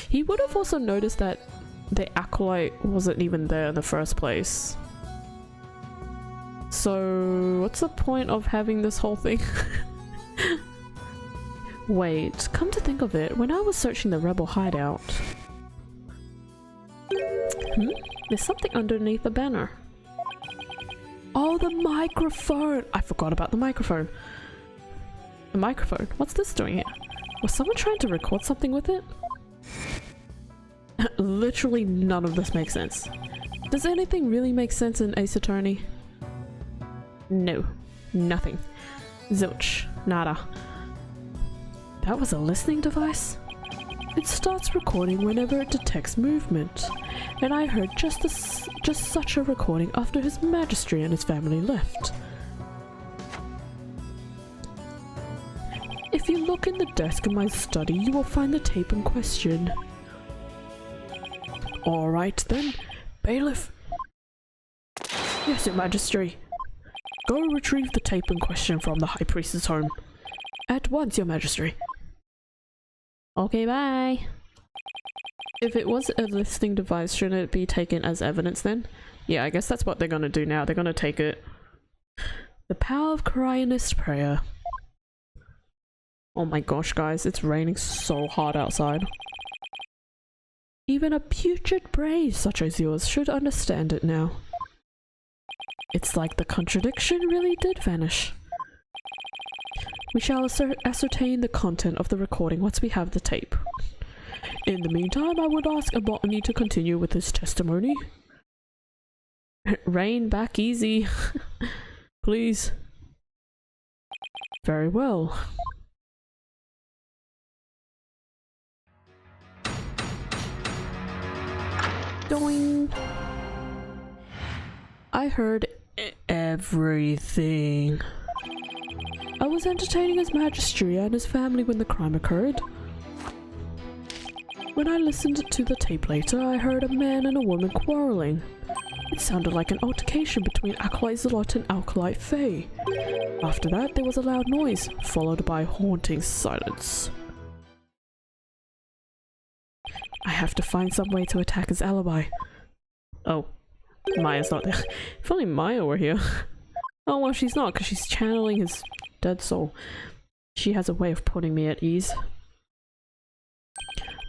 He would have also noticed that the acolyte wasn't even there in the first place. So what's the point of having this whole thing? Wait, come to think of it, when I was searching the rebel hideout... There's something underneath the banner. Oh, the microphone! I forgot about the microphone. The microphone? What's this doing here? Was someone trying to record something with it? Literally none of this makes sense. Does anything really make sense in Ace Attorney? No. Nothing. Zilch. Nada. That was a listening device? It starts recording whenever it detects movement, and I heard just such a recording after His Majesty and his family left. If you look in the desk in my study, you will find the tape in question. Alright then, bailiff. Yes, Your Majesty. Go retrieve the tape in question from the High Priest's home. At once, Your Majesty. Okay, bye. If it was a listening device, shouldn't it be taken as evidence then? Yeah, I guess that's what they're gonna do now. They're gonna take it. The power of Cryonist prayer. Oh my gosh, guys, it's raining so hard outside. Even a putrid brain such as yours should understand it now. It's like the contradiction really did vanish. We shall ascertain the content of the recording once we have the tape. In the meantime, I would ask a botany to continue with his testimony. Rain back easy. Please. Very well. Doing. I heard everything. I was entertaining His Majesty and his family when the crime occurred. When I listened to the tape later, I heard a man and a woman quarreling. It sounded like an altercation between Acolyte Zealot and Acolyte Fae. After that, there was a loud noise, followed by haunting silence. I have to find some way to attack his alibi. Oh, Maya's not there. If only Maya were here. Oh, well, she's not, because she's channeling his dead soul. She has a way of putting me at ease.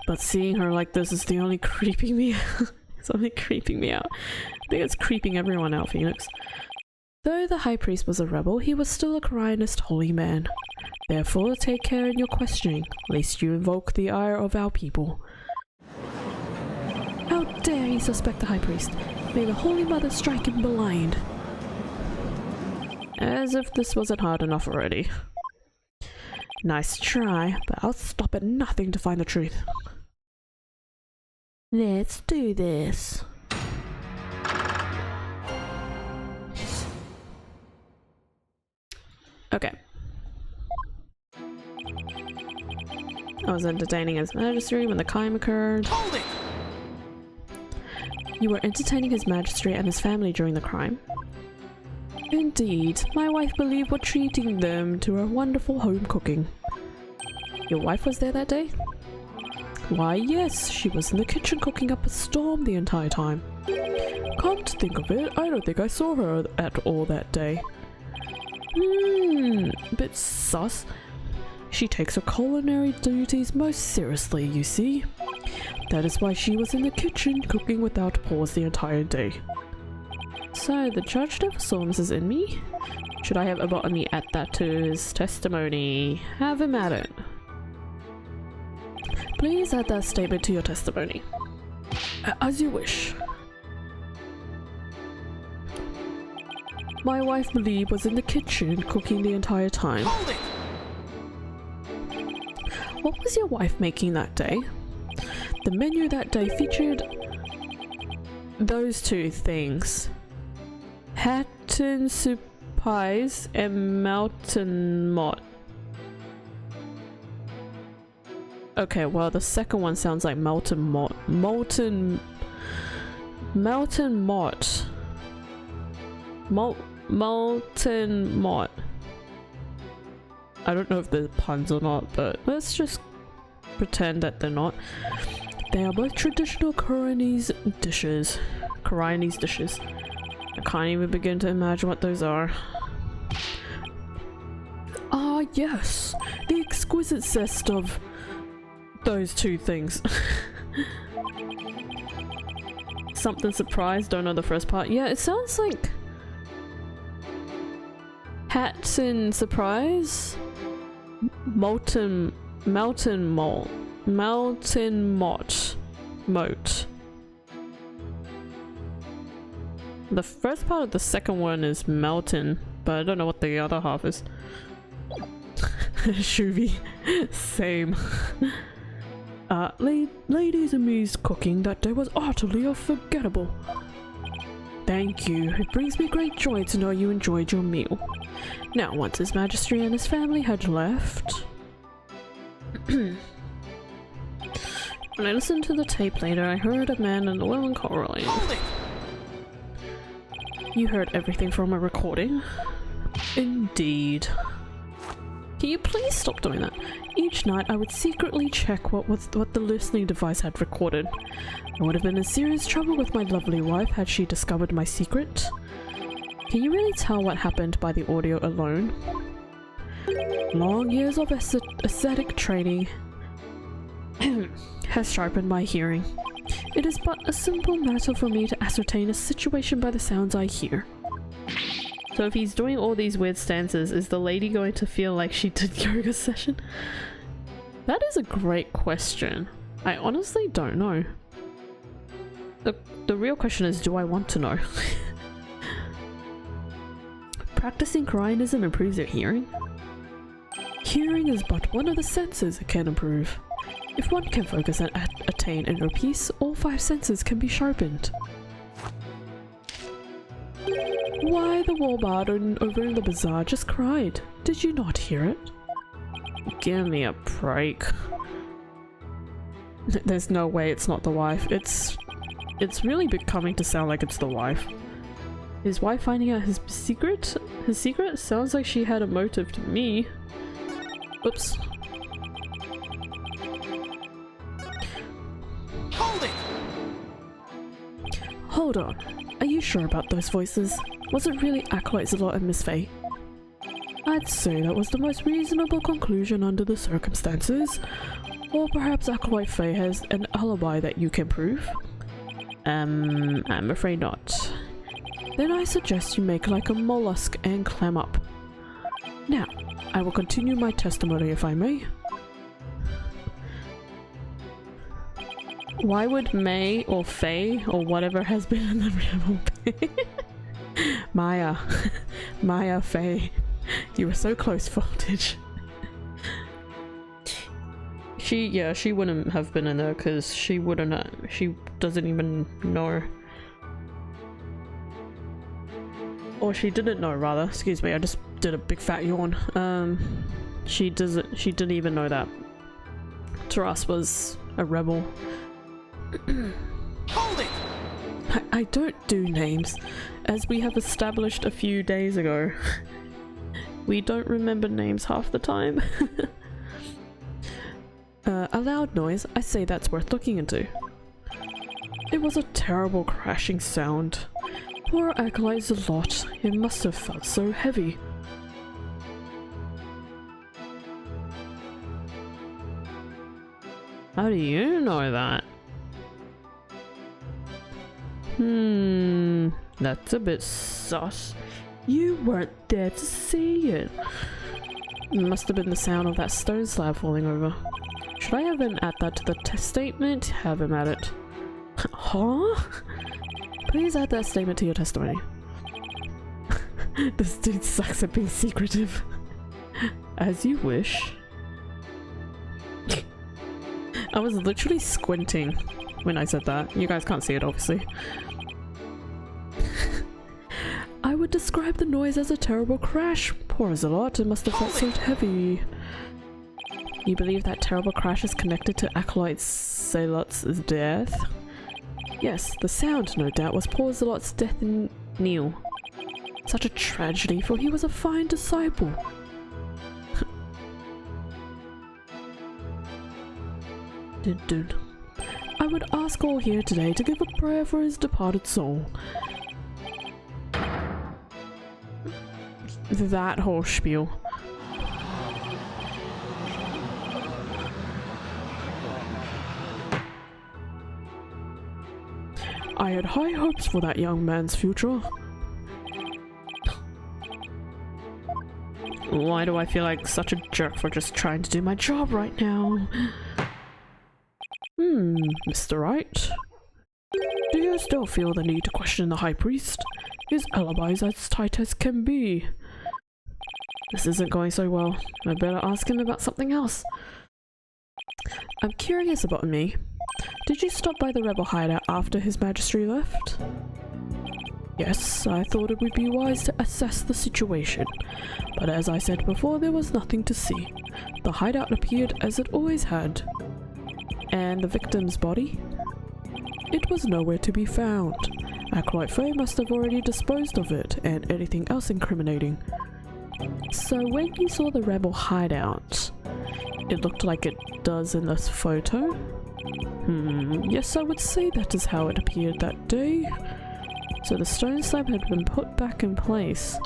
But seeing her like this is the only creeping me out. It's only creeping me out. I think it's creeping everyone out, Phoenix. Though the High Priest was a rebel, he was still a Cryonist holy man. Therefore, take care in your questioning, lest you invoke the ire of our people. How dare he suspect the High Priest? May the Holy Mother strike him blind. As if this wasn't hard enough already. Nice try, but I'll stop at nothing to find the truth. Let's do this. Okay. I was entertaining His Majesty when the crime occurred. Hold it! You were entertaining His Majesty and his family during the crime? Indeed, my wife believed we're treating them to a wonderful home cooking. Your wife was there that day? Why yes, she was in the kitchen cooking up a storm the entire time. Come to think of it, I don't think I saw her at all that day. Bit sus. She takes her culinary duties most seriously, you see. That is why she was in the kitchen cooking without pause the entire day. So, the judge never saw Mrs. Inme? Should I have a botany add that to his testimony? Have him at it. Please add that statement to your testimony. As you wish. My wife, Believe, was in the kitchen cooking the entire time. Hold it! What was your wife making that day? The menu that day featured those two things. Hatton soup pies and mountain mott. Okay, well the second one sounds like molten mott. Molten mott. Molten mott. I don't know if they're puns or not, but let's just pretend that they're not. They are both traditional Coronis dishes. Coronis dishes. I can't even begin to imagine what those are. Ah, yes! The exquisite zest of those two things. Something surprise, don't know the first part. Yeah, it sounds like Hatton surprise? Molten mott. Moat. The first part of the second one is mountain, but I don't know what the other half is. Shuvi. Same. Ladies and me's cooking that day was utterly unforgettable. Thank you. It brings me great joy to know you enjoyed your meal. Now, once His Majesty and his family had left... When I listened to the tape later, I heard a man and a woman quarreling. Hold it! You heard everything from a recording? Indeed. Can you please stop doing that? Each night I would secretly check what the listening device had recorded. I would have been in serious trouble with my lovely wife had she discovered my secret. Can you really tell what happened by the audio alone? Long years of aesthetic training has sharpened my hearing. It is but a simple matter for me to ascertain a situation by the sounds I hear. So if he's doing all these weird stances, is the lady going to feel like she did yoga session? That is a great question. I honestly don't know. The real question is, do I want to know? Practicing cryonism improves your hearing? Hearing is but one of the senses it can improve. If one can focus and attain inner peace, all 5 senses can be sharpened. Why, the warbird over in the bazaar just cried. Did you not hear it? Give me a break. There's no way it's not the wife. It's really becoming to sound like it's the wife. His wife finding out his secret? His secret? Sounds like she had a motive to me. Oops. Hold it! Hold on. Are you sure about those voices? Was it really Acolyte Zalot and Miss Faye? I'd say that was the most reasonable conclusion under the circumstances. Or perhaps Acolyte Faye has an alibi that you can prove? I'm afraid not. Then I suggest you make like a mollusk and clam up. Now, I will continue my testimony if I may. Why would May or Faye or whatever has been in the real Maya. Maya Faye. You were so close, Voltage. She wouldn't have been in there because she wouldn't, she doesn't even know. Or she didn't know, rather. Excuse me, I just did a big fat yawn. She didn't even know that Taras was a rebel. Hold it! I don't do names, as we have established a few days ago. We don't remember names half the time. A loud noise, I say that's worth looking into. It was a terrible crashing sound. Poor Acolyte Zalot, it must have felt so heavy. How do you know that? That's a bit sus. You weren't there to see it. It must have been the sound of that stone slab falling over. Should I have him add that to the test statement? Have him add it. Huh? Please add that statement to your testimony. This dude sucks at being secretive. As you wish. I was literally squinting when I said that. You guys can't see it, obviously. I would describe the noise as a terrible crash. Poor Zalot, it must have felt so heavy. You believe that terrible crash is connected to Acolyte Zalot's death? Yes, the sound, no doubt, was poor Zalot's death in kneel. Such a tragedy, for he was a fine disciple. I would ask all here today to give a prayer for his departed soul. That whole spiel. I had high hopes for that young man's future. Why do I feel like such a jerk for just trying to do my job right now? Mr. Wright? Do you still feel the need to question the High Priest? His alibi is as tight as can be. This isn't going so well. I better ask him about something else. I'm curious about me. Did you stop by the rebel hideout after His Majesty left? Yes, I thought it would be wise to assess the situation, but as I said before, there was nothing to see. The hideout appeared as it always had. And the victim's body? It was nowhere to be found. Acolyte Faye must have already disposed of it and anything else incriminating. So when you saw the rebel hideout, it looked like it does in this photo? Yes, I would say that is how it appeared that day. So the stone slab had been put back in place.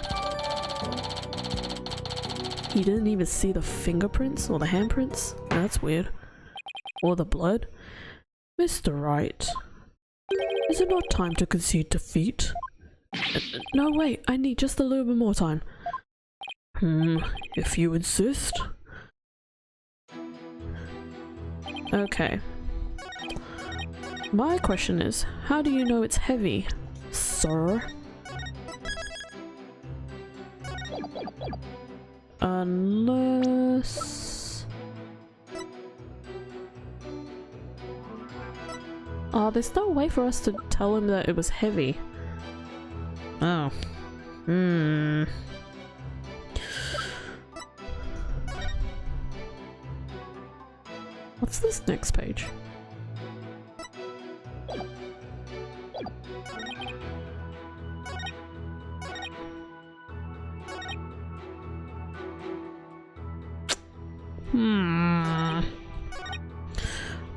He didn't even see the fingerprints or the handprints? That's weird. Or the blood? Mr. Wright, is it not time to concede defeat? No, wait, I need just a little bit more time. If you insist. Okay. My question is, how do you know it's heavy, sir? Unless... Oh, there's no way for us to tell him that it was heavy. Oh. What's this next page?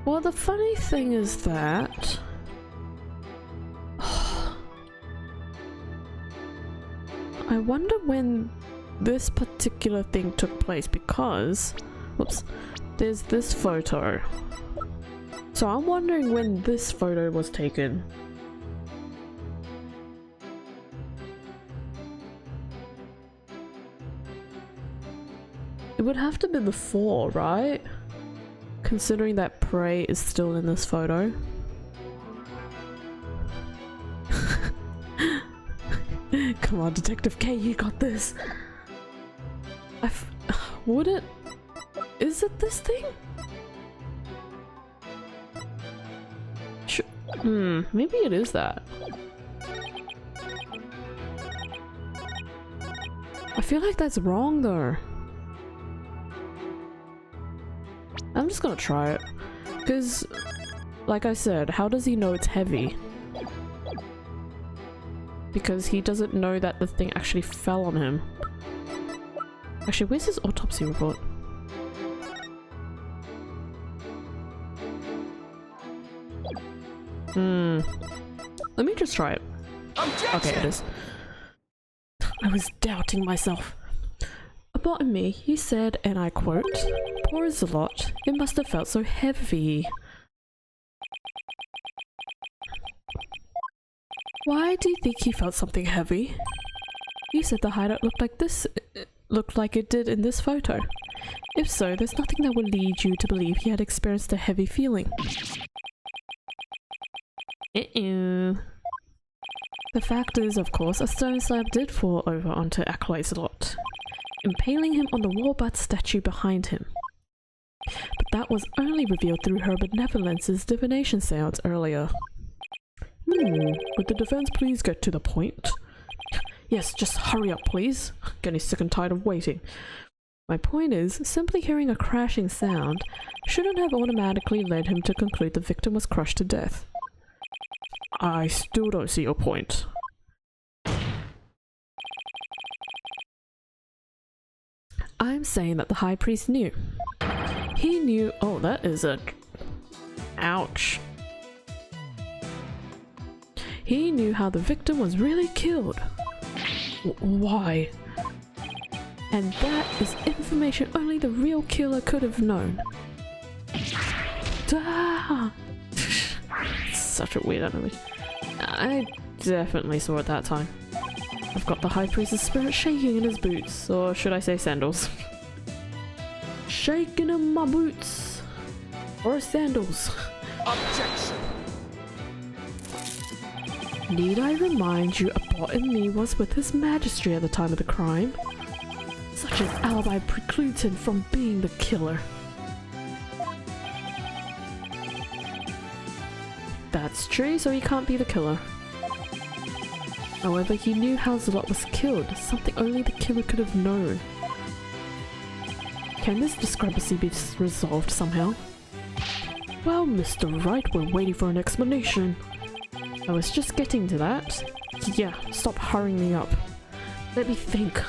Well, the funny thing is that... I wonder when this particular thing took place because... Whoops. There's this photo. So I'm wondering when this photo was taken. It would have to be before, right? Considering that Prey is still in this photo. Come on, Detective K, you got this. Would it? Is it this thing? Maybe it is that. I feel like that's wrong though. I'm just gonna try it. Because, like I said, how does he know it's heavy? Because he doesn't know that the thing actually fell on him. Actually, where's his autopsy report? Let me just try it. Objection! Okay, it is. I was doubting myself. About me, he said, and I quote, "Poor Zalot, it must have felt so heavy." Why do you think he felt something heavy? You said the hideout looked like this, looked like it did in this photo. If so, there's nothing that would lead you to believe he had experienced a heavy feeling. The fact is, of course, a stone slab did fall over onto Acolyte Zalot, impaling him on the wall-bat statue behind him. But that was only revealed through her benevolence's divination seance earlier. Would the defense please get to the point? Yes, just hurry up, please. Getting sick and tired of waiting. My point is, simply hearing a crashing sound shouldn't have automatically led him to conclude the victim was crushed to death. I still don't see your point. I'm saying that the High Priest knew. He knew— oh, that is a— ouch. He knew how the victim was really killed. Why? And that is information only the real killer could have known. Such a weird animation. I definitely saw it that time. I've got the High Priest's spirit shaking in his boots, or should I say sandals. Shaking in my boots. Or sandals. Objection! Need I remind you Abbot and me was with His Majesty at the time of the crime? Such an alibi precludes him from being the killer. That's true, so he can't be the killer. However, he knew how Zalot was killed, something only the killer could have known. Can this discrepancy be resolved somehow? Well, Mr. Wright, we're waiting for an explanation. I was just getting to that. Yeah, stop hurrying me up. Let me think.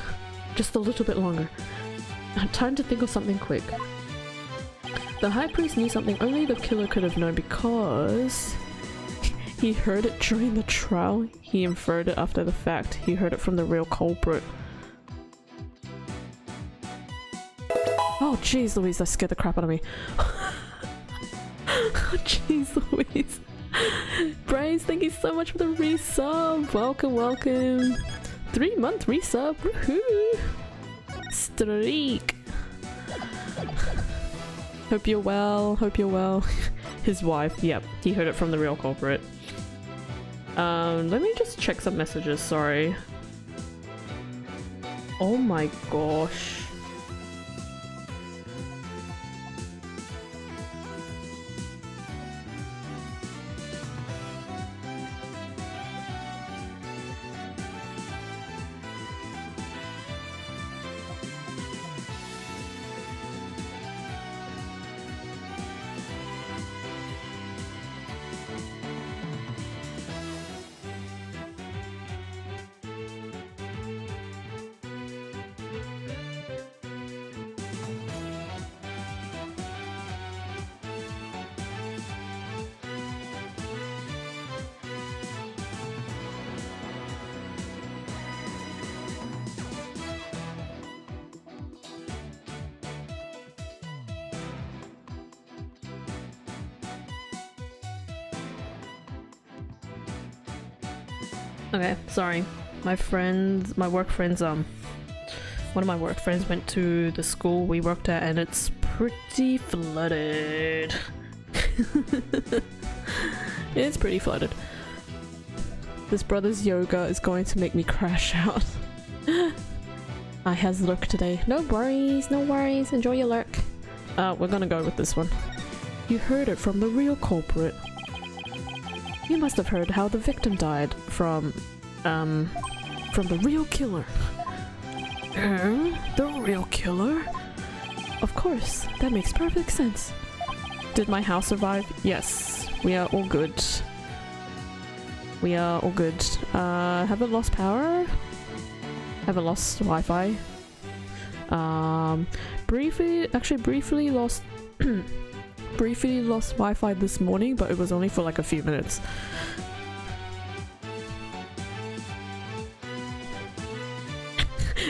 Just a little bit longer. Time to think of something quick. The High Priest knew something only the killer could have known because... he heard it during the trial. He inferred it after the fact. He heard it from the real culprit. Oh jeez Louise, that scared the crap out of me. Oh jeez Louise. Braves, thank you so much for the resub. Welcome, welcome. 3-month resub. Woohoo! Streak. Hope you're well. Hope you're well. His wife. Yep, he heard it from the real culprit. Let me just check some messages. Sorry. Oh my gosh. Okay, sorry. My work friends, one of my work friends went to the school we worked at and it's pretty flooded. It's pretty flooded. This brother's yoga is going to make me crash out. I has lurk today. No worries, no worries. Enjoy your lurk. We're gonna go with this one. You heard it from the real culprit. You must have heard how the victim died from the real killer. The real killer? Of course, that makes perfect sense. Did my house survive? Yes, we are all good. We are all good. Haven't lost power? Haven't lost Wi-Fi? Briefly lost briefly lost Wi-Fi this morning, but it was only for like a few minutes.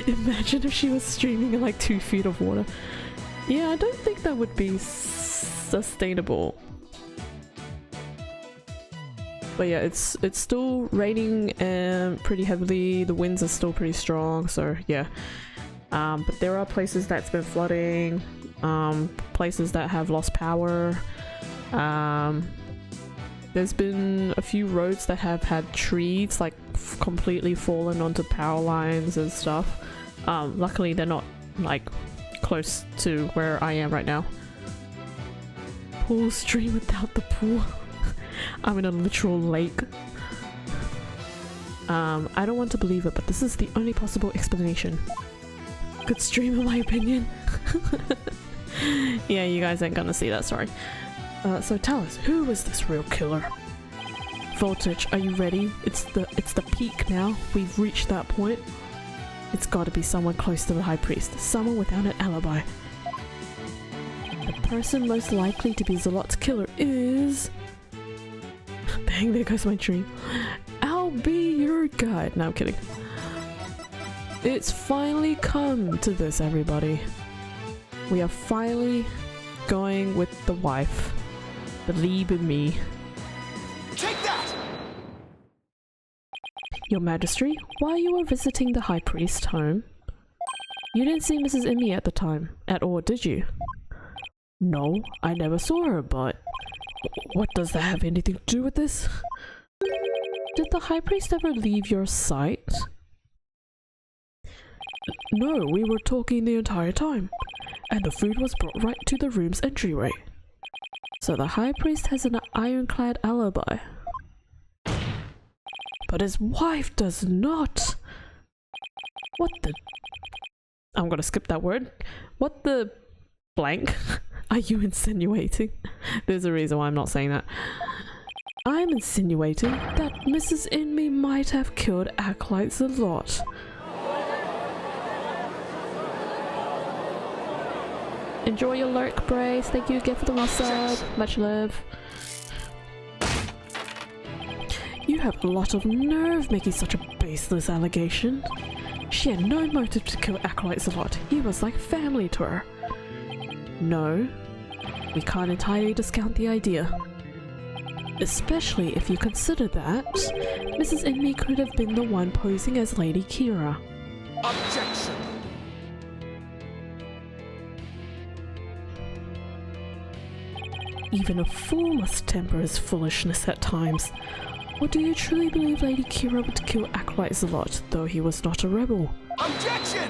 Imagine if she was streaming in like 2 feet of water. Yeah, I don't think that would be sustainable. But yeah, it's still raining pretty heavily. The winds are still pretty strong, so yeah. But there are places that's been flooding, places that have lost power. There's been a few roads that have had trees like completely fallen onto power lines and stuff. Luckily they're not like close to where I am right now. Pool stream without the pool. I'm in a literal lake. I don't want to believe it, but this is the only possible explanation. Good stream in my opinion. Yeah, you guys ain't gonna see that, sorry. So tell us, who is this real killer? Voltage, are you ready? It's the peak now. We've reached that point. It's gotta be someone close to the High Priest. Someone without an alibi. The person most likely to be Zalot's killer is... Bang, there goes my dream. I'll be your guide. No, I'm kidding. It's finally come to this, everybody. We are finally going with the wife. Believe in me. Take that! Your Majesty, while you were visiting the High Priest's home, you didn't see Mrs. Imi at the time, at all, did you? No, I never saw her, but... What does that have anything to do with this? Did the High Priest ever leave your sight? No, we were talking the entire time, and the food was brought right to the room's entryway. So the High Priest has an ironclad alibi. But his wife does not! What the... I'm gonna skip that word. What the... blank are you insinuating? There's a reason why I'm not saying that. I'm insinuating that Mrs. Inme might have killed acolytes a lot. Enjoy your lurk, Brace. Thank you again for the resub. Much love. You have a lot of nerve making such a baseless allegation. She had no motive to kill acolytes a lot. He was like family to her. No, we can't entirely discount the idea. Especially if you consider that Mrs. Inme could have been the one posing as Lady Kira. Objection! Even a fool must temper his foolishness at times. Or do you truly believe Lady Kira would kill acolytes a lot, though he was not a rebel? Objection!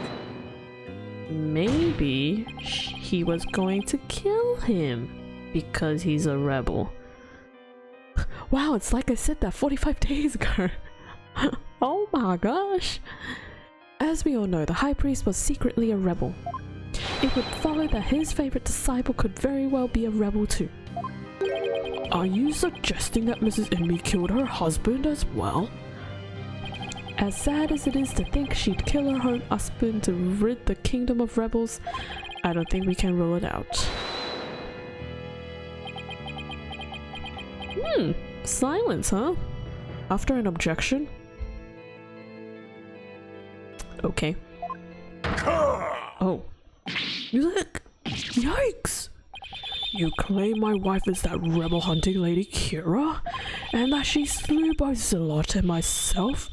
Maybe he was going to kill him because he's a rebel. Wow, it's like I said that 45 days ago. Oh my gosh. As we all know, the High Priest was secretly a rebel. It would follow that his favorite disciple could very well be a rebel too. Are you suggesting that Mrs. Inme killed her husband as well? As sad as it is to think she'd kill her own husband to rid the kingdom of rebels, I don't think we can rule it out. Silence, huh? After an objection? Okay. Oh. Look! Yikes! You claim my wife is that rebel hunting Lady Kira? And that she slew both Zalot and myself?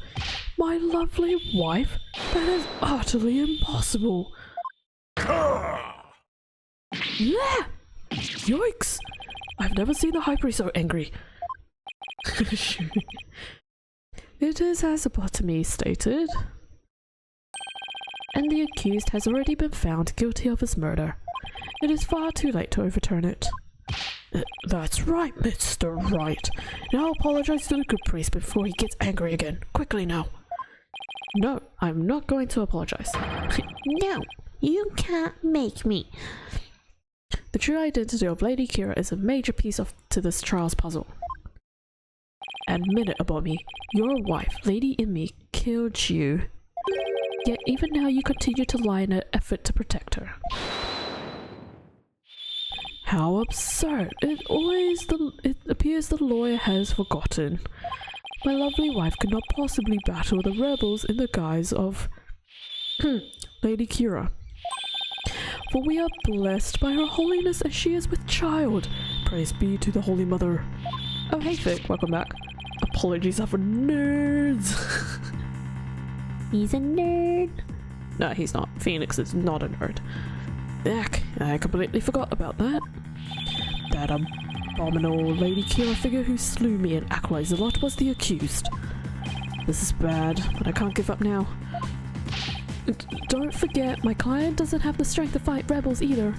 My lovely wife? That is utterly impossible. Yeah! Yikes! I've never seen the High Priest so angry. It is as Apotome stated. And the accused has already been found guilty of his murder. It is far too late to overturn it. That's right, Mr. Wright. Now apologize to the good priest before he gets angry again. Quickly now. No, I'm not going to apologize. No, you can't make me. The true identity of Lady Kira is a major piece to this trial's puzzle. Admit it, Abomi. Your wife, Lady Inme, killed you. Yet even now you continue to lie in an effort to protect her. How absurd. It appears the lawyer has forgotten. My lovely wife could not possibly battle the rebels in the guise of Lady Kira. For we are blessed by her holiness as she is with child. Praise be to the Holy Mother. Oh hey Vic, welcome back. Apologies are for nerds. He's a nerd. No, he's not. Phoenix is not a nerd. Heck, I completely forgot about that. That abominable Lady Kira figure who slew me and acolytes a lot was the accused. This is bad, but I can't give up now. Don't forget, my client doesn't have the strength to fight rebels either.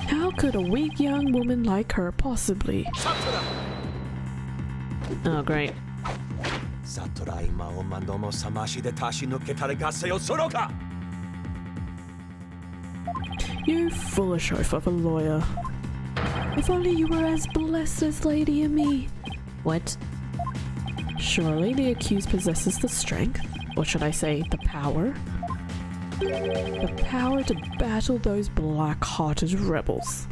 How could a weak young woman like her possibly? Oh, great. You foolish oaf of a lawyer. If only you were as blessed as Lady Inme. What? Surely the accused possesses the strength, or should I say, the power? The power to battle those black-hearted rebels.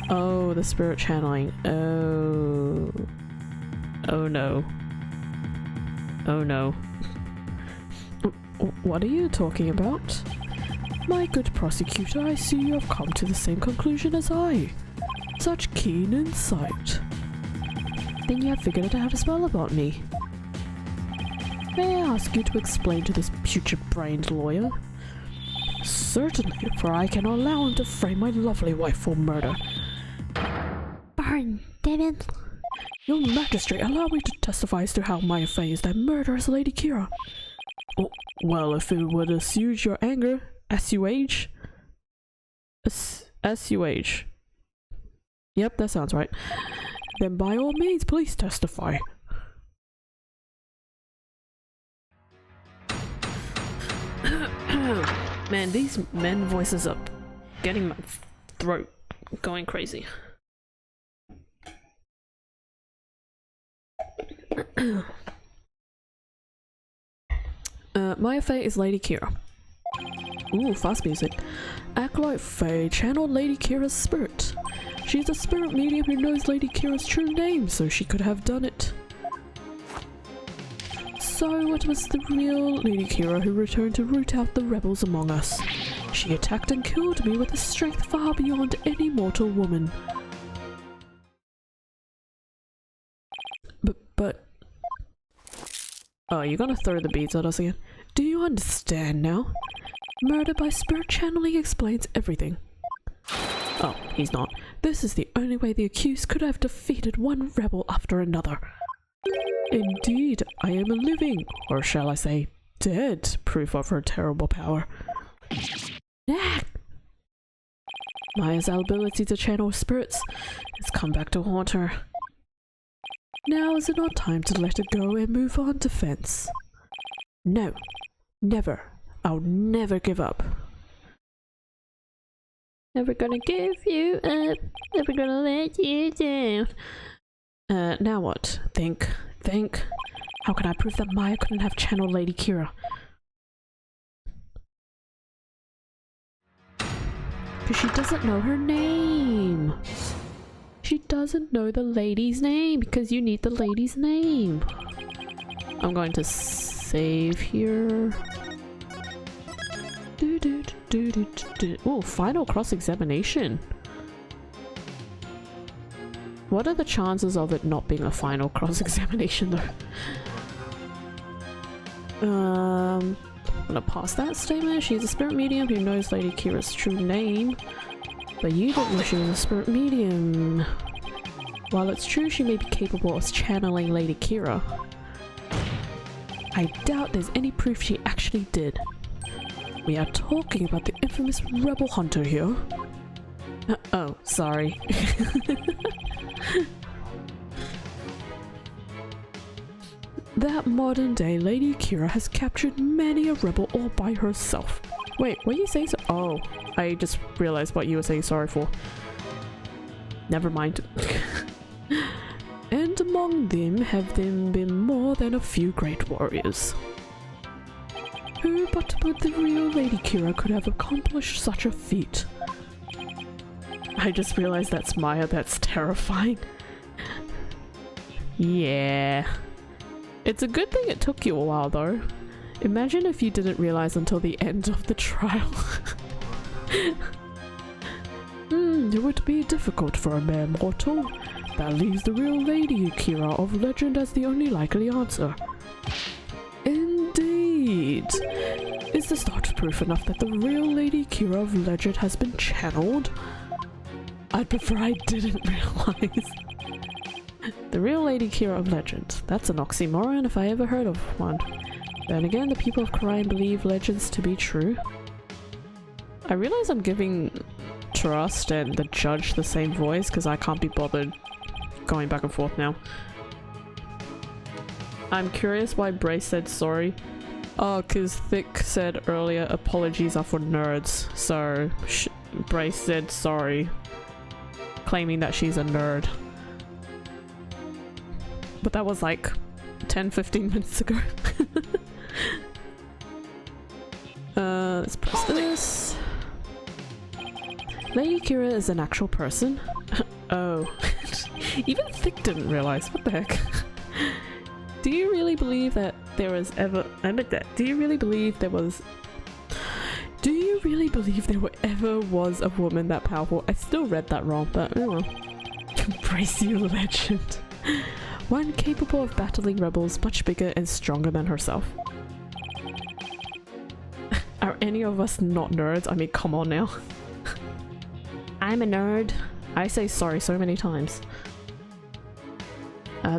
Oh, the spirit channeling. Oh. Oh no. Oh no. What are you talking about? My good prosecutor, I see you have come to the same conclusion as I. Such keen insight. Then you have figured it out as well about me. May I ask you to explain to this putrid-brained lawyer? Certainly, for I cannot allow him to frame my lovely wife for murder. Burn, Devin. Your Majesty, allow me to testify as to how my affair is that murderous Lady Kira. Well, if it would assuage your anger, As you age? As you age. Yep, that sounds right. Then by all means, please testify. Man, these men voices are getting my throat going crazy. Maya Faye is Lady Kira. Ooh, fast music. Acolyte Faye channeled Lady Kira's spirit. She's a spirit medium who knows Lady Kira's true name, so she could have done it. So it was the real Lady Kira who returned to root out the rebels among us. She attacked and killed me with a strength far beyond any mortal woman. But... Oh, you're gonna throw the beads at us again? Do you understand now? Murder by spirit channeling explains everything. Oh, he's not. This is the only way the accused could have defeated one rebel after another. Indeed, I am a living, or shall I say, dead, proof of her terrible power. Maya's ability to channel spirits has come back to haunt her. Now is it not time to let it go and move on to fence? No, never. I'll never give up. Never gonna give you up, never gonna let you down. Now what? Think. How can I prove that Maya couldn't have channeled Lady Kira? Because she doesn't know her name. She doesn't know the lady's name because you need the lady's name. I'm going to save here. Oh, final cross-examination. What are the chances of it not being a final cross-examination though? I'm gonna pass that statement. She's a spirit medium who knows Lady Kira's true name. But you didn't know she was a spirit medium. While it's true she may be capable of channeling Lady Kira, I doubt there's any proof she actually did. We are talking about the infamous rebel hunter here. Oh, sorry. That modern day Lady Kira has captured many a rebel all by herself. Wait, what are you saying? Oh, I just realized what you were saying sorry for. Never mind. And among them have been more than a few great warriors. Who but the real Lady Kira could have accomplished such a feat? I just realized that's Maya. That's terrifying. Yeah. It's a good thing it took you a while though. Imagine if you didn't realize until the end of the trial. It would be difficult for a mere mortal. That leaves the real Lady Kira of legend as the only likely answer. Indeed. Is this not proof enough that the real Lady Kira of legend has been channeled? I'd prefer I didn't realize. The real Lady Kira of legend. That's an oxymoron if I ever heard of one. Then again, the people of Khura'in believe legends to be true. I realize I'm giving Trust and the judge the same voice because I can't be bothered going back and forth now. I'm curious why Brace said sorry. Oh, because Thick said earlier apologies are for nerds, so Brace said sorry, claiming that she's a nerd. But that was like 10-15 minutes ago. Let's press this. Lady Kira is an actual person. Oh. Even Thick didn't realize. What the heck? Do you really believe that there was ever... Do you really believe there was... Do you really believe there ever was a woman that powerful? I still read that wrong, but oh well. Embrace your legend. One capable of battling rebels much bigger and stronger than herself. Are any of us not nerds? I mean, come on now. I'm a nerd. I say sorry so many times.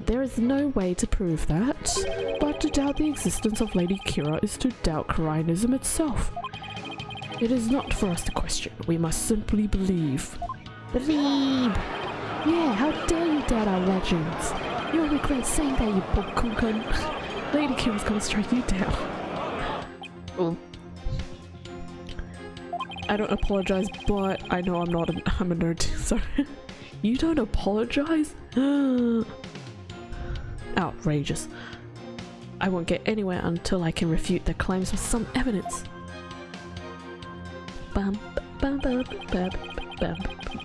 There is no way to prove that, but to doubt the existence of Lady Kira is to doubt Khura'inism itself. It is not for us to question. We must simply believe. Believe! Yeah, how dare you doubt our legends? You'll regret saying that, you poor cuckoo. Lady Kira's gonna strike you down. Oh. I don't apologize, but I know I'm not I'm a nerd, so you don't apologize? Outrageous. I won't get anywhere until I can refute their claims with some evidence. Bum, bum, bum, bum, bum,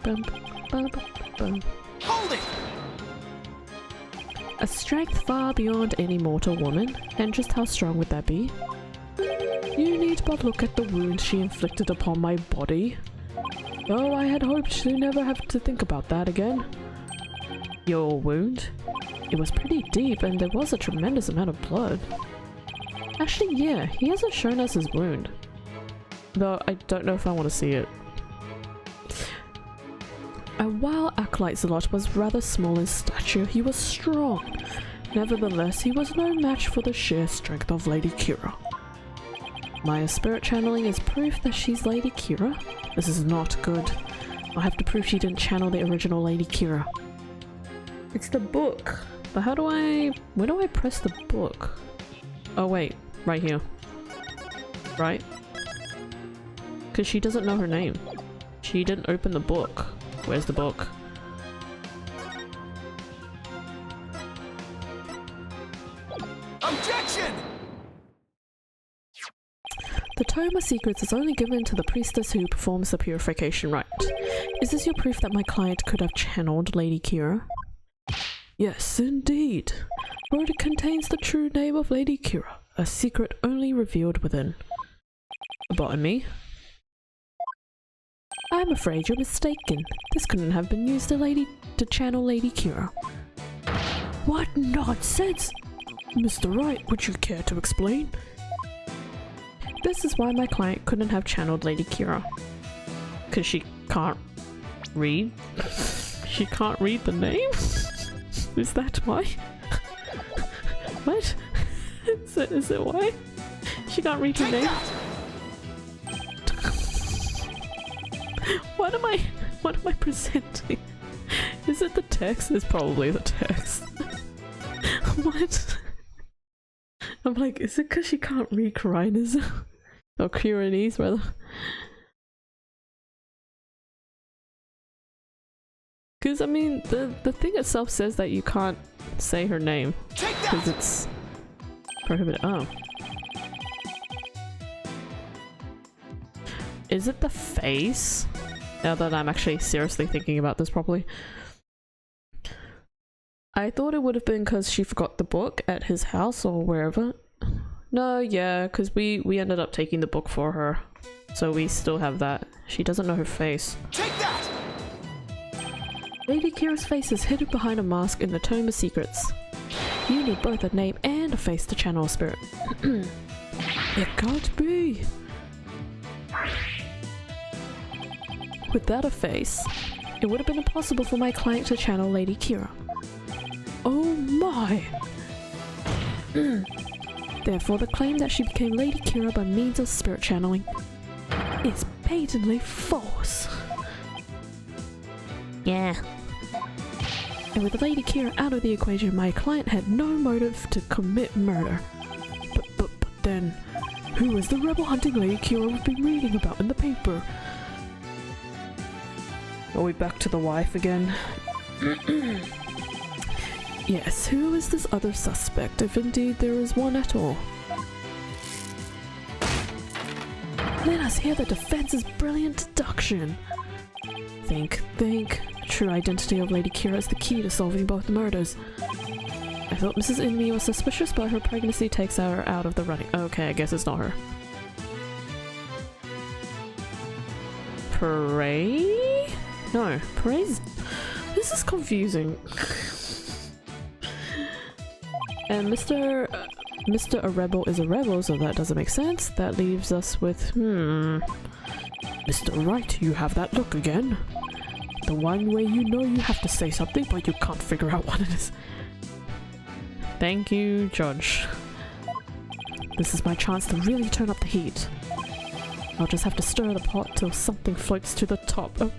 bum, bum, bum. Hold it! A strength far beyond any mortal woman, and just how strong would that be? You need but look at the wound she inflicted upon my body. Oh, I had hoped to never have to think about that again. Your wound? It was pretty deep and there was a tremendous amount of blood. Actually, yeah, he hasn't shown us his wound. Though I don't know if I want to see it. And while Acolyte Zalot was rather small in stature, he was strong. Nevertheless, he was no match for the sheer strength of Lady Kira. Maya's spirit channeling is proof that she's Lady Kira? This is not good. I'll have to prove she didn't channel the original Lady Kira. It's the book. But how do I... where do I press the book? Oh wait, right here. Right? Because she doesn't know her name. She didn't open the book. Where's the book? Objection! The Tome of Secrets is only given to the priestess who performs the purification rite. Is this your proof that my client could have channeled Lady Kira? Yes, indeed. For it contains the true name of Lady Kira, a secret only revealed within. Botany? I'm afraid you're mistaken. This couldn't have been used to channel Lady Kira. What nonsense! Mr. Wright, would you care to explain? This is why my client couldn't have channeled Lady Kira. Because she can't read? She can't read the name? Is that why? What? Is it why? She can't read her name? What am I presenting? Is it the text? It's probably the text. What? I'm like, is it because she can't read Kiranism? Or Kiranese, rather. Because, I mean, the thing itself says that you can't say her name. Because it's prohibited. Oh. Is it the face? Now that I'm actually seriously thinking about this properly. I thought it would have been because she forgot the book at his house or wherever. No, yeah, because we ended up taking the book for her. So we still have that. She doesn't know her face. Take that! Lady Kira's face is hidden behind a mask in the Tome of Secrets. You need both a name and a face to channel a spirit. It can't be! Without a face, it would have been impossible for my client to channel Lady Kira. Oh my! Therefore, the claim that she became Lady Kira by means of spirit channeling is patently false. Yeah. And with Lady Kira out of the equation, my client had no motive to commit murder. But then, who is the rebel hunting Lady Kira we've been reading about in the paper? Are we back to the wife again? Yes, who is this other suspect, if indeed there is one at all? Let us hear the defense's brilliant deduction. Think. True identity of Lady Kira is the key to solving both murders. I thought Mrs. Inmee was suspicious, but her pregnancy takes her out of the running. Okay, I guess it's not her. Pray? No, Paray's... This is confusing. And Mr. A rebel is a rebel, so that doesn't make sense. That leaves us with, Mr. Wright, you have that look again. The one way you know you have to say something, but you can't figure out what it is. Thank you, Judge. This is my chance to really turn up the heat. I'll just have to stir the pot till something floats to the top. Oh.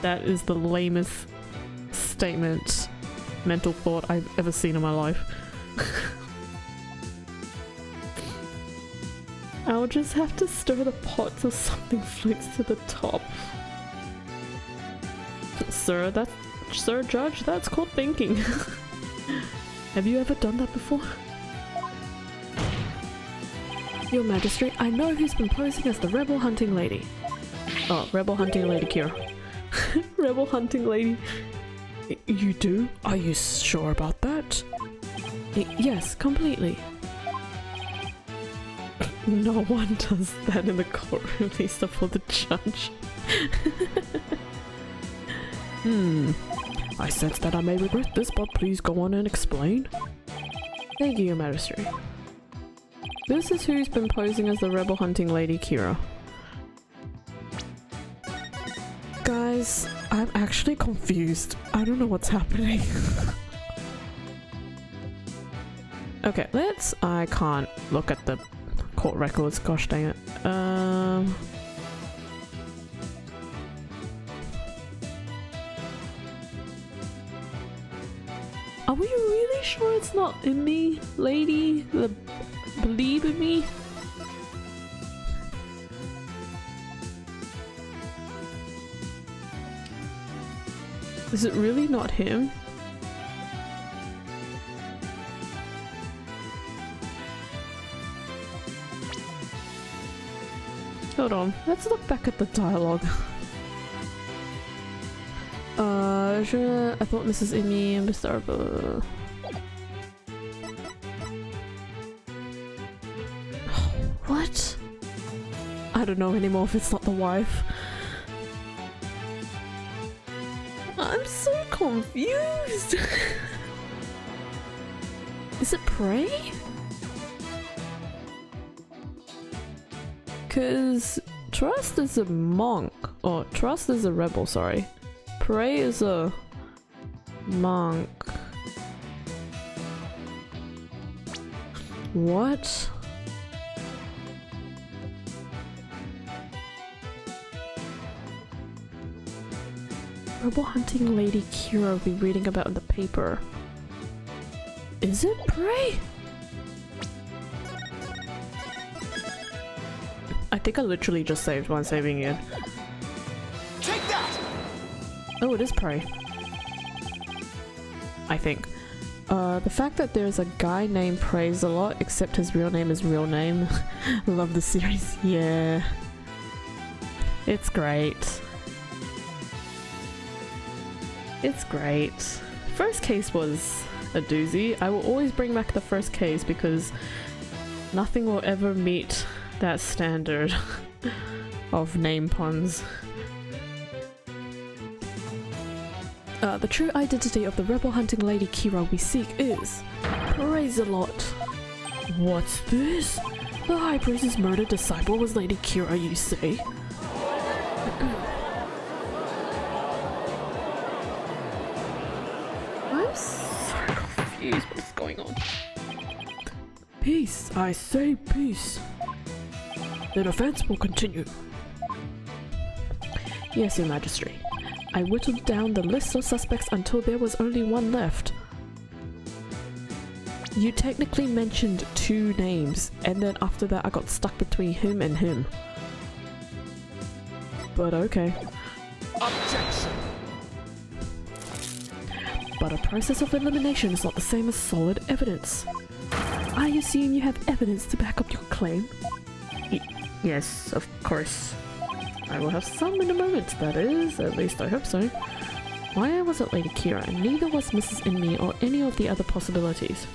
That is the lamest statement, mental thought I've ever seen in my life. I'll just have to stir the pot till something floats to the top. Sir, Judge, that's called thinking. Have you ever done that before? Your Majesty, I know who's been posing as the rebel hunting lady. Oh, rebel hunting lady Kira. Rebel hunting lady. You do? Are you sure about that? Yes, completely. No one does that in the courtroom except for the judge. I sense that I may regret this, but please go on and explain. Thank you, Your Majesty. This is who's been posing as the rebel hunting lady Kira. Guys, I'm actually confused. I don't know what's happening. Okay, I can't look at the court records, gosh dang it. Are we really sure it's not in me, lady? Believe in me? Is it really not him? Hold on, let's look back at the dialogue. I thought Mrs. Imi and Mr. Arba. What? I don't know anymore if it's not the wife. I'm so confused. Is it Prey? Cause Trust is a monk. Oh, Trust is a rebel, sorry. Prey is a monk. What? Rebel hunting lady Kira will be reading about in the paper. Is it Prey? I think I literally just saved one saving it. Take that! Oh, it is Prey. I think. The fact that there's a guy named Praise a lot, except his real name is real name. Love the series. Yeah. It's great. It's great. First case was a doozy. I will always bring back the first case because nothing will ever meet that standard of name puns. The true identity of the rebel hunting lady Kira we seek is Praise a lot. What's this? The High Priest's murdered disciple was Lady Kira, you say? I'm so confused. What's going on? Peace, I say peace. The defense will continue. Yes, Your Majesty. I whittled down the list of suspects until there was only one left. You technically mentioned 2 names, and then after that I got stuck between him and him. But okay. Objection! But a process of elimination is not the same as solid evidence. I assume you have evidence to back up your claim? Yes, of course. I will have some in a moment, that is. At least I hope so. Maya wasn't Lady Kira, and neither was Mrs. Inmi or any of the other possibilities.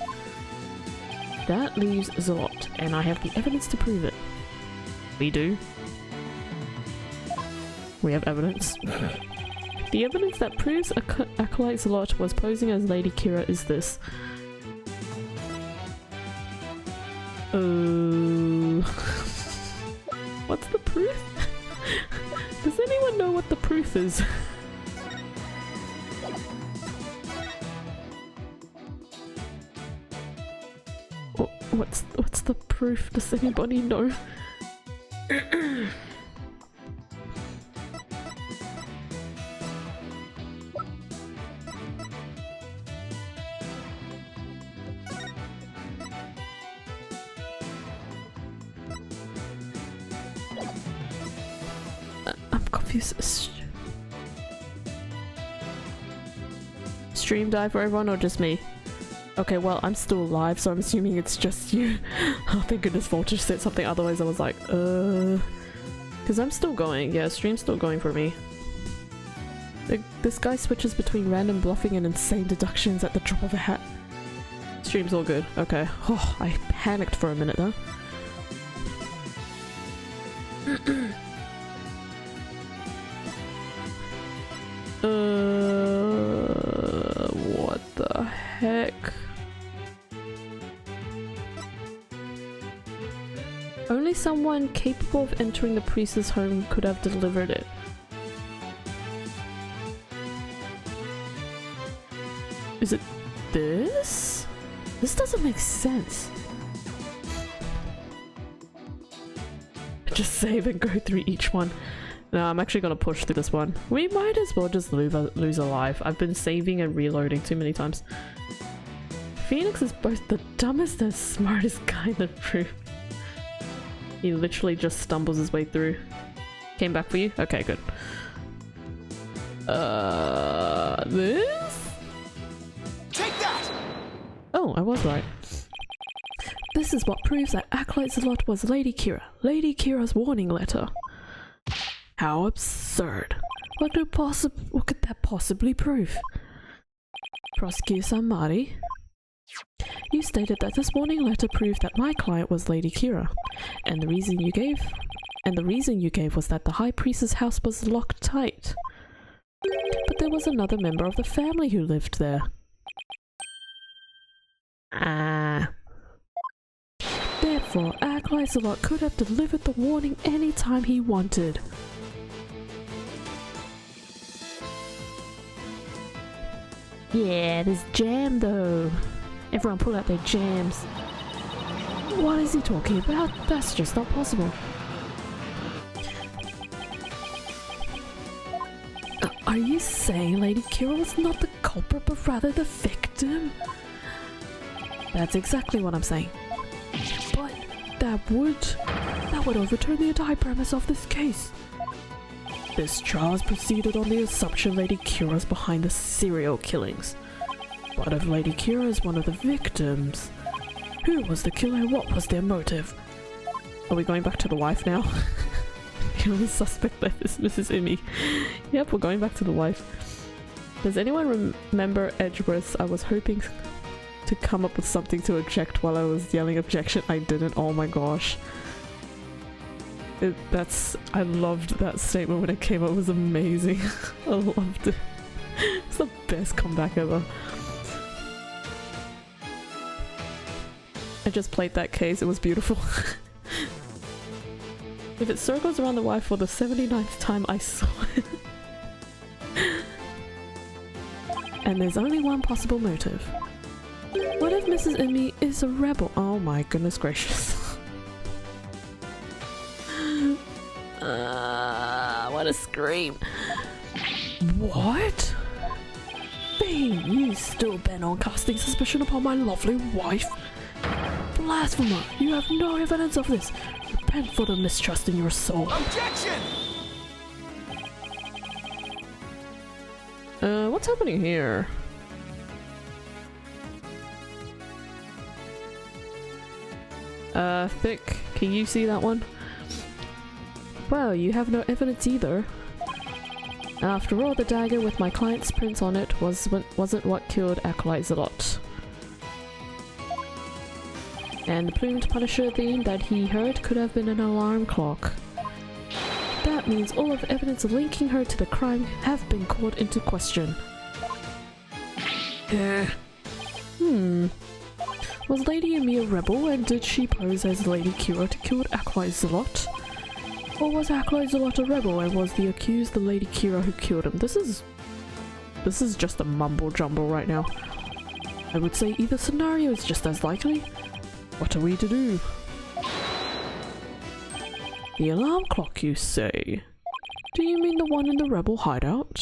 That leaves Zalot, and I have the evidence to prove it. We do. We have evidence. The evidence that proves Acolyte Zalot was posing as Lady Kira is this. What's the proof? Does anyone know what the proof is? What's the proof? Does anybody know? I'm confused. Stream die for everyone or just me? Okay, well, I'm still alive, so I'm assuming it's just you. Oh, thank goodness Voltage said something, otherwise I was like, because I'm still going. Yeah, stream's still going for me. This guy switches between random bluffing and insane deductions at the drop of a hat. Stream's all good. Okay. Oh, I panicked for a minute though. What the heck? Only someone capable of entering the priest's home could have delivered it. Is it this? This doesn't make sense. Just save and go through each one. No, I'm actually gonna push through this one. We might as well just lose alive. I've been saving and reloading too many times. Phoenix is both the dumbest and smartest guy in the group. He literally just stumbles his way through. Came back for you? Okay, good. This? Take that! Oh, I was right. This is what proves that Acolyte Zalot was Lady Kira. Lady Kira's warning letter. How absurd. What could that possibly prove? Prosecutor Samari, you stated that this warning letter proved that my client was Lady Kira, and the reason you gave was that the High Priestess house was locked tight. But there was another member of the family who lived there. Therefore, Acolyte Zalot could have delivered the warning anytime he wanted. Yeah, this jam though. Everyone pull out their jams. What is he talking about? That's just not possible. Are you saying Lady Kira was not the culprit but rather the victim? That's exactly what I'm saying. But that would overturn the entire premise of this case. This trial has proceeded on the assumption Lady Kira is behind the serial killings. But if Lady Kira is one of the victims, who was the killer and what was their motive? Are we going back to the wife now? The only suspect left is Mrs. Imi. Yep, we're going back to the wife. Does anyone remember Edgeworth? I was hoping to come up with something to object while I was yelling objection. I didn't. Oh my gosh. I loved that statement when it came up. It was amazing. I loved it. It's the best comeback ever. I just played that case. It was beautiful. If it circles around the wife for the 79th time, I saw it. And there's only one possible motive. What if Mrs. Imi is a rebel? Oh my goodness gracious. What a scream. What? Bean, you still bent on casting suspicion upon my lovely wife? Blasphemer, you have no evidence of this. Repent for the mistrust in your soul. Objection! What's happening here? Thick, can you see that one? Well, you have no evidence either. After all, the dagger with my client's prints on it wasn't what killed Acolyte Zalot. And the plumed Punisher theme that he heard could have been an alarm clock. That means all of the evidence linking her to the crime have been called into question. Was Lady Imi a rebel, and did she pose as Lady Kira to kill Acolyte Zalot? Or was Acolyte Zalot a rebel and was the accused the Lady Kira who killed him? This is just a mumble jumble right now. I would say either scenario is just as likely. What are we to do? The alarm clock, you say? Do you mean the one in the rebel hideout?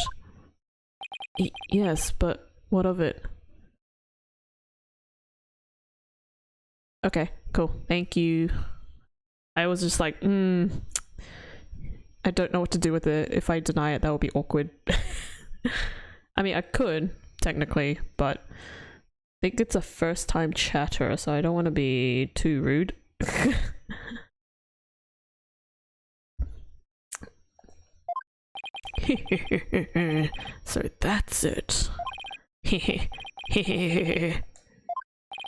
Yes, but what of it? Okay, cool. Thank you. I was just like, I don't know what to do with it. If I deny it, that would be awkward. I mean, I could, technically, but I think it's a first-time chatter, so I don't want to be too rude. So that's it.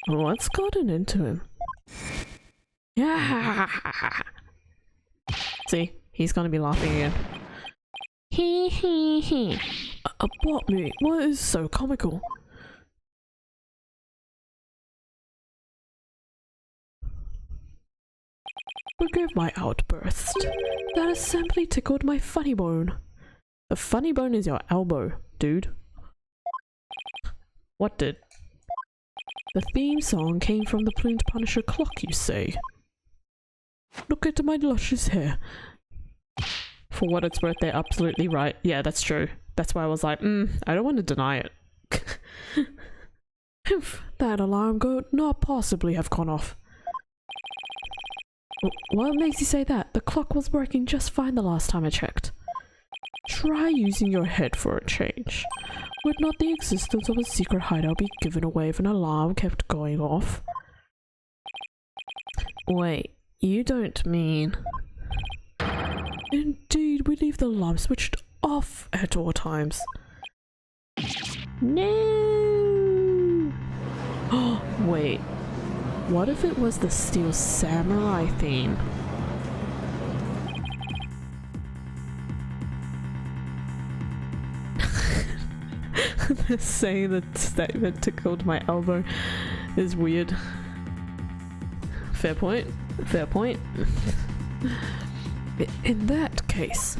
What's gotten into him? Yeah. See, he's gonna be laughing again. What, me? What is so comical? Forgive my outburst. That assembly tickled my funny bone. The funny bone is your elbow, dude. What did? The theme song came from the Plumed Punisher clock, you say? Look at my luscious hair. For what it's worth, they're absolutely right. Yeah, that's true. That's why I was like, I don't want to deny it. That alarm could not possibly have gone off. What makes you say that? The clock was working just fine the last time I checked. Try using your head for a change. Would not the existence of a secret hideout be given away if an alarm kept going off? Wait, you don't mean... Indeed, we leave the alarm switched off at all times. No! Oh, wait. What if it was the Steel Samurai theme? Saying the statement tickled my elbow is weird. Fair point. Fair point. In that case,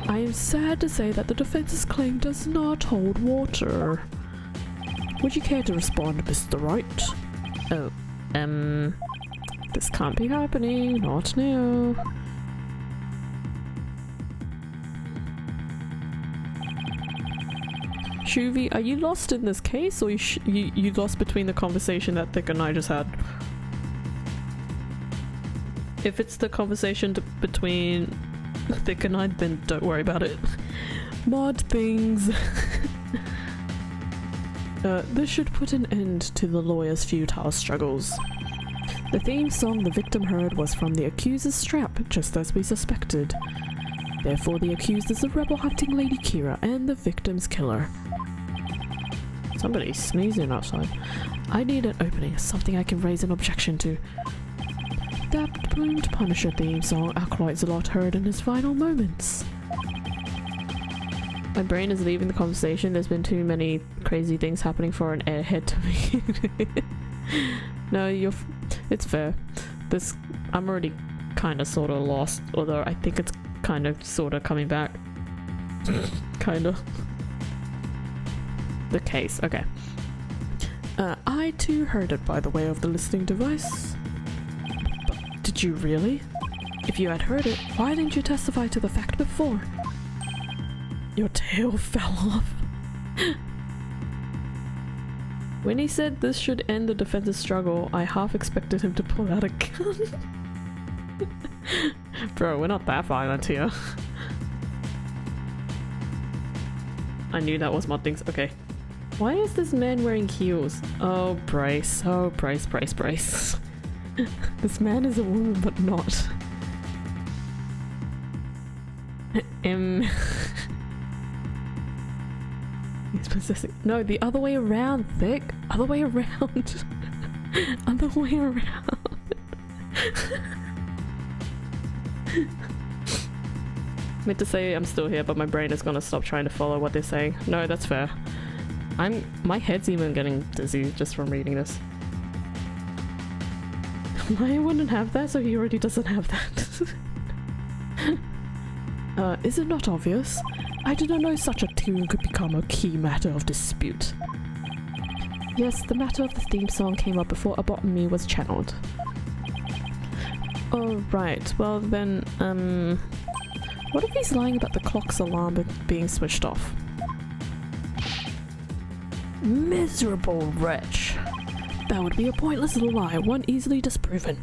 I am sad to say that the defense's claim does not hold water. Would you care to respond, Mr. Wright? Oh, this can't be happening, not now. Shuvi, are you lost in this case, or you lost between the conversation that Thick and I just had? If it's the conversation between Thick and I, then don't worry about it. Mod things. This should put an end to the lawyer's futile struggles. The theme song the victim heard was from the accuser's strap, just as we suspected. Therefore, the accused is the rebel hunting Lady Kira and the victim's killer. Somebody's sneezing outside. I need an opening, something I can raise an objection to. That Plumed Punisher theme song Acolyte Zalot heard in his final moments. My brain is leaving the conversation. There's been too many crazy things happening for an airhead to me. No, it's fair. I'm already kind of sort of lost, although I think it's kind of sort of coming back. Kind of. The case, okay. I too heard it by the way of the listening device. But did you really? If you had heard it, why didn't you testify to the fact before? Your tail fell off. When he said this should end the defense's struggle, I half expected him to pull out a gun. Bro, we're not that violent here. I knew that was mod things. Okay. Why is this man wearing heels? Oh, Bryce. Oh, Bryce. This man is a woman, but not. He's possessing. No, the other way around, Thick. Other way around. Other way around. I meant to say I'm still here, but my brain is gonna stop trying to follow what they're saying. No, that's fair. My head's even getting dizzy just from reading this. I wouldn't have that, so he already doesn't have that. Is it not obvious? I did not know such a tune could become a key matter of dispute. Yes, the matter of the theme song came up before A Bot and Me was channeled. Oh, right. Well then, what if he's lying about the clock's alarm being switched off? Miserable wretch. That would be a pointless lie, one easily disproven.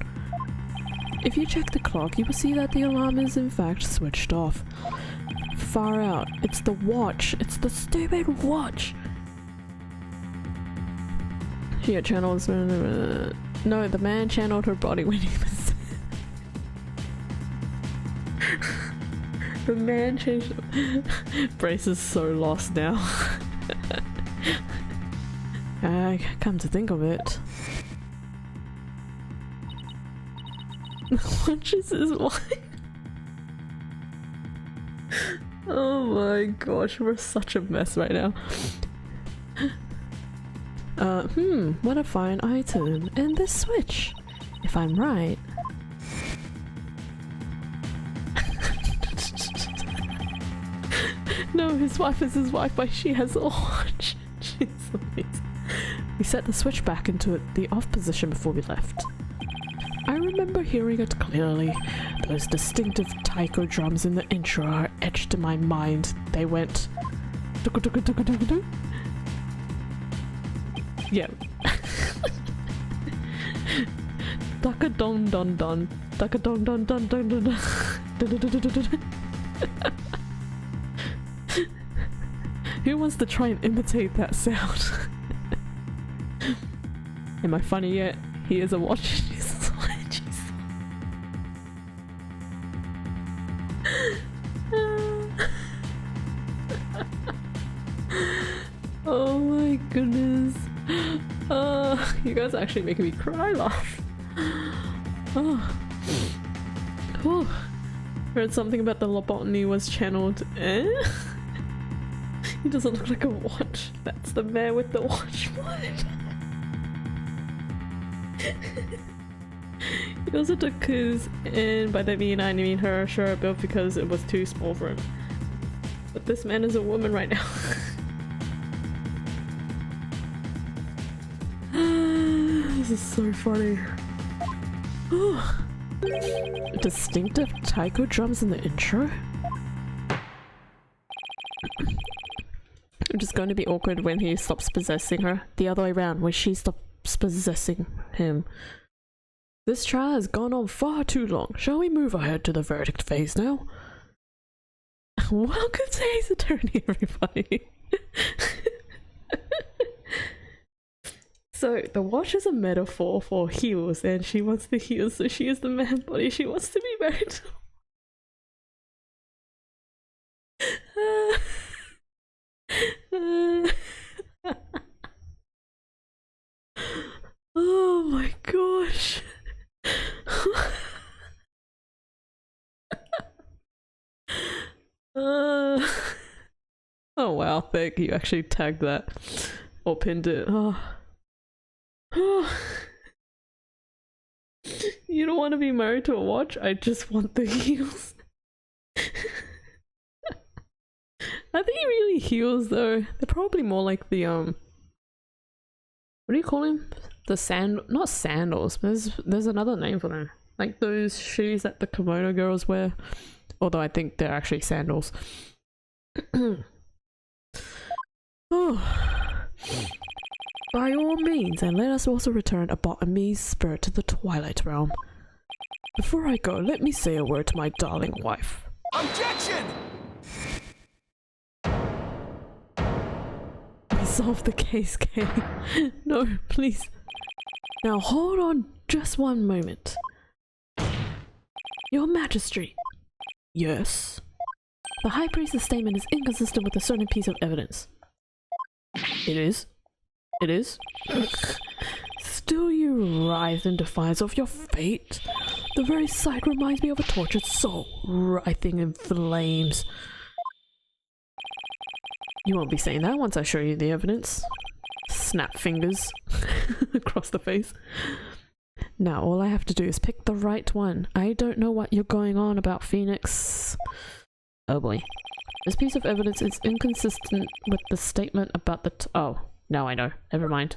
If you check the clock, you will see that the alarm is in fact switched off. Far out. It's the watch. It's the stupid watch. She had channels. No, the man channeled her body when he was. The man changed. Brace is so lost now. Come to think of it. What is his wife? Oh my gosh, we're such a mess right now. What a fine item. And this switch, if I'm right. No, his wife is his wife, but she has a watch. Jeez Louise. We set the switch back into the off position before we left. I remember hearing it clearly. Those distinctive taiko drums in the intro are etched in my mind. They went... Yeah. Daka don don don. Daka don don don don don. Who wants to try and imitate that sound? Am I funny yet? He is a watch. Jesus. Oh my goodness. You guys are actually making me cry laugh. Heard something about the lobotomy was channeled. Eh? He doesn't look like a watch. That's the man with the watch. What? He also took his, and by that I mean her, shirt built because it was too small for him. But this man is a woman right now. This is so funny. Distinctive taiko drums in the intro? It's just going to be awkward when he stops possessing her. The other way around, when she stops possessing him. This trial has gone on far too long. Shall we move ahead to the verdict phase now? Welcome to Ace Attorney, everybody. So, the watch is a metaphor for heels, and she wants the heels, so she is the man body she wants to be married to. Oh my gosh. Oh wow, thank you. Actually tagged that or pinned it. You don't want to be married to a watch? I just want the heels. Are they really heels though? They're probably more like the what do you call them? The not sandals, but there's another name for them. Like those shoes that the kimono girls wear. Although I think they're actually sandals. Oh. By all means, and let us also return a bot and me's spirit to the Twilight Realm. Before I go, let me say a word to my darling wife. Objection! Resolve the case, Kay. No, please. Now hold on just one moment. Your Majesty. Yes? The High Priest's statement is inconsistent with a certain piece of evidence. It is? It is? Still you writhe in defiance of your fate? The very sight reminds me of a tortured soul, writhing in flames. You won't be saying that once I show you the evidence. Snap fingers across the face. Now all I have to do is pick the right one. I don't know what you're going on about, Phoenix. Oh boy. This piece of evidence is inconsistent with the statement about the oh, now I know. Never mind.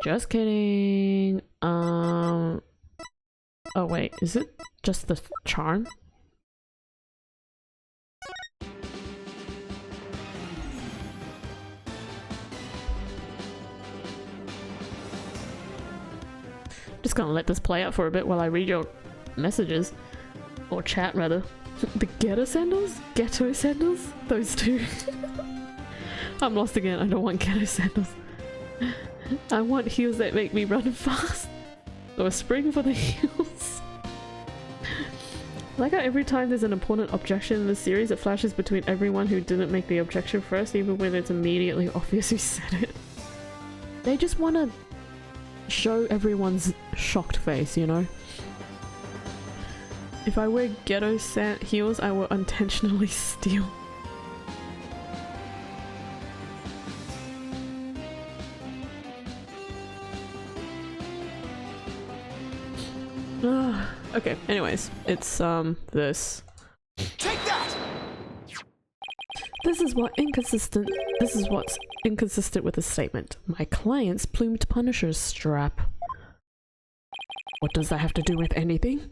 Just kidding. Oh wait, is it just the charm? Just gonna let this play out for a bit while I read your messages. Or chat, rather. The ghetto sandals? Ghetto sandals? Those two. I'm lost again. I don't want ghetto sandals. I want heels that make me run fast. Or a spring for the heels. Like how every time there's an important objection in the series, it flashes between everyone who didn't make the objection first, even when it's immediately obvious who said it. They just want to show everyone's shocked face, you know? If I wear ghetto heels, I will intentionally steal. Okay, anyways, it's this. Take that! This is what's inconsistent with the statement. My client's plumed Punisher's strap. What does that have to do with anything?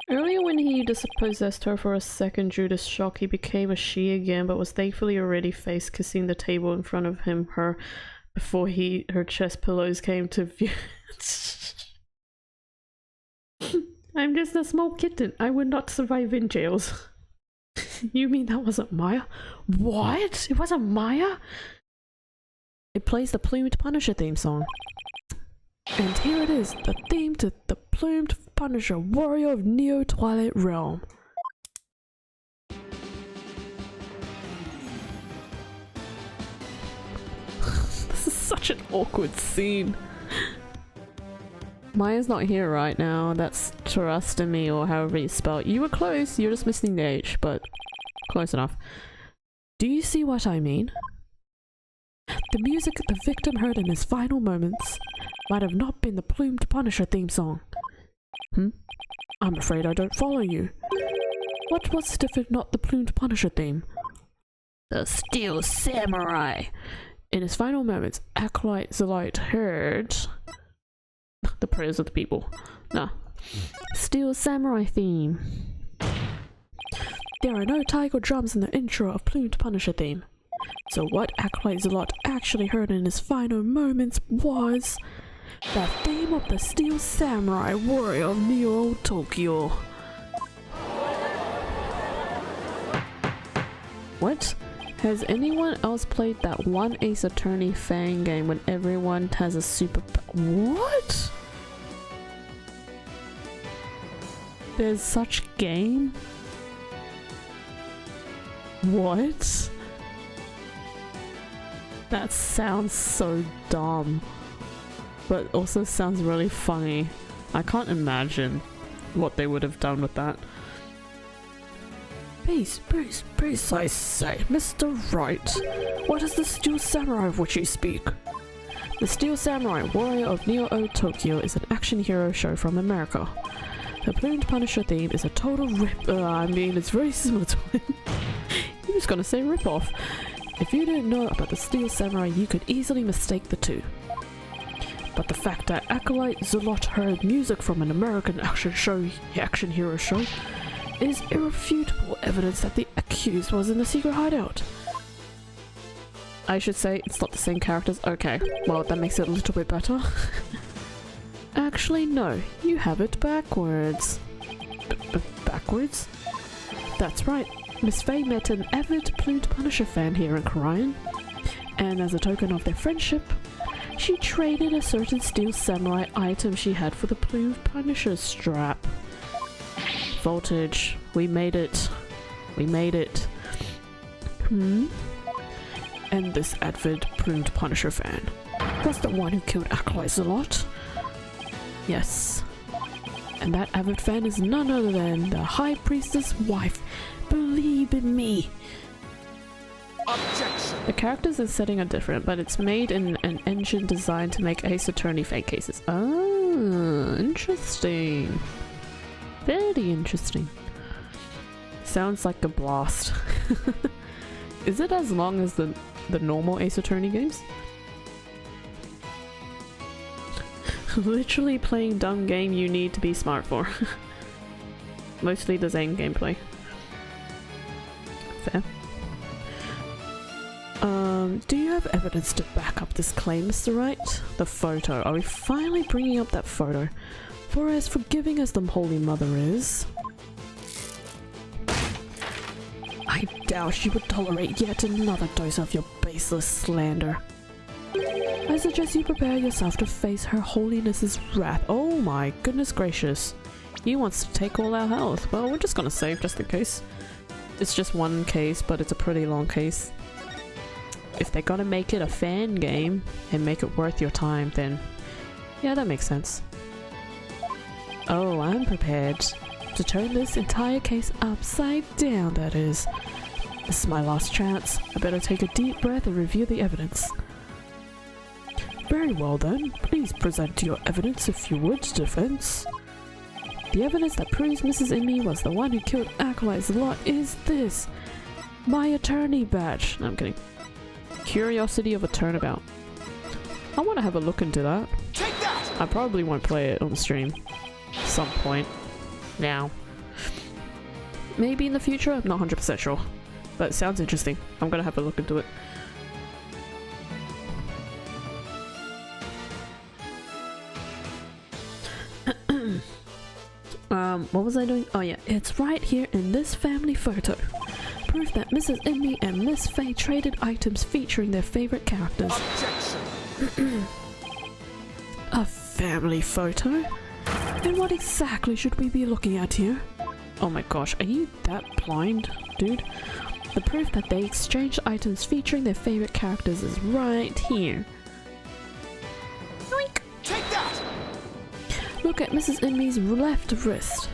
Earlier when he dispossessed her for a second due to shock, he became a she again, but was thankfully already face kissing the table in front of her before her chest pillows came to view. I'm just a small kitten. I would not survive in jails. You mean that wasn't Maya? What? It wasn't Maya? It plays the Plumed Punisher theme song. And here it is, the theme to the Plumed Punisher, Warrior of Neo-Twilight Realm. This is such an awkward scene. Maya's not here right now. That's Terastami or however you spell it. You were close, you're just missing the H, but close enough. Do you see what I mean? The music the victim heard in his final moments might have not been the Plumed Punisher theme song. I'm afraid I don't follow you. What was it if not the Plumed Punisher theme? The Steel Samurai! In his final moments, Acolyte Zolite heard the prayers of the people. Nah. Steel Samurai theme. There are no tiger drums in the intro of Plumed Punisher theme. So what Acolyte Zolite actually heard in his final moments was the theme of the Steel Samurai Warrior of Neo Tokyo. What? Has anyone else played that one Ace Attorney fan game when everyone has a super... What? There's such game? What? That sounds so dumb, but also sounds really funny. I can't imagine what they would have done with that. Peace, I say, Mr. Wright. What is the Steel Samurai of which you speak? The Steel Samurai Warrior of Neo Tokyo is an action hero show from America. The Plumed Punisher theme is a total rip. I mean, it's very similar to it. I'm just gonna say rip-off. If you didn't know about the Steel Samurai, you could easily mistake the two. But the fact that Acolyte Zolot heard music from an American action hero show, is irrefutable evidence that the accused was in the secret hideout. I should say it's not the same characters. Okay, well that makes it a little bit better. Actually, no, you have it backwards. Backwards? That's right. Miss Faye met an avid Plumed Punisher fan here in Korean, and as a token of their friendship, she traded a certain Steel Samurai item she had for the Plumed Punisher strap. Voltage, we made it. We made it. And this avid Plumed Punisher fan was the one who killed Acolyte a lot. Yes. And that avid fan is none other than the High Priestess' wife. Believe in me. Objection. The characters and setting are different, but it's made in an engine designed to make Ace Attorney fake cases. Oh, interesting. Very interesting. Sounds like a blast. Is it as long as the normal Ace Attorney games? Literally playing dumb game you need to be smart for. Mostly the Zane gameplay. Fair. Do you have evidence to back up this claim, Mr. Wright? The photo. Are we finally bringing up that photo? For as forgiving as the Holy Mother is, I doubt she would tolerate yet another dose of your baseless slander. I suggest you prepare yourself to face Her Holiness's wrath. Oh my goodness gracious. He wants to take all our health. Well, we're just gonna save just in case. It's just one case, but it's a pretty long case. If they're gonna make it a fan game and make it worth your time, then yeah, that makes sense. Oh, I'm prepared to turn this entire case upside down, that is. This is my last chance. I better take a deep breath and review the evidence. Very well then, please present your evidence if you would, defense. The evidence that proves Mrs. Inmee was the one who killed Acolyte Zalot is this. My attorney badge. No, I'm kidding. Curiosity of a Turnabout. I want to have a look into that. Take that! I probably won't play it on the stream. Some point. Now. Maybe in the future? I'm not 100% sure. But it sounds interesting. I'm gonna have a look into it. What was I doing? Oh yeah, it's right here in this family photo. Proof that Mrs. Inmee and Miss Faye traded items featuring their favorite characters. Objection! A family photo? And what exactly should we be looking at here? Oh my gosh, are you that blind, dude? The proof that they exchanged items featuring their favorite characters is right here. Yoink. Take that! Look at Mrs. Inmee's left wrist.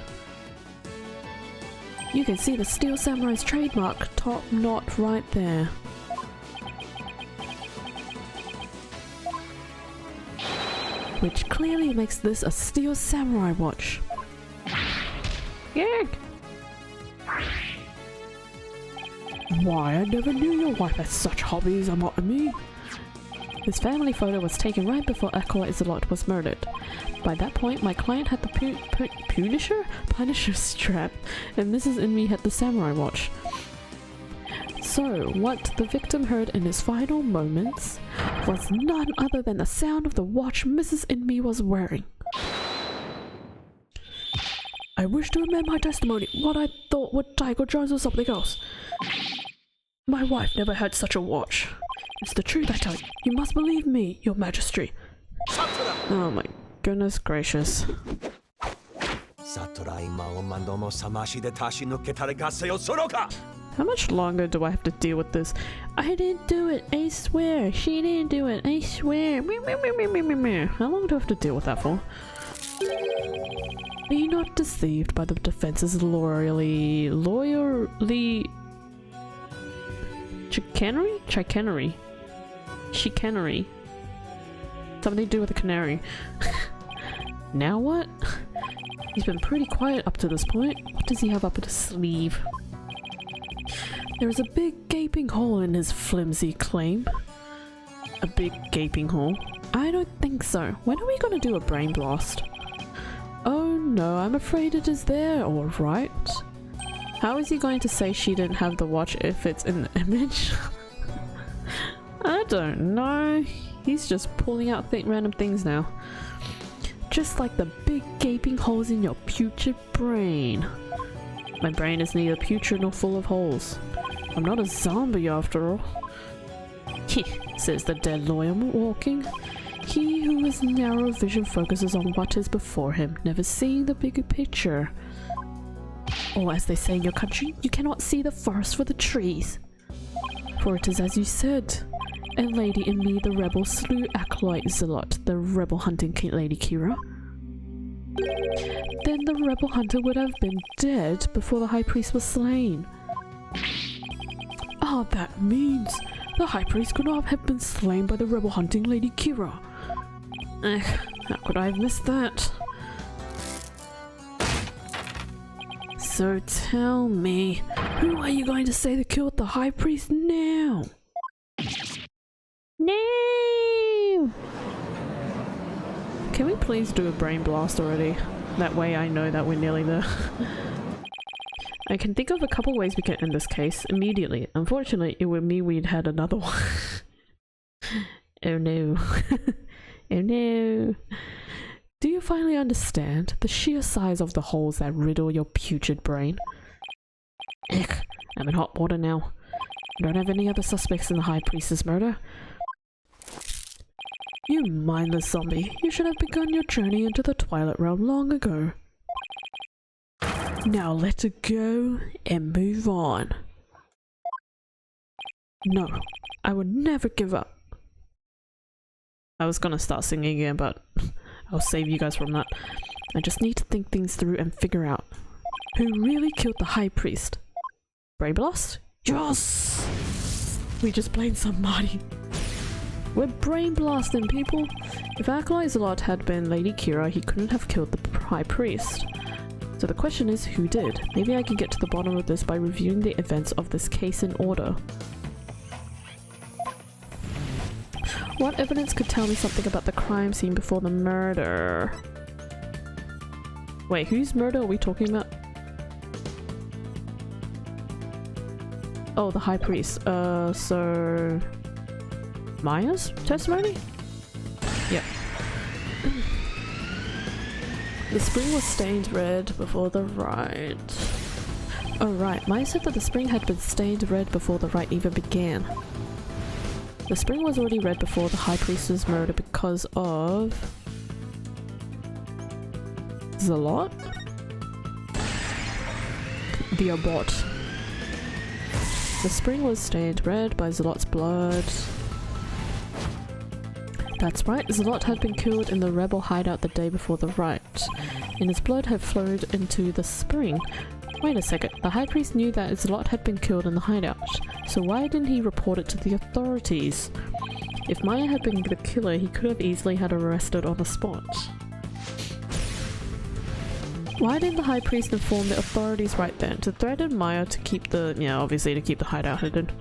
You can see the Steel Samurai's trademark top knot right there. Which clearly makes this a Steel Samurai watch. Yank! Why, I never knew your wife had such hobbies, me. This family photo was taken right before Acolyte Zalot was murdered. By that point, my client had the Punisher strap, and Mrs. Inmee had the samurai watch. So, what the victim heard in his final moments was none other than the sound of the watch Mrs. Inmee was wearing. I wish to amend my testimony. What I thought were Tycho Jones or something else. My wife never had such a watch. It's the truth I tell you. You must believe me, your majesty. Oh my goodness gracious. How much longer do I have to deal with this? I didn't do it, I swear. She didn't do it, I swear. How long do I have to deal with that for? Be not deceived by the defense's chicanery. Something to do with a canary. Now what? He's been pretty quiet up to this point. What does he have up his sleeve? There's a big gaping hole in his flimsy claim. A big gaping hole? I don't think so. When are we gonna do a brain blast? Oh no, I'm afraid it is there, alright. How is he going to say she didn't have the watch if it's in the image? I don't know. He's just pulling out random things now. Just like the big gaping holes in your putrid brain. My brain is neither putrid nor full of holes. I'm not a zombie after all. Says the dead lawyer walking. He who has narrow vision focuses on what is before him, never seeing the bigger picture. Or as they say in your country, you cannot see the forest for the trees. For it is as you said. A lady in me, the rebel, slew Acolyte Zalot, the rebel hunting Lady Kira. Then the rebel hunter would have been dead before the high priest was slain. Ah, that means the high priest could not have been slain by the rebel hunting Lady Kira. How could I have missed that? So tell me, who are you going to say that killed the high priest now? No! Can we please do a brain blast already? That way I know that we're nearly there. I can think of a couple ways we can end this case immediately. Unfortunately, it would mean we'd had another one. Oh no. Oh no. Do you finally understand the sheer size of the holes that riddle your putrid brain? Ick, I'm in hot water now. I don't have any other suspects in the High Priestess murder. You mindless zombie, you should have begun your journey into the Twilight Realm long ago. Now let it go and move on. No, I would never give up. I was gonna start singing again, but I'll save you guys from that. I just need to think things through and figure out who really killed the High Priest. Brain blast? Yes! We just blamed somebody. We're brain blasting, people! If Acolyte Zalot had been Lady Kira, he couldn't have killed the High Priest. So the question is, who did? Maybe I can get to the bottom of this by reviewing the events of this case in order. What evidence could tell me something about the crime scene before the murder? Wait, whose murder are we talking about? Oh, the High Priest. So... Maya's testimony? Yep. The spring was stained red before the rite. Oh right, Maya said that the spring had been stained red before the rite even began. The spring was already red before the High Priest's murder because of... Zalot? The abort. The spring was stained red by Zalot's blood. That's right, Zalot had been killed in the rebel hideout the day before the rite, and his blood had flowed into the spring. Wait a second, the High Priest knew that Zalot had been killed in the hideout, so why didn't he report it to the authorities? If Maya had been the killer, he could have easily had arrested on the spot. Why didn't the High Priest inform the authorities right then? To threaten Maya to keep the... yeah, obviously to keep the hideout hidden.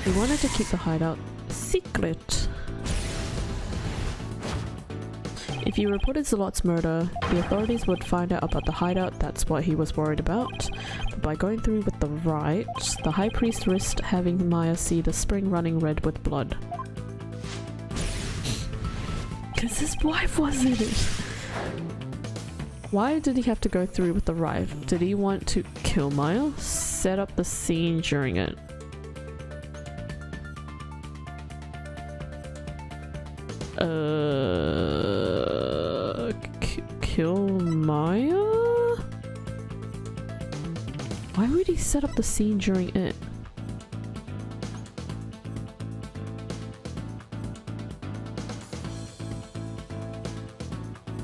He wanted to keep the hideout secret. If you reported Zalot's murder, the authorities would find out about the hideout. That's what he was worried about. But by going through with the rite, the High Priest risked having Maya see the spring running red with blood. Because his wife was in it! Why did he have to go through with the rite? Did he want to kill Maya? Set up the scene during it. Kill Maya? Why would he set up the scene during it?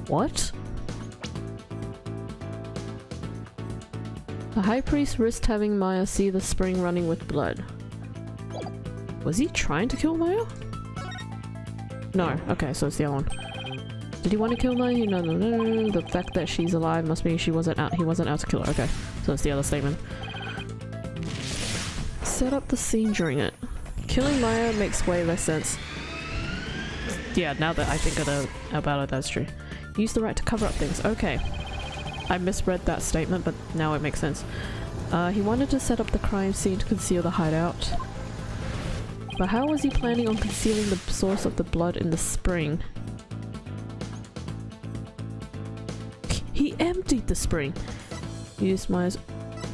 What? The High Priest risked having Maya see the spring running with blood. Was he trying to kill Maya? No. Okay, so it's the other one. Did he want to kill Maya? No, no, no. The fact that she's alive must mean he wasn't out to kill her. Okay, so it's the other statement. Set up the scene during it. Killing Maya makes way less sense. Yeah, now that I think about it, that's true. Use the right to cover up things. Okay. I misread that statement, but now it makes sense. He wanted to set up the crime scene to conceal the hideout. But how was he planning on concealing the source of the blood in the spring? He emptied the spring! He used Maya's...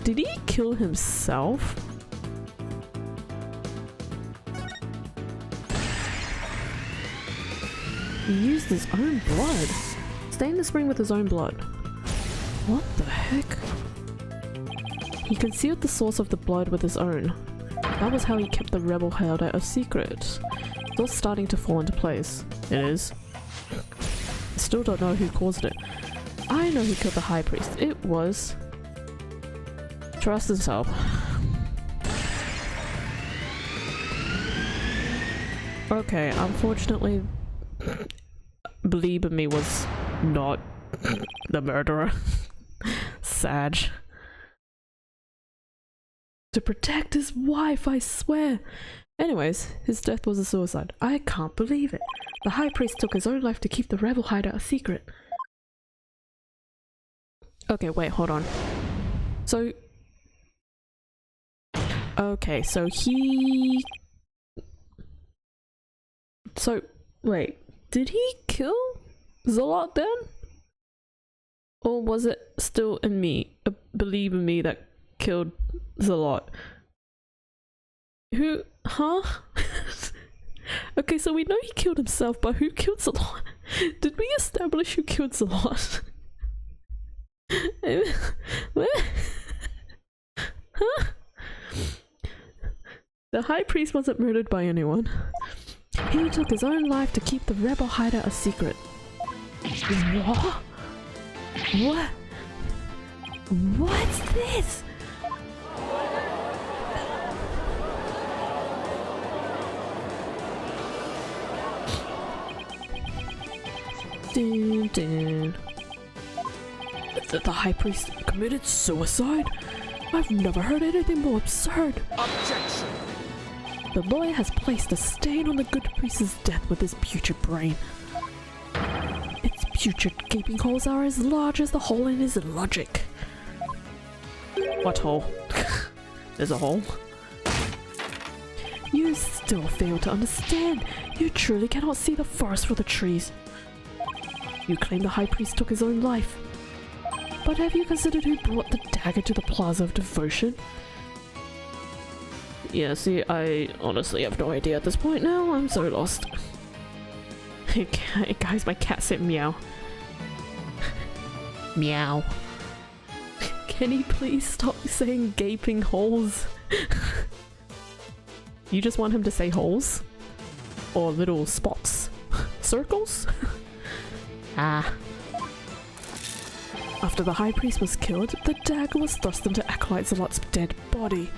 Did he kill himself? He used his own blood! Stained the spring with his own blood. What the heck? He concealed the source of the blood with his own. That was how he kept the rebel hideout a secret. It's all starting to fall into place. It is. I still don't know who caused it. I know who killed the High Priest. It was... Trust himself. Okay, unfortunately, Believe in Me was not the murderer. Sad. To protect his wife, I swear. Anyways, his death was a suicide. I can't believe it. The High Priest took his own life to keep the rebel hideout a secret. Okay, wait, hold on. So... Okay, so he... So, wait. Did he kill Zalot then? Or was it still in me, a believe in me that killed Zalot? Who? Huh? Okay, so we know he killed himself, but who killed Zalot? Did we establish who killed Zalot? What? Huh? The High Priest wasn't murdered by anyone. He took his own life to keep the rebel hideout a secret. What? What? What's this? Dun, dun. The High Priest committed suicide? I've never heard anything more absurd. Objection. The boy has placed a stain on the good priest's death with his putrid brain. Its putrid gaping holes are as large as the hole in his logic. What hole? There's a hole. You still fail to understand. You truly cannot see the forest for the trees. You claim the High Priest took his own life. But have you considered who brought the dagger to the Plaza of Devotion? Yeah, see, I honestly have no idea at this point now. I'm so lost. Hey guys, my cat said meow. Meow. Can he please stop saying gaping holes? You just want him to say holes? Or little spots? Circles? Ah. After the High Priest was killed, the dagger was thrust into Acolyte Zalot's dead body.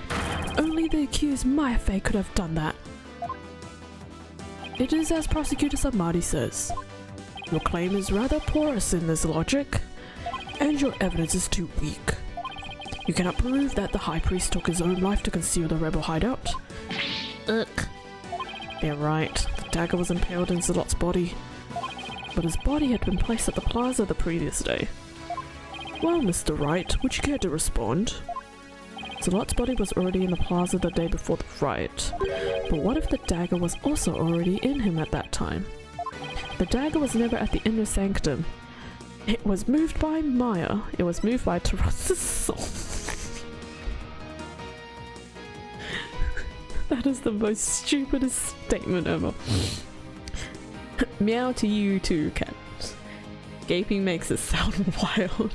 Only the accused Mayafe could have done that. It is as Prosecutor Samadi says. Your claim is rather porous in this logic, and your evidence is too weak. You cannot prove that the High Priest took his own life to conceal the rebel hideout. Ugh. They're right, the dagger was impaled in Zalot's body, but his body had been placed at the plaza the previous day. Well, Mr. Wright, would you care to respond? Zalot's body was already in the plaza the day before the riot, but what if the dagger was also already in him at that time? The dagger was never at the inner sanctum. It was moved by Maya. It was moved by Terrace's soul. That is the most stupidest statement ever. Meow to you too, cat. Gaping makes it sound wild.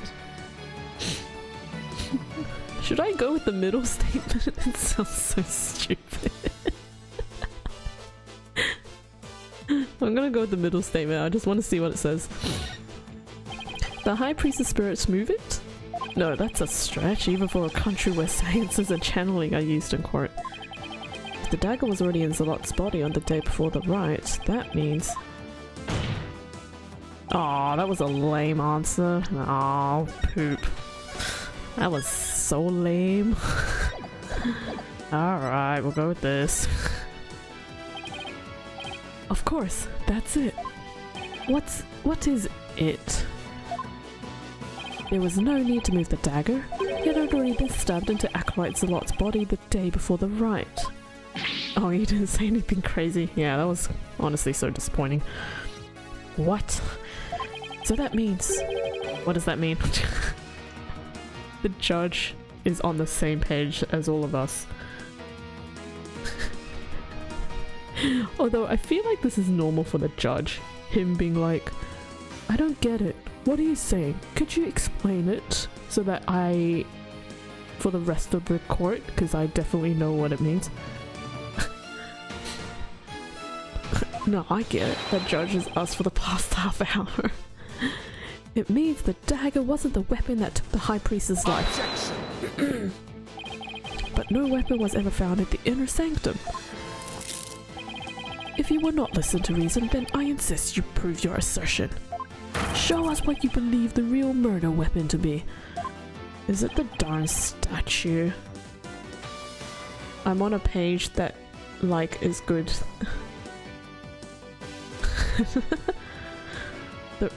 Should I go with the middle statement? It sounds so stupid. I'm gonna go with the middle statement. I just want to see what it says. The High Priest's spirits move it? No, that's a stretch, even for a country where sciences and channeling are used in court. If the dagger was already in Zalot's body on the day before the riot, that means... Aw, that was a lame answer. Aw, poop. That was so lame. Alright, we'll go with this. Of course, that's it. What is it? There was no need to move the dagger. It had already been stabbed into Acolyte Zalot's body the day before the riot. Oh, you didn't say anything crazy. Yeah, that was honestly so disappointing. What? So that means... What does that mean? The judge is on the same page as all of us. Although I feel like this is normal for the judge. Him being like, I don't get it. What are you saying? Could you explain it so that for the rest of the court, because I definitely know what it means. No, I get it. The judge has asked for the past half hour. It means the dagger wasn't the weapon that took the High Priest's life. But no weapon was ever found at the inner sanctum. If you will not listen to reason, then I insist you prove your assertion. Show us what you believe the real murder weapon to be. Is it the darn statue? I'm on a page that, like, is good.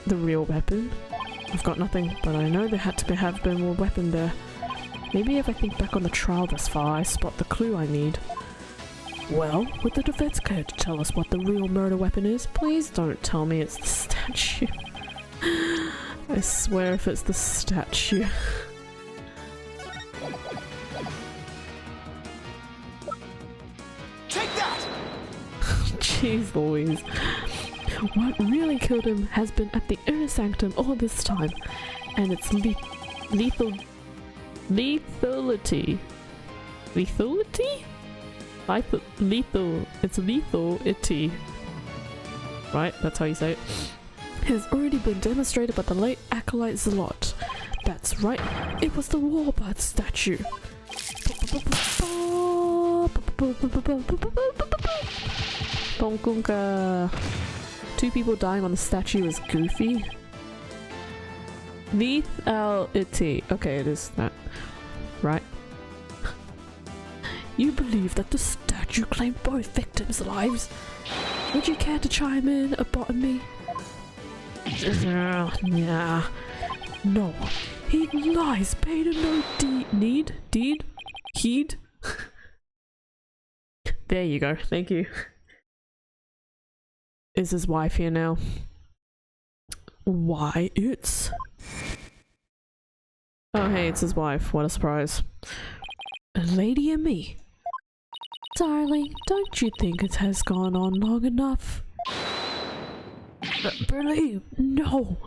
the real weapon. I've got nothing, but I know there had to have been more weapon there. Maybe if I think back on the trial thus far, I spot the clue I need. Well, would the defense care to tell us what the real murder weapon is? Please don't tell me it's the statue. I swear if it's the statue. Take that! Jeez Louise. What really killed him has been at the inner sanctum all this time, and it's lethality. Lethality? Lethal. It's lethality. Right? That's how you say it. Has already been demonstrated by the late acolyte Zalot. That's right. It was the Warbird statue. Bonkunka. 2 people dying on the statue is goofy. Lethality. Okay, it is that. Right. You believe that the statue claimed both victims' lives? Would you care to chime in about me? Yeah. No. He lies. Paid him no heed. There you go. Thank you. Is his wife here now? Why, it's... Oh hey, it's his wife. What a surprise. A lady and me. Darling, don't you think it has gone on long enough? Believe, no.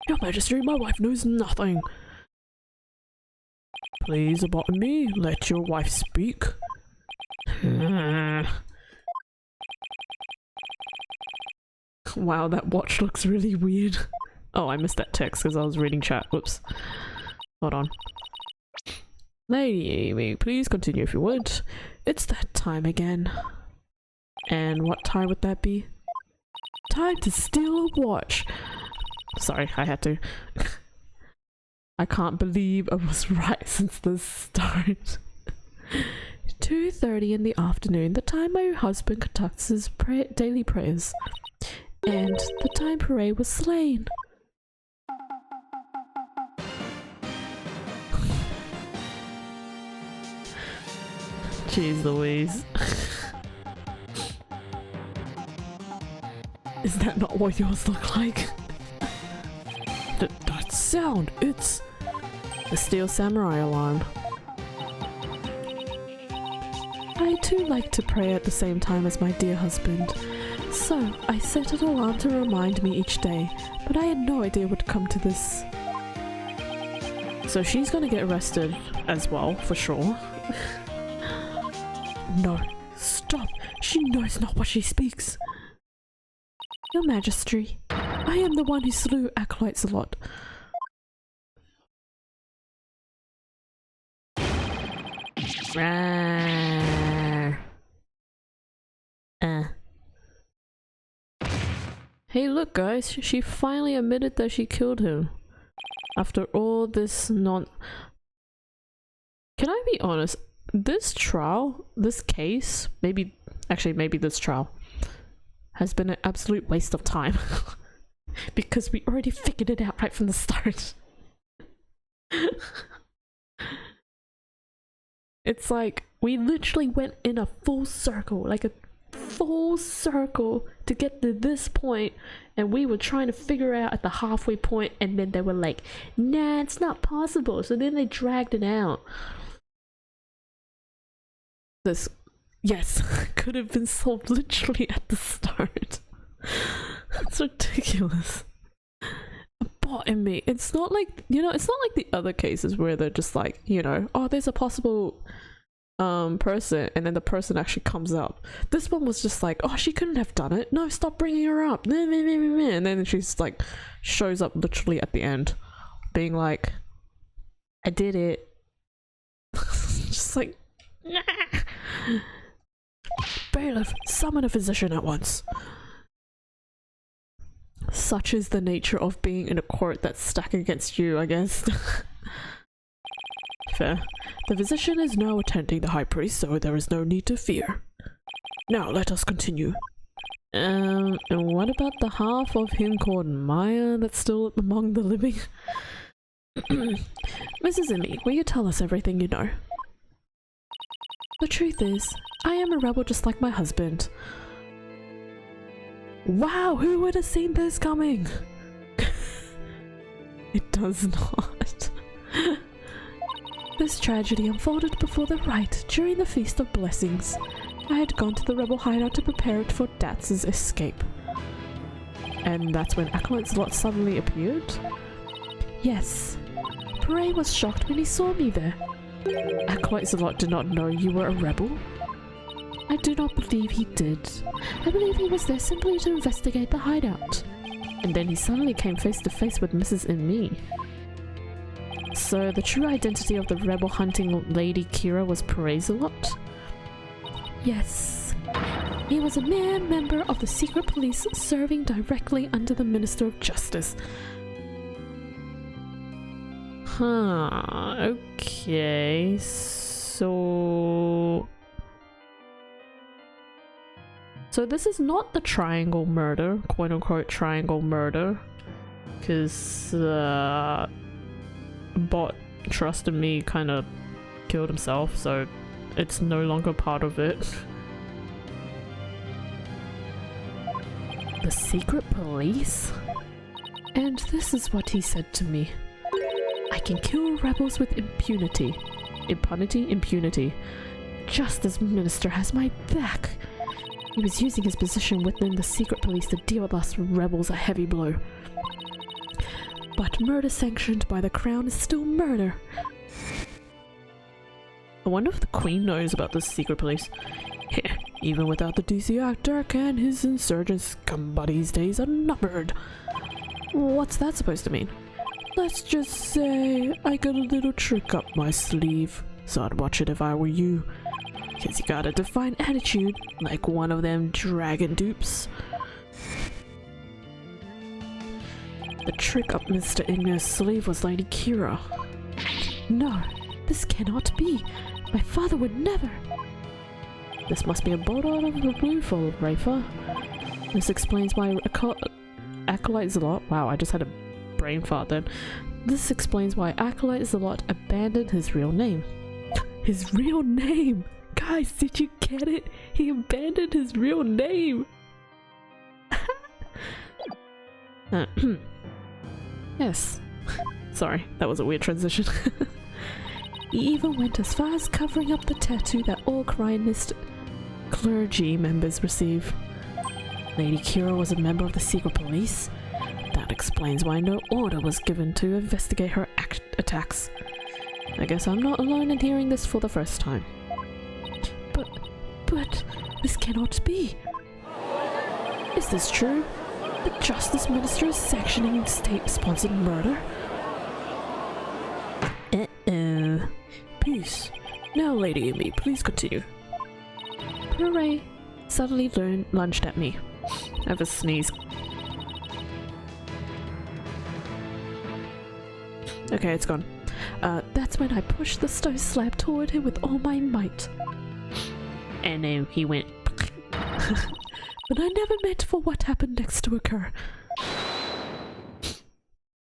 Your Majesty, my wife knows nothing. Please, about me, let your wife speak. Wow, that watch looks really weird. Oh, I missed that text because I was reading chat. Whoops. Hold on. Lady Amy, please continue if you would. It's that time again. And what time would that be? Time to steal a watch. Sorry, I had to. I can't believe I was right since the start. 2:30 in the afternoon, the time my husband conducts his daily prayers. And the time Parade was slain. Jeez Louise. Is that not what yours look like? That sound, it's the Steel Samurai alarm. I too like to pray at the same time as my dear husband. So, I set an alarm to remind me each day, but I had no idea what would come to this. So she's gonna get arrested as well, for sure. No, stop! She knows not what she speaks! Your Majesty, I am the one who slew acolytes a lot. Hey look guys, she finally admitted that she killed him. After all this Can I be honest? This trial, this case, maybe this trial, has been an absolute waste of time. Because we already figured it out right from the start. It's like, we literally went in a full circle, like a full circle to get to this point, and we were trying to figure out at the halfway point, and then they were like, nah, it's not possible, so then they dragged it out. This, yes, could have been solved literally at the start. It's ridiculous. But in me, it's not like, you know, it's not like the other cases where they're just like, you know, oh, there's a possible person, and then the person actually comes up. This one was just like, oh, she couldn't have done it. No, stop bringing her up. And then she's like, shows up literally at the end, being like, I did it. Just like, nah. Bailiff, summon a physician at once. Such is the nature of being in a court that's stacked against you, I guess. Fair. The physician is now attending the high priest, so there is no need to fear. Now let us continue. And what about the half of him called Maya that's still among the living? Mrs. Emmy, will you tell us everything you know? The truth is, I am a rebel just like my husband. Wow, who would have seen this coming? It does not. This tragedy unfolded before the Wright during the Feast of Blessings. I had gone to the rebel hideout to prepare it for Datz's escape. And that's when Acolyte's lot suddenly appeared? Yes. Pere was shocked when he saw me there. Acolyte's lot did not know you were a rebel? I do not believe he did. I believe he was there simply to investigate the hideout. And then he suddenly came face to face with Mrs. and me. So the true identity of the rebel hunting Lady Kira was Pere's lot? Yes. He was a mere member of the secret police serving directly under the Minister of Justice. Huh, okay, so this is not the triangle murder, quote unquote triangle murder, because Bot Trust in Me kind of killed himself, so it's no longer part of it. The secret police? And this is what he said to me. I can kill rebels with impunity. Impunity. Justice Minister has my back. He was using his position within the secret police to deal with us rebels a heavy blow. But murder sanctioned by the crown is still murder. I wonder if the Queen knows about the secret police. Even without the DC Act, Dirk and his insurgent scum buddies' days are numbered. What's that supposed to mean? Let's just say I got a little trick up my sleeve, so I'd watch it if I were you. Cause you got a defiant attitude, like one of them dragon dupes. The trick up Mr. Ignor's sleeve was Lady Kira. No, this cannot be. My father would never. This must be a bolt out of the blue for Rafa. This explains why Acolyte Zalot. Wow, I just had a brain fart then. This explains why Acolyte Zalot abandoned his real name. His real name! Guys, did you get it? He abandoned his real name! Yes. Sorry, that was a weird transition. He even went as far as covering up the tattoo that all Crionist clergy members receive. Lady Kira was a member of the secret police. That explains why no order was given to investigate her attacks. I guess I'm not alone in hearing this for the first time. But this cannot be. Is this true? The Justice Minister is sanctioning state-sponsored murder? Uh-oh. Peace. Now, Lady Amy, please continue. Pere suddenly lunged at me. I have a sneeze. Okay, it's gone. That's when I pushed the stove slab toward him with all my might. And then he went. But I never meant for what happened next to occur.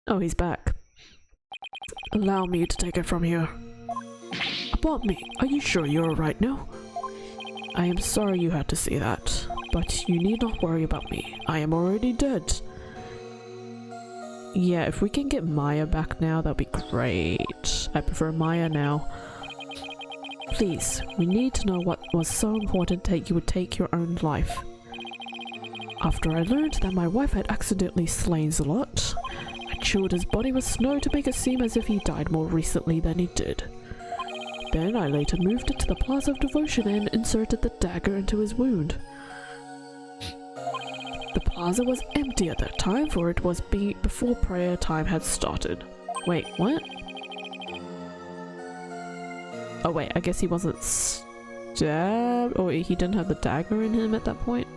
Oh, he's back. Allow me to take it from here. About me, are you sure you're right now? I am sorry you had to see that, but you need not worry about me. I am already dead. Yeah, if we can get Maya back now, that'd be great. I prefer Maya now. Please, we need to know what was so important that you would take your own life. After I learned that my wife had accidentally slain Zalot, I chilled his body with snow to make it seem as if he died more recently than he did. Then I later moved it to the Plaza of Devotion and inserted the dagger into his wound. The plaza was empty at that time, for it was before prayer time had started. Wait, what? Oh wait, I guess he wasn't stabbed, or he didn't have the dagger in him at that point.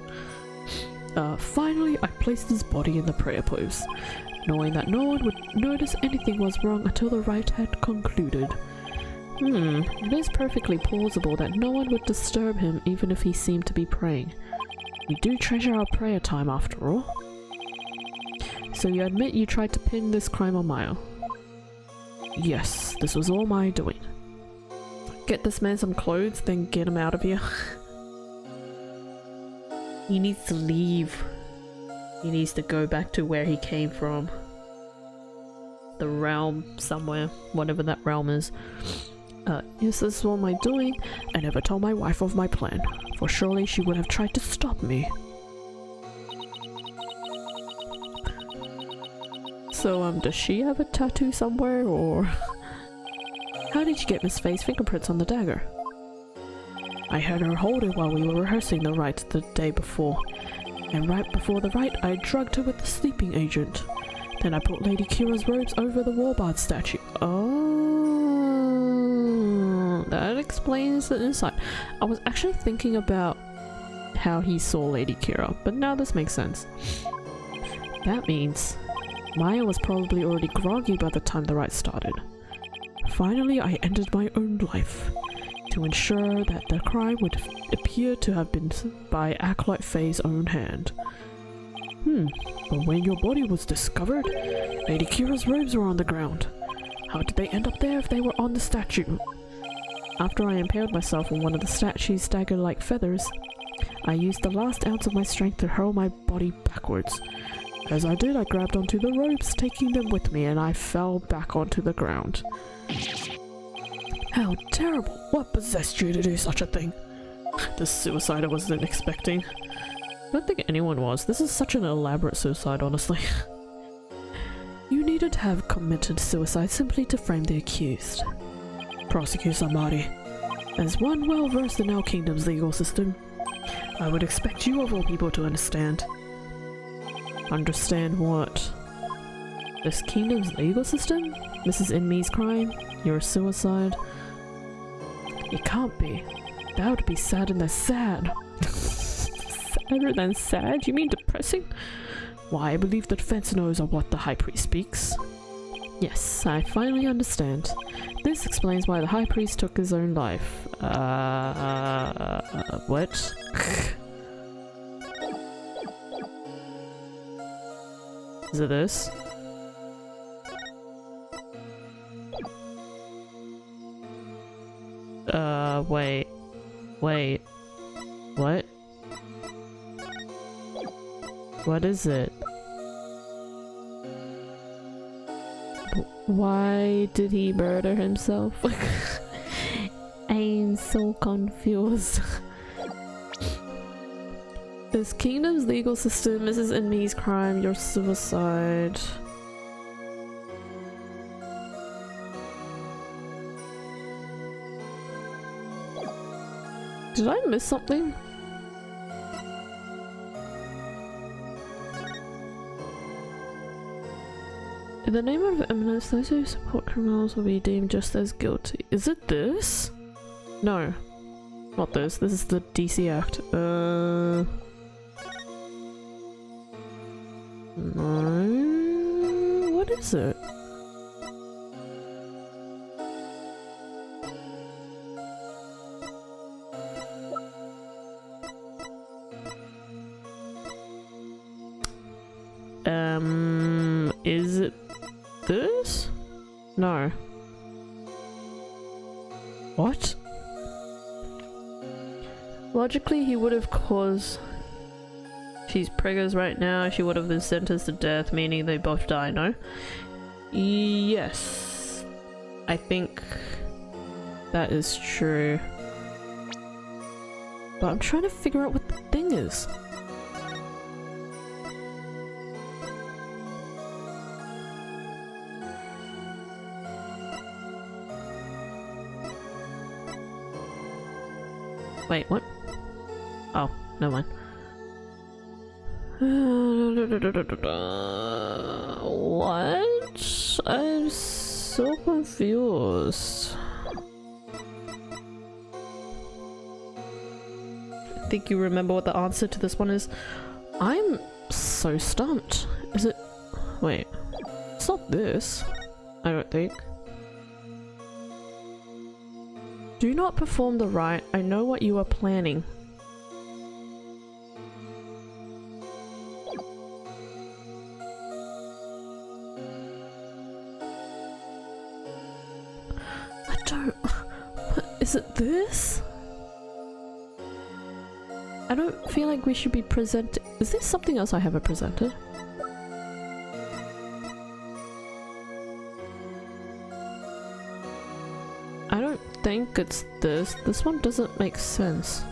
Finally, I placed his body in the prayer pose, knowing that no one would notice anything was wrong until the rite had concluded. It is perfectly plausible that no one would disturb him even if he seemed to be praying. We do treasure our prayer time after all. So you admit you tried to pin this crime on Maya? Yes, this was all my doing. Get this man some clothes, then get him out of here. He needs to leave. He needs to go back to where he came from. The realm somewhere, whatever that realm is. Yes, this is all my doing. I never told my wife of my plan, for surely she would have tried to stop me. So, does she have a tattoo somewhere, or... How did you get Miss Faye's fingerprints on the dagger? I had her hold it while we were rehearsing the rites the day before. And right before the rite, I drugged her with the sleeping agent. Then I put Lady Kira's robes over the warbard statue. Oh, that explains the inside. I was actually thinking about how he saw Lady Kira, but now this makes sense. That means Maya was probably already groggy by the time the rite started. Finally, I ended my own life to ensure that the crime would appear to have been by Acolyte Faye's own hand. But when your body was discovered, Lady Kira's robes were on the ground. How did they end up there if they were on the statue? After I impaled myself on one of the statue's dagger-like feathers, I used the last ounce of my strength to hurl my body backwards. As I did, I grabbed onto the ropes, taking them with me, and I fell back onto the ground. How terrible! What possessed you to do such a thing? The suicide I wasn't expecting. I don't think anyone was. This is such an elaborate suicide, honestly. You needn't have committed suicide simply to frame the accused. Prosecutor Samari, as one well versed in our kingdom's legal system, I would expect you of all people to understand. Understand what? This kingdom's legal system? Mrs. Inmee's crime? Your suicide? It can't be. That would be sadder than sad. Sadder than sad? You mean depressing? Why, I believe the defense knows of what the High Priest speaks. Yes, I finally understand. This explains why the High Priest took his own life. What? Is it this? Wait. Wait. What? What is it? Why did he murder himself? I'm so confused. This kingdom's legal system, Mrs. Inmee's crime, your suicide. Did I miss something? In the name of eminence, those who support criminals will be deemed just as guilty. Is it this? No. Not this. This is the DC Act. No. What is it? Is it this? No. What? Logically, he would have caused... She's preggers right now, she would have been sentenced to death, meaning they both die, no? Yes. I think that is true. But I'm trying to figure out what the thing is. Wait, what? Oh, never mind. What? I'm so confused. I think you remember what the answer to this one is. I'm so stumped. Is it... Wait. It's not this. I don't think. Do not perform the rite. I know what you are planning. I don't... What, is it this? I don't feel like we should be presenting... Is there something else I haven't presented? I don't think it's this. This one doesn't make sense.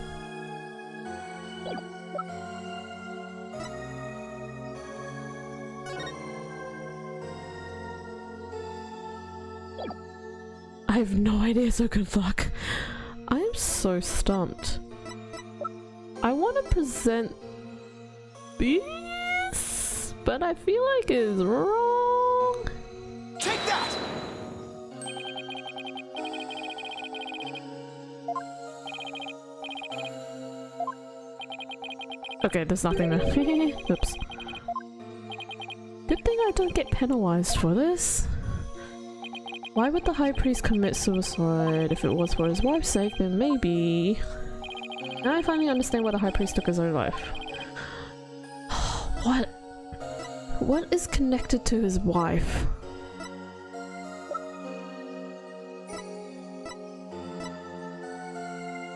I have no idea, so good luck. I am so stumped. I want to present this, but I feel like it's wrong. Take that! Okay, there's nothing there. Oops. Good thing I don't get penalized for this. Why would the High Priest commit suicide? If it was for his wife's sake, then maybe... Now I finally understand why the High Priest took his own life. What? What is connected to his wife?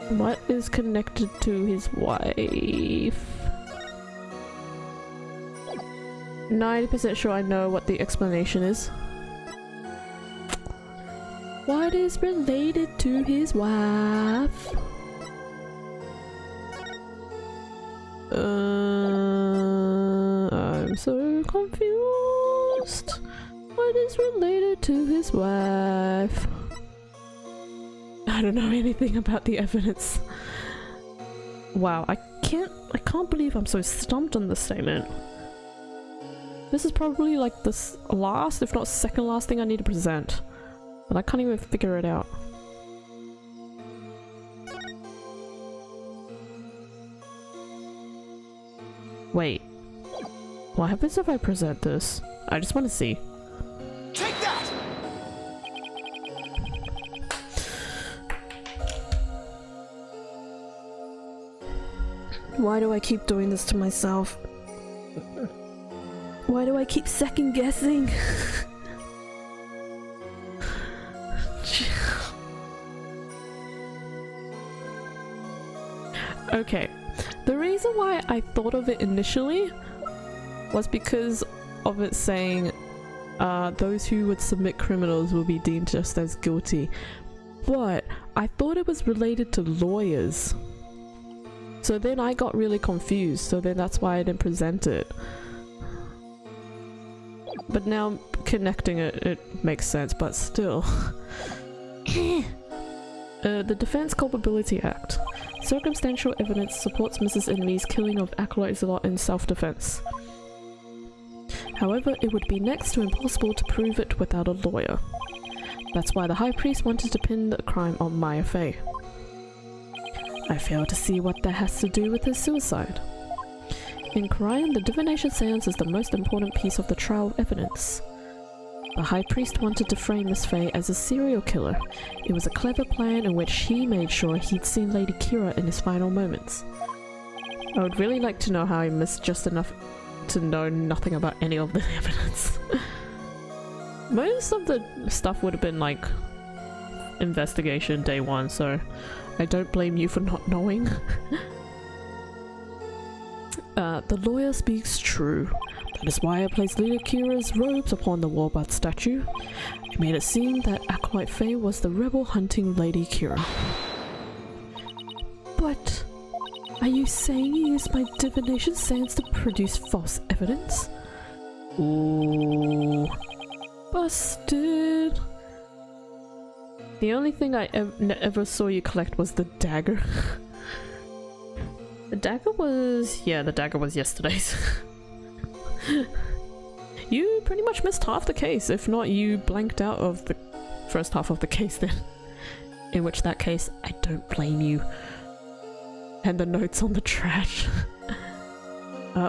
What is connected to his wife? 90% sure I know what the explanation is. What is related to his wife? I'm so confused. What is related to his wife? I don't know anything about the evidence. Wow, I can't believe I'm so stumped on this statement. This is probably like the last, if not second last thing I need to present. But I can't even figure it out. Wait. What happens if I present this? I just want to see. Take that! Why do I keep doing this to myself? Why do I keep second guessing? Okay, the reason why I thought of it initially was because of it saying those who would submit criminals will be deemed just as guilty, but I thought it was related to lawyers. So then I got really confused, so then that's why I didn't present it. But now connecting it, it makes sense, but still. The Defense Culpability Act. Circumstantial evidence supports Mrs. Envy's killing of Acolyte Zalot in self-defense. However, it would be next to impossible to prove it without a lawyer. That's why the High Priest wanted to pin the crime on Maya Fey. I fail to see what that has to do with his suicide. In Korean, the divination seance is the most important piece of the trial evidence. The High Priest wanted to frame Miss Fey as a serial killer. It was a clever plan in which he made sure he'd seen Lady Kira in his final moments. I would really like to know how he missed just enough to know nothing about any of the evidence. Most of the stuff would have been like investigation day one, so I don't blame you for not knowing. The lawyer speaks true. That is why I placed Lady Kira's robes upon the Warbud statue. I made it seem that Acolyte Fey was the rebel hunting Lady Kira. But are you saying you used my divination seance to produce false evidence? Ooh. Busted. The only thing I ever saw you collect was the dagger. The dagger was... yeah, the dagger was yesterday's. You pretty much missed half the case, if not you blanked out of the first half of the case then. In which that case, I don't blame you. And the notes on the trash.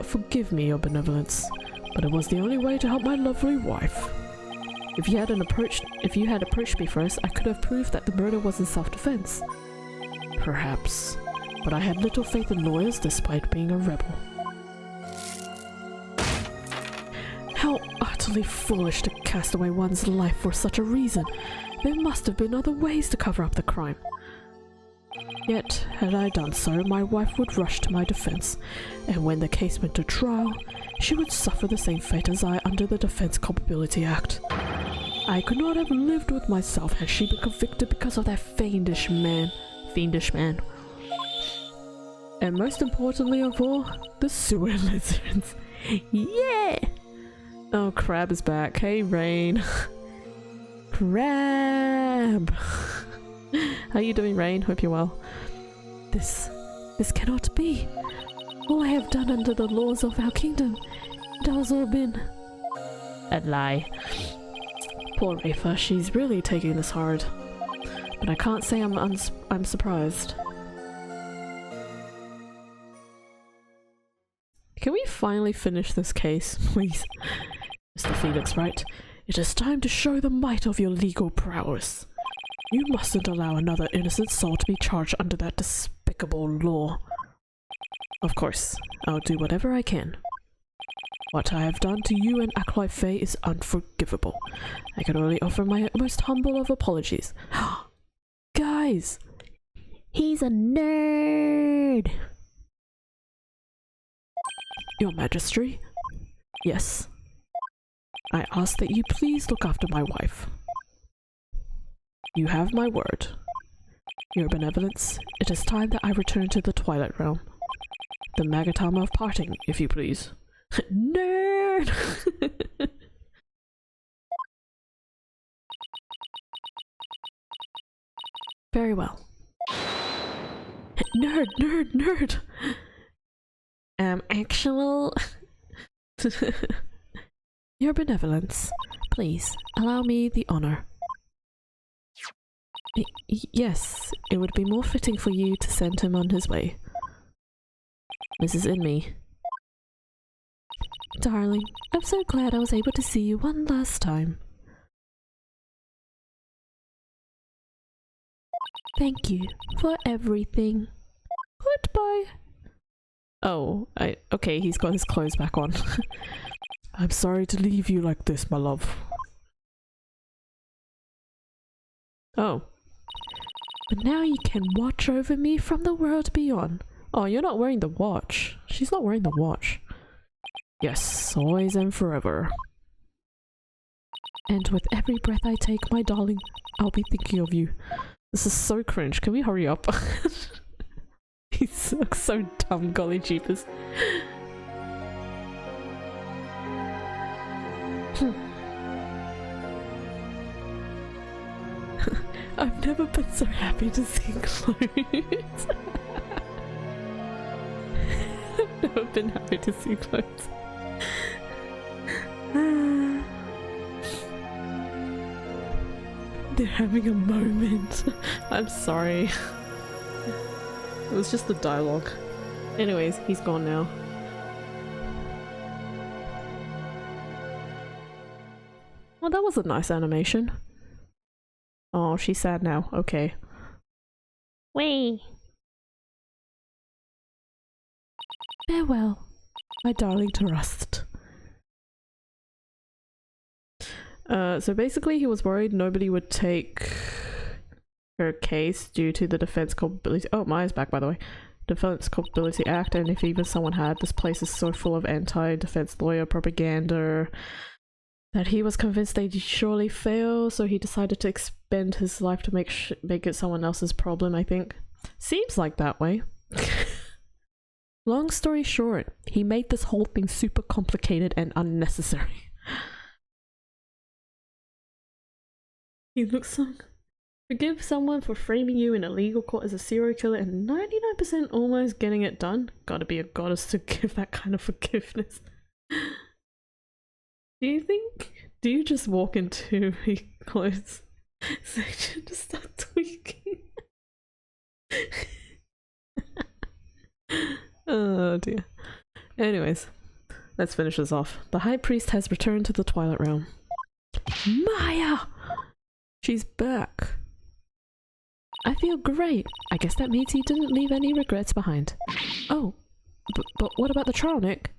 Forgive me your benevolence, but it was the only way to help my lovely wife. If you had approached me first, I could have proved that the murder was in self-defense. Perhaps, but I had little faith in lawyers despite being a rebel. How utterly foolish to cast away one's life for such a reason. There must have been other ways to cover up the crime. Yet, had I done so, my wife would rush to my defense, and when the case went to trial, she would suffer the same fate as I under the Defense Culpability Act. I could not have lived with myself had she been convicted because of that fiendish man. And most importantly of all, the sewer lizards. Yeah! Oh, Crab is back. Hey, Rain. Crab! How you doing, Rain? Hope you're well. This cannot be. All I have done under the laws of our kingdom, it has all been a lie. Poor Rafa, she's really taking this hard. But I can't say I'm surprised. Can we finally finish this case, please? Mr. Felix Wright, it is time to show the might of your legal prowess. You mustn't allow another innocent soul to be charged under that despicable law. Of course, I'll do whatever I can. What I have done to you and Acolyte Faye is unforgivable. I can only offer my most humble of apologies. Guys! He's a nerd! Your Majesty? Yes. I ask that you please look after my wife. You have my word. Your benevolence, it is time that I return to the Twilight Realm. The Magatama of parting, if you please. Nerd! Very well. Nerd! Actual... Your benevolence, please, allow me the honor. Yes, it would be more fitting for you to send him on his way. Mrs. Inme. Darling, I'm so glad I was able to see you one last time. Thank you for everything. Goodbye. Oh, okay, he's got his clothes back on. I'm sorry to leave you like this, my love. Oh. But now you can watch over me from the world beyond. Oh, you're not wearing the watch. She's not wearing the watch. Yes, always and forever. And with every breath I take, my darling, I'll be thinking of you. This is so cringe. Can we hurry up? He looks so dumb, golly jeepers. I've never been so happy to see clothes. I've never been happy to see clothes. They're having a moment. I'm sorry. It was just the dialogue. Anyways, he's gone now. Well, that was a nice animation. Oh, she's sad now. Okay. Wait. Farewell, my darling to rust. So basically he was worried nobody would take her case due to the Defense Culpability— oh, Maya's back by the way. Defense Culpability Act, and if even someone had, this place is so full of anti-defense lawyer propaganda that he was convinced they'd surely fail, so he decided to expend his life to make it someone else's problem, I think. Seems like that way. Long story short, he made this whole thing super complicated and unnecessary. He looks so— forgive someone for framing you in a legal court as a serial killer and 99% almost getting it done? Gotta be a goddess to give that kind of forgiveness. Do you just walk into a clothes section to start tweaking? Oh dear. Anyways, let's finish this off. The High Priest has returned to the Twilight Realm. Maya! She's back. I feel great. I guess that means he didn't leave any regrets behind. Oh, but what about the trial, Nick?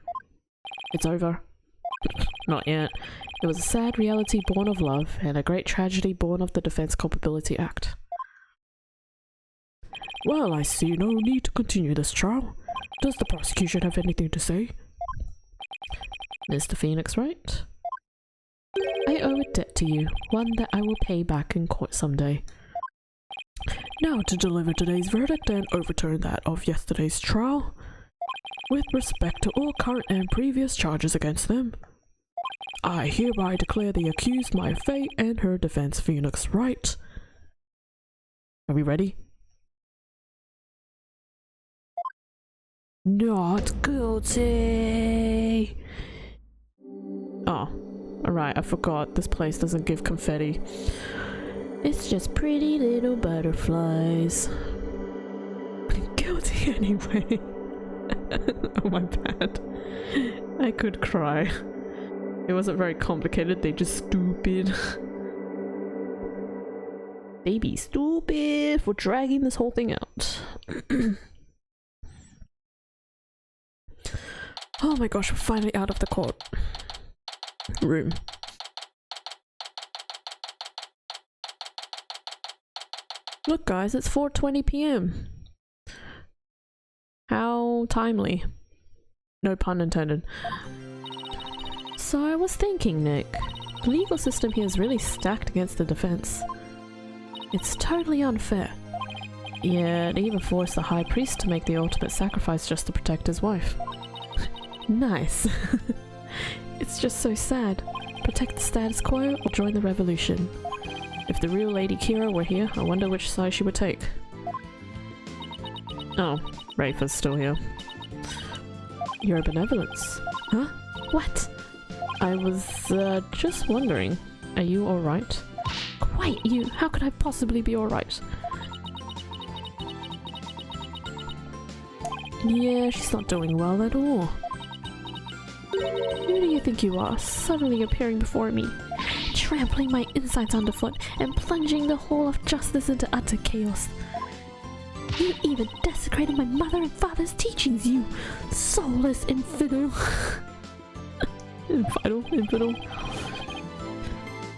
It's over. Not yet. It was a sad reality born of love, and a great tragedy born of the Defense Culpability Act. Well, I see no need to continue this trial. Does the prosecution have anything to say? Mr. Phoenix, Wright? I owe a debt to you, one that I will pay back in court someday. Now to deliver today's verdict and overturn that of yesterday's trial. With respect to all current and previous charges against them, I hereby declare the accused Maya Fey and her defense Phoenix Wright. Are we ready? Not guilty! Oh, alright, I forgot. This place doesn't give confetti. It's just pretty little butterflies. Guilty anyway. Oh my bad. I could cry. It wasn't very complicated, they just stupid. They be stupid for dragging this whole thing out. Oh my gosh, we're finally out of the court room. Look guys, it's 4:20 p.m. How timely. No pun intended. So I was thinking, Nick, the legal system here is really stacked against the defense. It's totally unfair. Yeah, it even forced the high priest to make the ultimate sacrifice just to protect his wife. Nice. It's just so sad. Protect the status quo or join the revolution. If the real Lady Kira were here, I wonder which side she would take. Oh, Rafa's still here. Your benevolence. Huh? What? I was, just wondering. Are you alright? Quite you! How could I possibly be alright? Yeah, she's not doing well at all. Who do you think you are, suddenly appearing before me, trampling my insides underfoot and plunging the whole of justice into utter chaos? You even desecrated my mother and father's teachings, you soulless infidel. Infidel.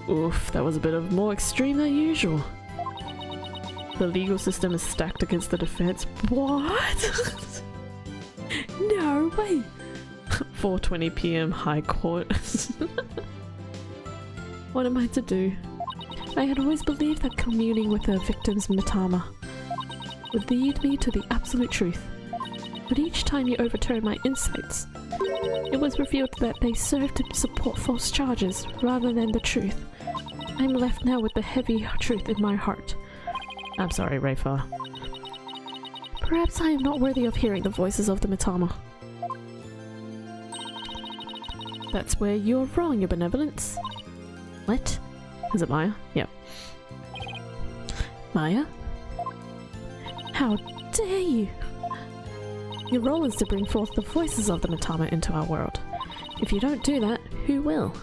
Oof, that was a bit of more extreme than usual. The legal system is stacked against the defense. What? No way. 4:20 p.m. High Court. What am I to do? I had always believed that communing with the victim's mitama would lead me to the absolute truth. But each time you overturn my insights, it was revealed that they served to support false charges rather than the truth. I'm left now with the heavy truth in my heart. I'm sorry, Rafa. Perhaps I am not worthy of hearing the voices of the mitama. That's where you're wrong, your benevolence. What? Is it Maya? Yep. Maya? How dare you! Your role is to bring forth the voices of the mitama into our world. If you don't do that, who will?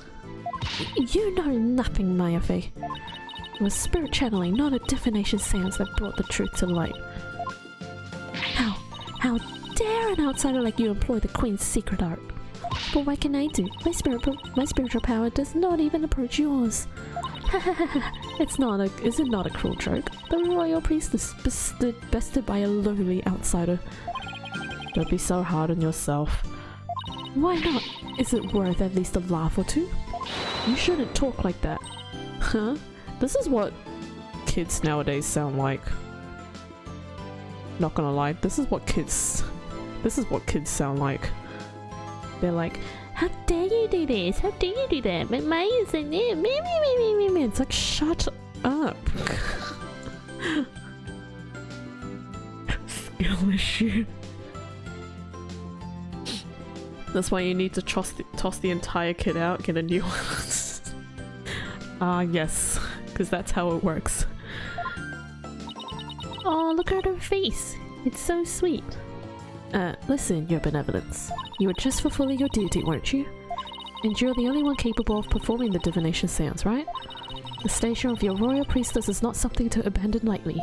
You know nothing, Maya Fey. It was spirit channeling, not a divination seance that brought the truth to light. How dare an outsider like you employ the Queen's secret art? But what can I do? My spiritual power does not even approach yours. Is it not a cruel joke? The royal priestess bested by a lowly outsider. Don't be so hard on yourself. Why not? Is it worth at least a laugh or two? You shouldn't talk like that. Huh? This is what kids nowadays sound like. Not gonna lie, this is what kids sound like. They're like, how dare you do this? How dare you do that? But Maya's saying that. It's like, shut up. Skill issue. That's why you need to toss the entire kit out, get a new one. Yes, because that's how it works. Oh, look at her face. It's so sweet. Listen, your benevolence. You were just fulfilling your duty, weren't you? And you're the only one capable of performing the divination seance, right? The station of your royal priestess is not something to abandon lightly.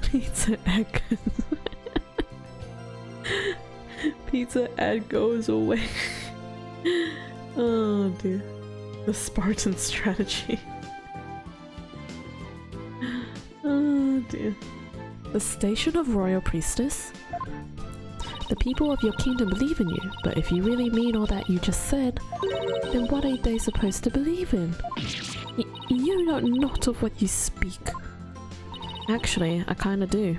Pizza egg. Pizza egg goes away. Oh dear. The Spartan strategy. Oh dear. The station of royal priestess? The people of your kingdom believe in you, but if you really mean all that you just said, then what are they supposed to believe in? You know not of what you speak. Actually, I kinda do.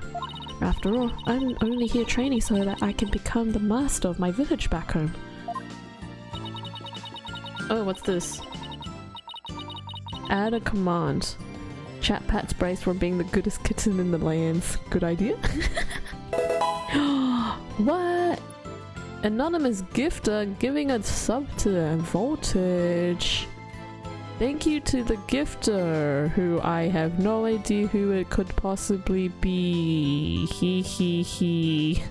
After all, I'm only here training so that I can become the master of my village back home. Oh, what's this? Add a command. Chat Pat's praise for being the goodest kitten in the lands. Good idea? What? Anonymous gifter giving a sub to Voltage. Thank you to the gifter, who I have no idea who it could possibly be. He.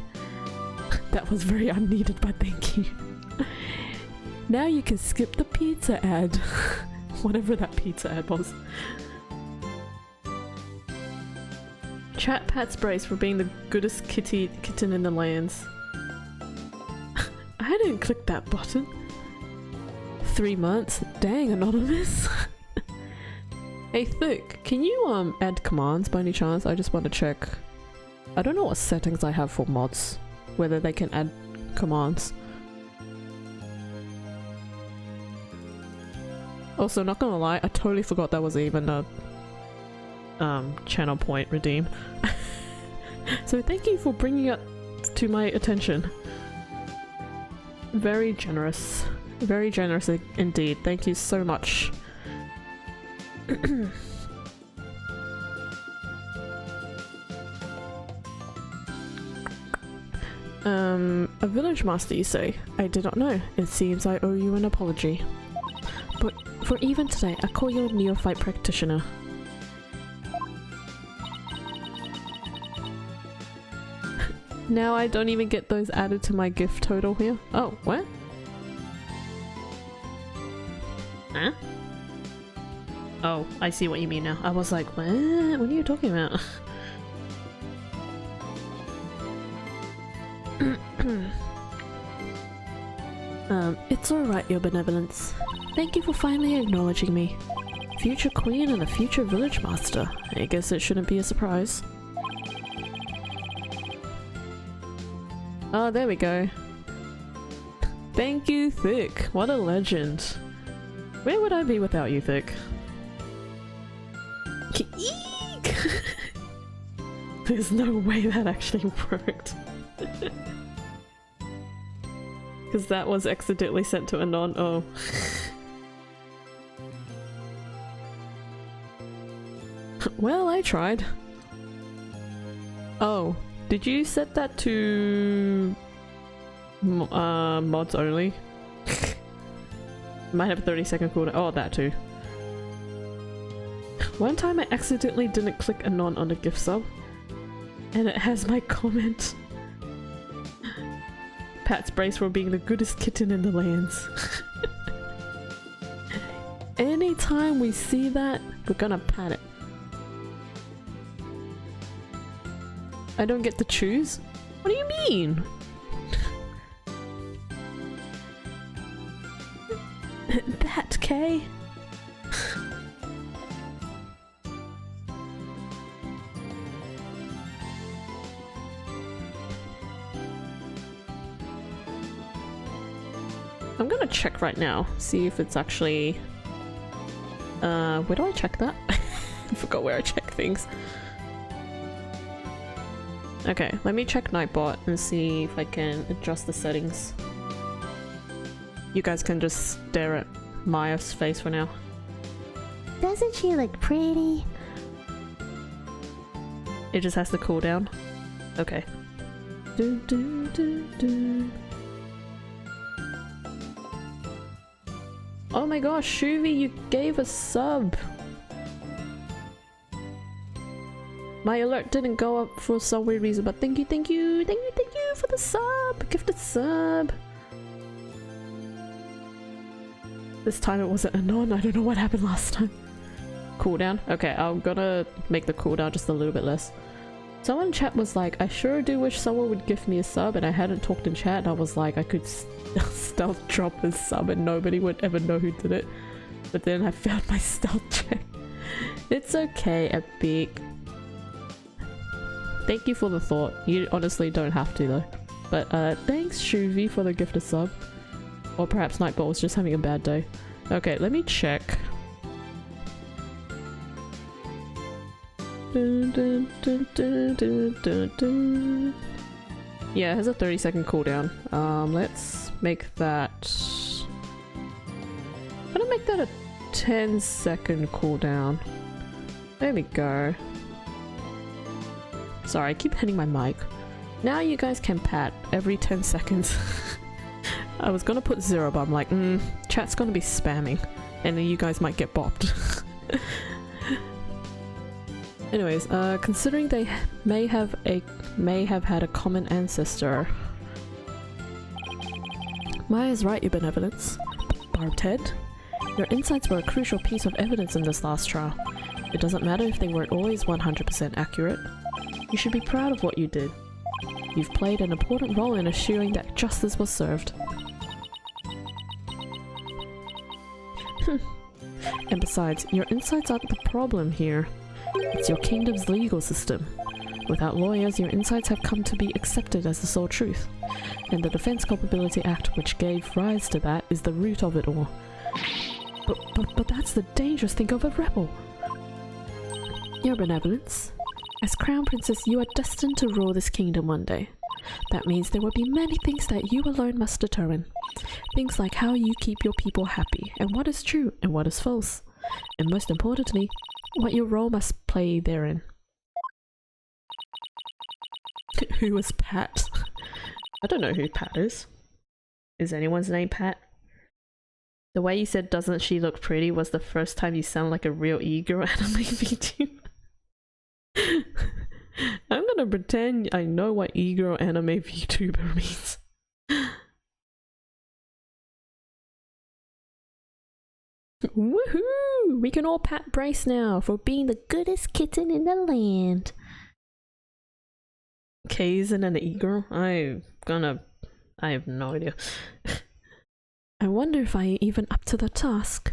That was very unneeded, but thank you. Now you can skip the pizza ad. Whatever that pizza ad was. Chat Pat's brace for being the goodest kitten in the lands. I didn't click that button. 3 months? Dang, Anonymous. Hey Thick, can you add commands by any chance? I just want to check. I don't know what settings I have for mods. Whether they can add commands. Also, not gonna lie, I totally forgot that was even a channel point redeem. So thank you for bringing it to my attention. Very generous. Very generous indeed. Thank you so much. A village master, you say? I did not know. It seems I owe you an apology. But for even today, I call you a neophyte practitioner. Now I don't even get those added to my gift total here. Oh, what? Huh? Oh, I see what you mean now. I was like, what? What are you talking about? It's alright, your benevolence. Thank you for finally acknowledging me. Future queen and a future village master. I guess it shouldn't be a surprise. Oh, there we go. Thank you, Thick. What a legend. Where would I be without you, Thick? Eek! There's no way that actually worked. Because that was accidentally sent to Anon. Oh. Well, I tried. Oh, did you set that to mods only? Might have a 30-second cooldown. Oh, that too. One time I accidentally didn't click Anon on the gift sub, and it has my comment. Pat's brace for being the goodest kitten in the lands. Anytime we see that, we're gonna pat it. I don't get to choose? What do you mean? That, Kay? I'm gonna check right now, see if it's actually... where do I check that? I forgot where I check things. Okay, let me check Nightbot and see if I can adjust the settings. You guys can just stare at Maya's face for now. Doesn't she look pretty? It just has to cool down. Okay. Do, do, do, do. Oh my gosh, Shuvi, you gave a sub! My alert didn't go up for some weird reason, but thank you for the sub! Gifted sub! This time it wasn't a non, I don't know what happened last time. Cooldown? Okay, I'm gonna make the cooldown just a little bit less. Someone in chat was like, I sure do wish someone would give me a sub, and I hadn't talked in chat and I was like, I could stealth drop a sub and nobody would ever know who did it. But then I failed my stealth check. It's okay, Epic. Thank you for the thought. You honestly don't have to though. But thanks Shuvi for the gifted sub. Or perhaps Nightbot was just having a bad day. Okay, let me check. Dun, dun, dun, dun, dun, dun, dun. Yeah, it has a 30-second cooldown. Let's make that... I'm gonna make that a 10-second cooldown. There we go. Sorry, I keep hitting my mic. Now you guys can pat every 10 seconds. I was gonna put 0, but I'm like, chat's gonna be spamming. And then you guys might get bopped. Anyways, considering they may have had a common ancestor. Maya's right, your benevolence. Barbed head. Your insights were a crucial piece of evidence in this last trial. It doesn't matter if they weren't always 100% accurate. You should be proud of what you did. You've played an important role in assuring that justice was served. And besides, your insights aren't the problem here. It's your kingdom's legal system. Without lawyers, your insights have come to be accepted as the sole truth. And the Defense Culpability Act, which gave rise to that, is the root of it all. But that's the dangerous thing of a rebel. Your benevolence. As Crown Princess, you are destined to rule this kingdom one day. That means there will be many things that you alone must determine. Things like how you keep your people happy, and what is true and what is false. And most importantly, what your role must play therein. Who was Pat? I don't know who Pat is. Is anyone's name Pat? The way you said "doesn't she look pretty" was the first time you sound like a real e-girl anime VTuber. I'm gonna pretend I know what e-girl anime VTuber means. Woohoo! We can all pat Bryce now for being the goodest kitten in the land. Kay isn't an e-girl? I have no idea. I wonder if I'm even up to the task.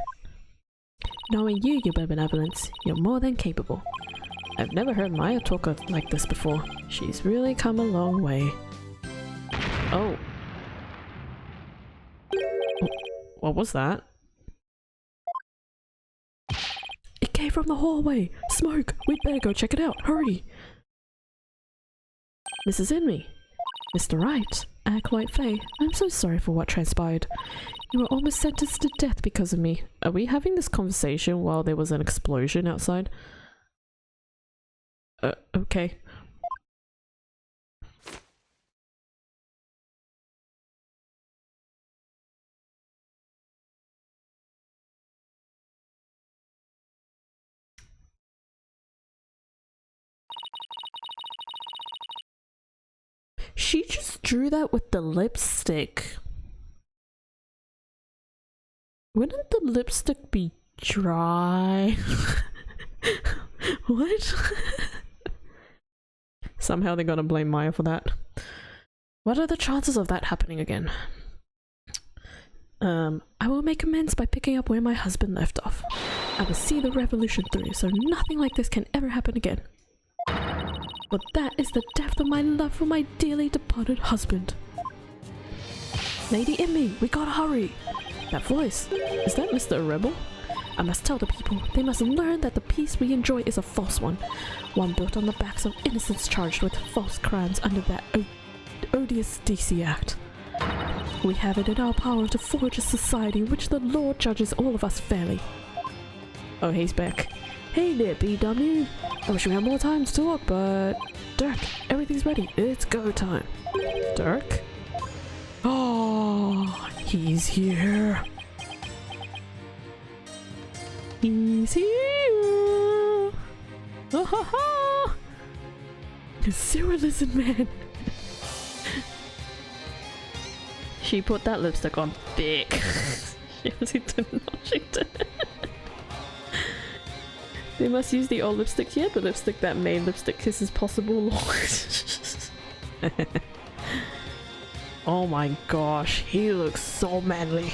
Knowing you, your benevolence, you're more than capable. I've never heard Maya talk like this before. She's really come a long way. Oh. What was that? It came from the hallway! Smoke! We'd better go check it out! Hurry! Mrs. Inmee. Mr. Wright. Acolyte Faye. I'm so sorry for what transpired. You were almost sentenced to death because of me. Are we having this conversation while there was an explosion outside? Okay. She just drew that with the lipstick. Wouldn't the lipstick be dry? What? Somehow they're gonna blame Maya for that. What are the chances of that happening again? I will make amends by picking up where my husband left off. I will see the revolution through, so nothing like this can ever happen again. But that is the depth of my love for my dearly departed husband. Lady Inmee, we gotta hurry! That voice, is that Mr. Rebel? I must tell the people, they must learn that the peace we enjoy is a false one. One built on the backs of innocents charged with false crimes under that odious DC Act. We have it in our power to forge a society in which the Lord judges all of us fairly. Oh, he's back. Hey there, BW. I wish we had more time to talk, but... Dirk, everything's ready. It's go time. Dirk? Oh, he's here. He's here. Oh, ha, ha. Sewer lizard man. She put that lipstick on thick. Yes, he did not. She did. They must use the old lipstick here, the lipstick that made lipstick kisses possible. Oh my gosh, he looks so manly.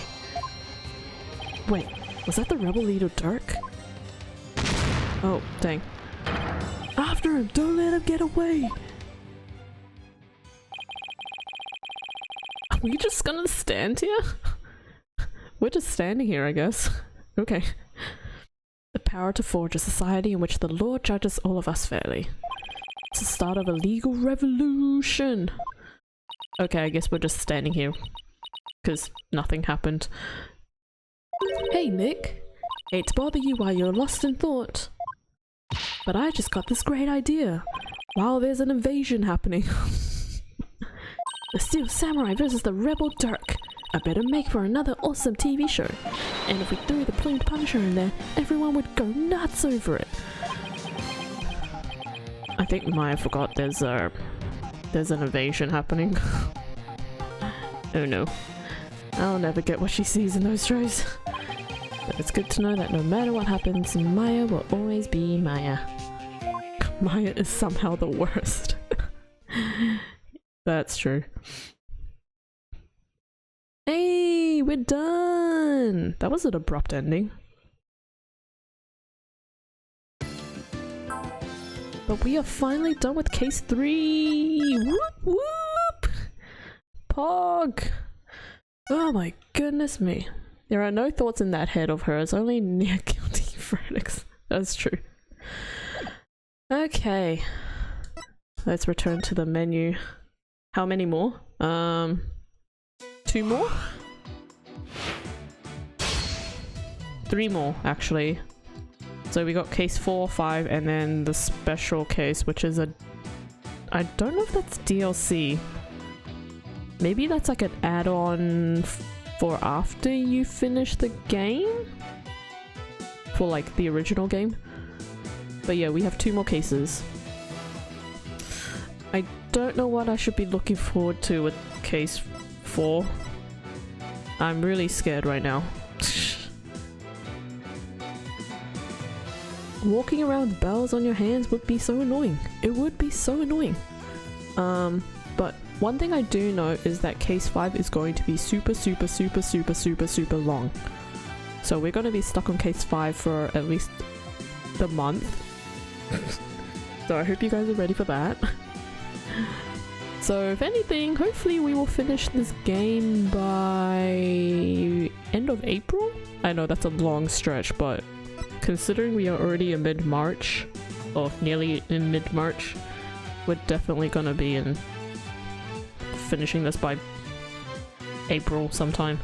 Wait, was that the rebel leader Dirk? Oh, dang. After him! Don't let him get away! Are we just gonna stand here? We're just standing here, I guess. Okay. The power to forge a society in which the Lord judges all of us fairly. It's the start of a legal revolution! Okay, I guess we're just standing here. Because nothing happened. Hey, Nick! Hate to bother you while you're lost in thought. But I just got this great idea. While there's an invasion happening. The Steel Samurai versus the Rebel Dirk. I better make for another awesome TV show. And if we threw the Plumed Punisher in there, everyone would go nuts over it. I think Maya forgot there's an invasion happening. Oh no. I'll never get what she sees in those shows. But it's good to know that no matter what happens, Maya will always be Maya. Maya is somehow the worst. That's true. Hey, we're done! That was an abrupt ending. But we are finally done with case 3! Whoop whoop! Pog! Oh my goodness me. There are no thoughts in that head of hers, only near guilty verdicts. That's true. Okay. Let's return to the menu. How many more? 2 more? 3 more, actually. So we got case 4, 5, and then the special case, which is a... I don't know if that's DLC. Maybe that's like an add-on for after you finish the game? For like the original game? But yeah, we have 2 more cases. I don't know what I should be looking forward to with case 4. I'm really scared right now. Walking around with bells on your hands would be so annoying. It would be so annoying. But one thing I do know is that case 5 is going to be super long. So we're going to be stuck on case 5 for at least the month. So I hope you guys are ready for that. So if anything, hopefully we will finish this game by end of April? I know that's a long stretch, but considering we are already in mid-March, or nearly in mid-March, we're definitely gonna be in finishing this by April sometime.